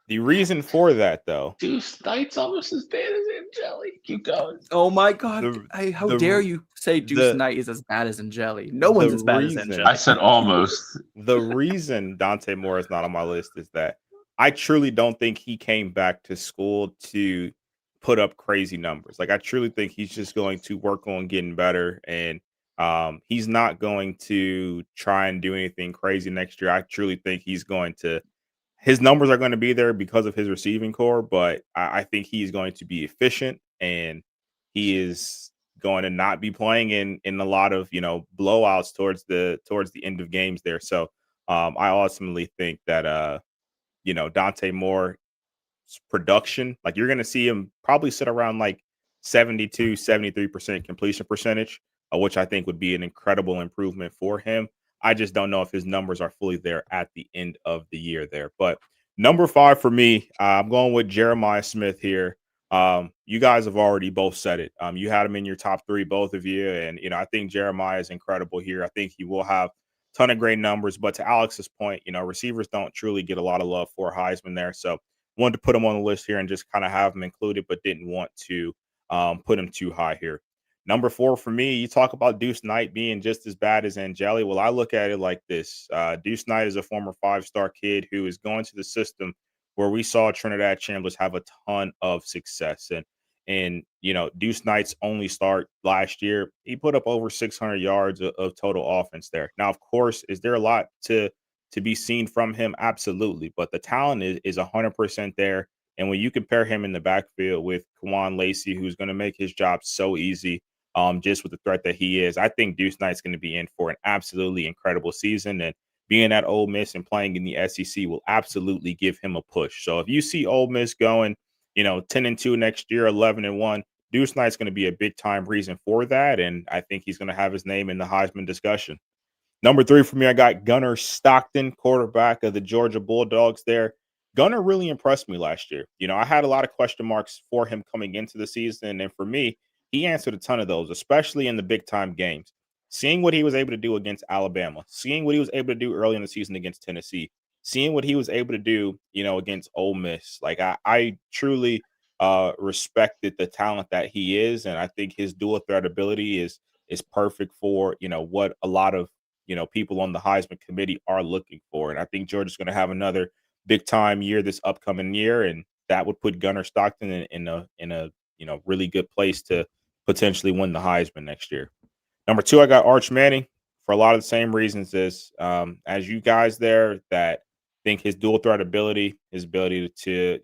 the reason for that, though, Deuce Knight's almost as bad as Angeli. Keep going. Oh my God! How dare you say Deuce Knight is as bad as Angeli? No one's as bad as Angeli. I said almost. The reason Dante Moore is not on my list is that I truly don't think he came back to school to put up crazy numbers. Like, I truly think he's just going to work on getting better, and he's not going to try and do anything crazy next year. I truly think he's going to. His numbers are going to be there because of his receiving core, but I think he's going to be efficient, and he is going to not be playing in a lot of blowouts towards the end of games there. So I ultimately think that Dante Moore's production, like, you're going to see him probably sit around like 72-73% completion percentage, which I think would be an incredible improvement for him. I just don't know if his numbers are fully there at the end of the year there. But number 5 for me, I'm going with Jeremiah Smith here. You guys have already both said it. You had him in your top 3, both of you. And, I think Jeremiah is incredible here. I think he will have a ton of great numbers. But to Alex's point, receivers don't truly get a lot of love for Heisman there. So wanted to put him on the list here and just kind of have him included, but didn't want to put him too high here. Number 4 for me, you talk about Deuce Knight being just as bad as Angeli. Well, I look at it like this. Deuce Knight is a former 5-star kid who is going to the system where we saw Trinidad Chambliss have a ton of success. And Deuce Knight's only start last year, he put up over 600 yards of total offense there. Now, of course, is there a lot to to be seen from him? Absolutely. But the talent is 100% there. And when you compare him in the backfield with Kwan Lacey, who's going to make his job so easy, just with the threat that he is, I think Deuce Knight's going to be in for an absolutely incredible season. And being at Ole Miss and playing in the SEC will absolutely give him a push. So if you see Ole Miss going, 10-2 next year, 11-1, Deuce Knight's going to be a big time reason for that. And I think he's going to have his name in the Heisman discussion. Number 3 for me, I got Gunnar Stockton, quarterback of the Georgia Bulldogs there. Gunnar really impressed me last year. I had a lot of question marks for him coming into the season. And for me, he answered a ton of those, especially in the big time games. Seeing what he was able to do against Alabama, seeing what he was able to do early in the season against Tennessee, seeing what he was able to do, against Ole Miss. Like I truly respected the talent that he is. And I think his dual threat ability is perfect for, what a lot of, people on the Heisman committee are looking for. And I think Georgia's going to have another big time year this upcoming year. And that would put Gunnar Stockton in a really good place to potentially win the Heisman next year. Number 2, I got Arch Manning for a lot of the same reasons as you guys there, that think his dual threat ability, his ability to,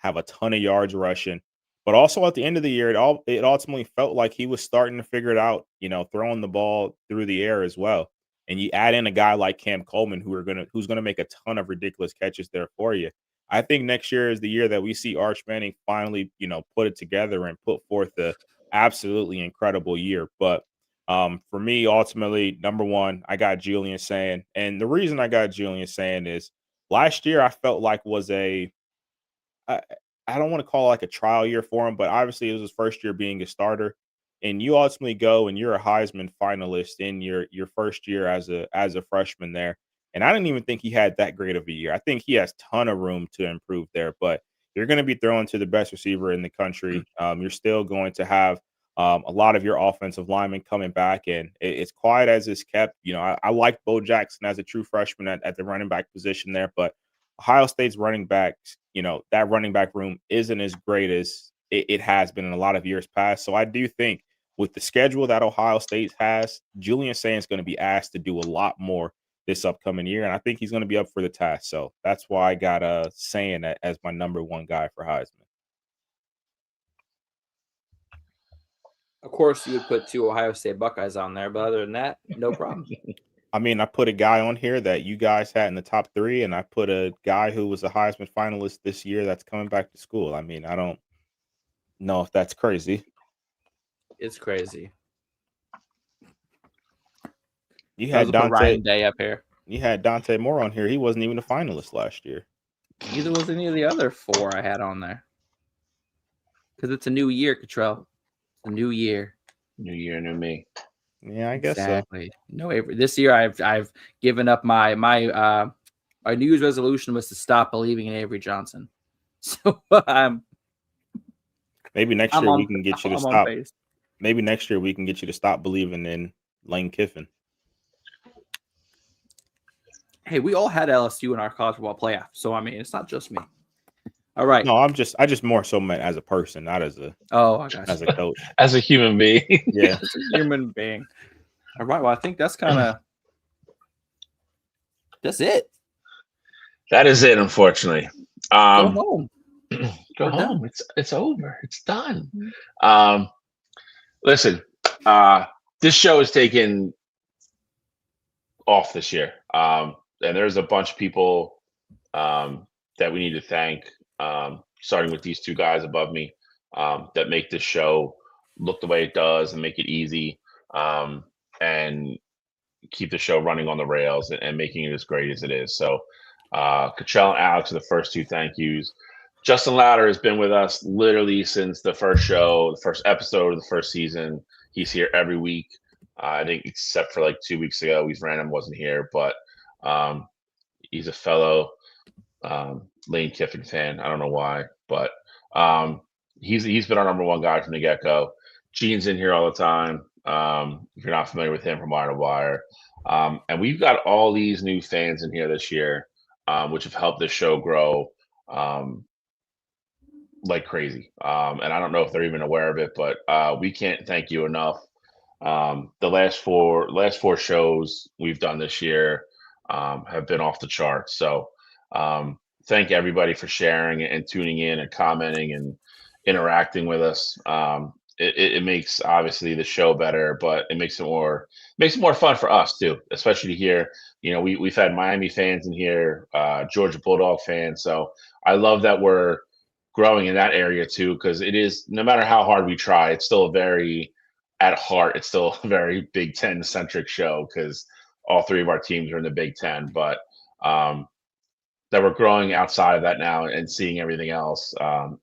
have a ton of yards rushing, but also at the end of the year, it ultimately felt like he was starting to figure it out, throwing the ball through the air as well. And you add in a guy like Cam Coleman, who's gonna make a ton of ridiculous catches there for you. I think next year is the year that we see Arch Manning finally, put it together and put forth a absolutely incredible year. But for me, ultimately, number 1, I got Julian Sand. And the reason I got Julian Sand is last year I felt like was I, I don't want to call it like a trial year for him, but obviously it was his first year being a starter. And you ultimately go and you're a Heisman finalist in your first year as a freshman there. And I didn't even think he had that great of a year. I think he has ton of room to improve there, but you're going to be thrown to the best receiver in the country. You're still going to have a lot of your offensive linemen coming back, and it's quiet as it's kept. I like Bo Jackson as a true freshman at the running back position there, but Ohio State's running backs, that running back room isn't as great as it has been in a lot of years past. So I do think with the schedule that Ohio State has, Julian Sand's going to be asked to do a lot more this upcoming year, and I think he's going to be up for the task. So that's why I got Sand as my number 1 guy for Heisman. Of course, you would put 2 Ohio State Buckeyes on there, but other than that, no problem. I mean, I put a guy on here that you guys had in the top 3, and I put a guy who was a Heisman finalist this year that's coming back to school. I mean, I don't know if that's crazy. It's crazy. You had Ryan Day up here. You had Dante Moore on here. He wasn't even a finalist last year. Neither was any of the other 4 I had on there. Because it's a new year, Cottrell. It's a new year. New year, new me. Yeah, I guess exactly. So. No, Avery. This year I've given up my New Year's resolution was to stop believing in Avery Johnson. So maybe next year we can get you to stop. Maybe next year we can get you to stop believing in Lane Kiffin. Hey, we all had LSU in our college football playoff, so I mean it's not just me. All right. No, I just more so meant as a person, not as a as a coach, as a human being. Yeah, as a human being. All right. Well, I think that's it. That is it, unfortunately. Go home. Go home. It's over. It's done. Listen, this show is taken off this year. And there's a bunch of people that we need to thank, starting with these 2 guys above me, that make this show look the way it does and make it easy, and keep the show running on the rails and making it as great as it is. So Cottrell and Alex are the first 2 thank yous. Justin Louder has been with us literally since the first show, the first episode of the first season. He's here every week. I think except for like 2 weeks ago, he's random, wasn't here, but he's a fellow Lane Kiffin fan. I don't know why, but he's been our number 1 guy from the get-go. Gene's in here all the time. If you're not familiar with him from Wire to Wire. And we've got all these new fans in here this year, which have helped this show grow like crazy. And I don't know if they're even aware of it, but we can't thank you enough. The last four shows we've done this year, have been off the charts. So thank everybody for sharing and tuning in and commenting and interacting with us. It makes obviously the show better, but it makes it more fun for us too, especially to hear. We've had Miami fans in here, Georgia Bulldog fans. So I love that we're growing in that area too, because it is, no matter how hard we try, it's still at heart, it's still a very Big Ten centric show because all three of our teams are in the Big Ten. But that we're growing outside of that now and seeing everything else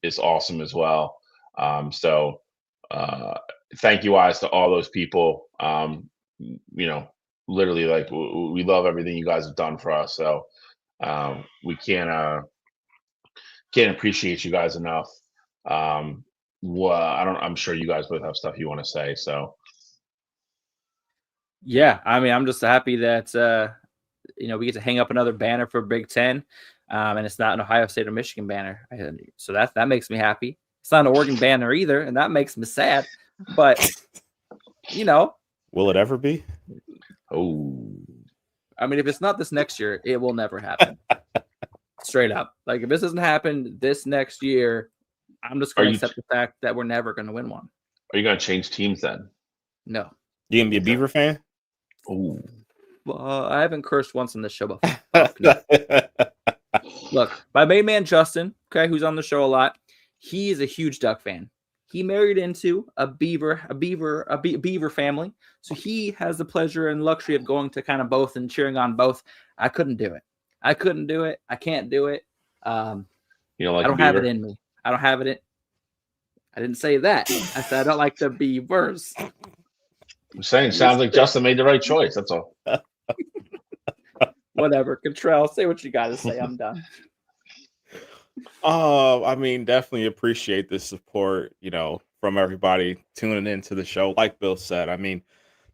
is awesome as well. So thank you guys to all those people. Literally, like, we love everything you guys have done for us. So we can't appreciate you guys enough. I'm sure you guys both have stuff you want to say. So yeah, I mean, I'm just happy that we get to hang up another banner for Big Ten, and it's not an Ohio State or Michigan banner. So that makes me happy. It's not an Oregon banner either, and that makes me sad. But will it ever be? Oh, I mean, if it's not this next year, it will never happen. Straight up. Like, if this doesn't happen this next year, I'm just going to accept the fact that we're never going to win one. Are you going to change teams then? No. You going to be a Beaver fan? Oh. I haven't cursed once on this show before. Look, my main man, Justin, okay, who's on the show a lot, he is a huge Duck fan. He married into a Beaver family. So he has the pleasure and luxury of going to kind of both and cheering on both. I couldn't do it. I can't do it. You don't like I don't have it in me. I don't have it in. I didn't say that. I said I don't like the Beavers. I'm saying, sounds like Justin made the right choice. That's all. Whatever. Contrell, say what you got to say. I'm done. I mean, definitely appreciate the support, from everybody tuning into the show. Like Bill said, I mean,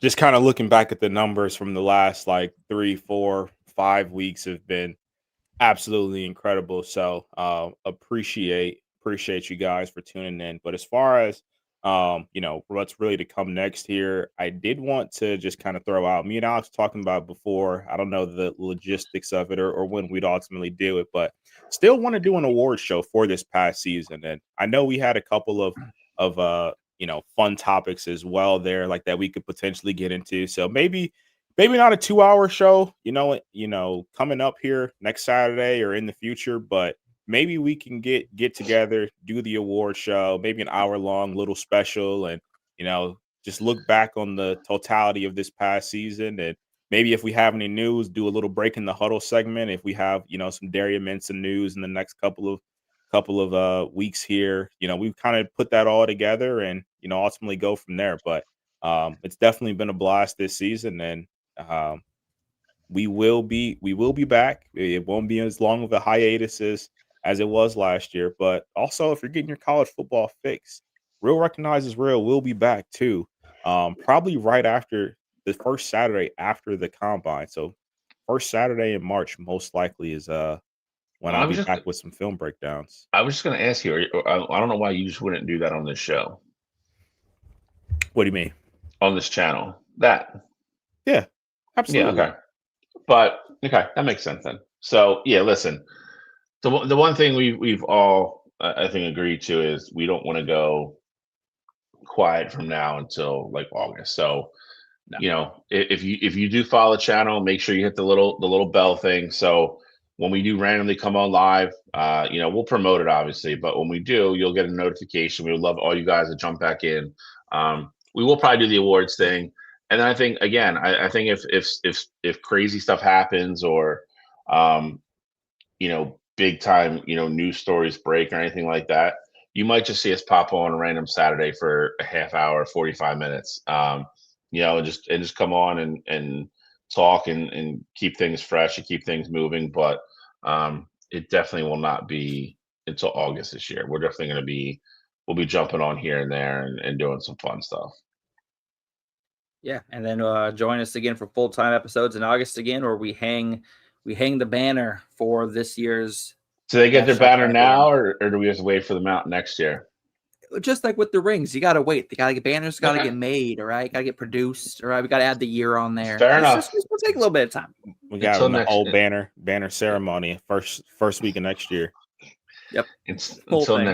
just kind of looking back at the numbers from the last 3, 4, 5 weeks have been absolutely incredible. So appreciate you guys for tuning in. But as far as what's really to come next here, I did want to just kind of throw out, me and Alex talking about before, I don't know the logistics of it or when we'd ultimately do it, but still want to do an award show for this past season. And I know we had a couple of fun topics as well there, like that we could potentially get into. So maybe not a 2-hour show, coming up here next Saturday or in the future, but maybe we can get together, do the award show, maybe an hour-long little special, and, just look back on the totality of this past season. And maybe if we have any news, do a little break in the huddle segment. If we have, some Darian Minson news in the next couple of weeks here, we've kind of put that all together and, ultimately go from there. But it's definitely been a blast this season, and we will be back. It won't be as long of a hiatus as it was last year. But also, if you're getting your college football fix, Real Recognizes Real will be back too. Probably right after the first Saturday after the combine. So first Saturday in March, most likely, is when I'll be back with some film breakdowns. I was just going to ask you, I don't know why you just wouldn't do that on this show. What do you mean? On this channel? That. Yeah, absolutely. Yeah, okay. But, okay, that makes sense then. So, yeah, listen. The one thing we've all, I think, agreed to is we don't want to go quiet from now until August. So, if you do follow the channel, make sure you hit the little bell thing. So when we do randomly come on live, we'll promote it obviously, but when we do, you'll get a notification. We would love all you guys to jump back in. We will probably do the awards thing. And then I think, again, I think if crazy stuff happens or, big time, news stories break or anything like that, you might just see us pop on a random Saturday for a half hour, 45 minutes, and just come on and talk and keep things fresh and keep things moving. But it definitely will not be until August this year. We're definitely we'll be jumping on here and there and doing some fun stuff. Yeah, and then join us again for full-time episodes in August again, where we hang the banner for this year's. Do they get their banner now, or do we have to wait for them out next year? Just like with the rings, you got to wait. Banners got to get made, all right? Got to get produced, all right? We got to add the year on there. Fair enough. It'll take a little bit of time. We got Until the next- whole banner ceremony first week of next year. Yep. Until thing.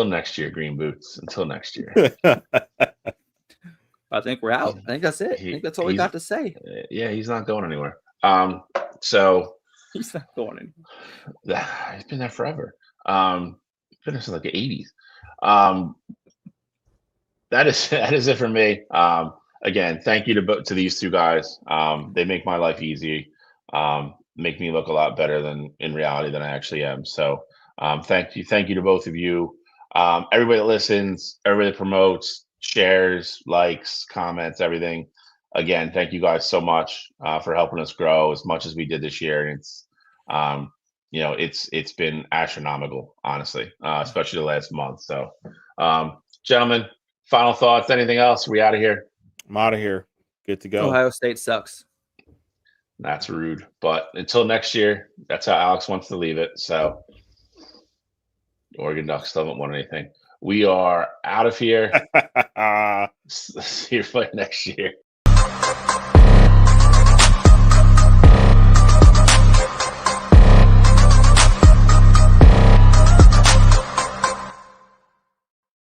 next year, green boots. Until next year. I think we're out. I think that's it. I think that's all we got to say. Yeah, he's not going anywhere. So He's not going anywhere. he's been there forever. He's been there since like the 80s. That is it for me. Again, thank you to these two guys. They make my life easy. Make me look a lot better than in reality than I actually am. So thank you to both of you. Everybody that listens, everybody that promotes, shares, likes, comments, everything. Again, thank you guys so much for helping us grow as much as we did this year. And it's been astronomical, honestly, especially the last month. So, gentlemen, final thoughts? Anything else? We out of here? I'm out of here. Good to go. Ohio State sucks. That's rude. But until next year, that's how Alex wants to leave it. So Oregon Ducks haven't won anything. We are out of here. See you next year.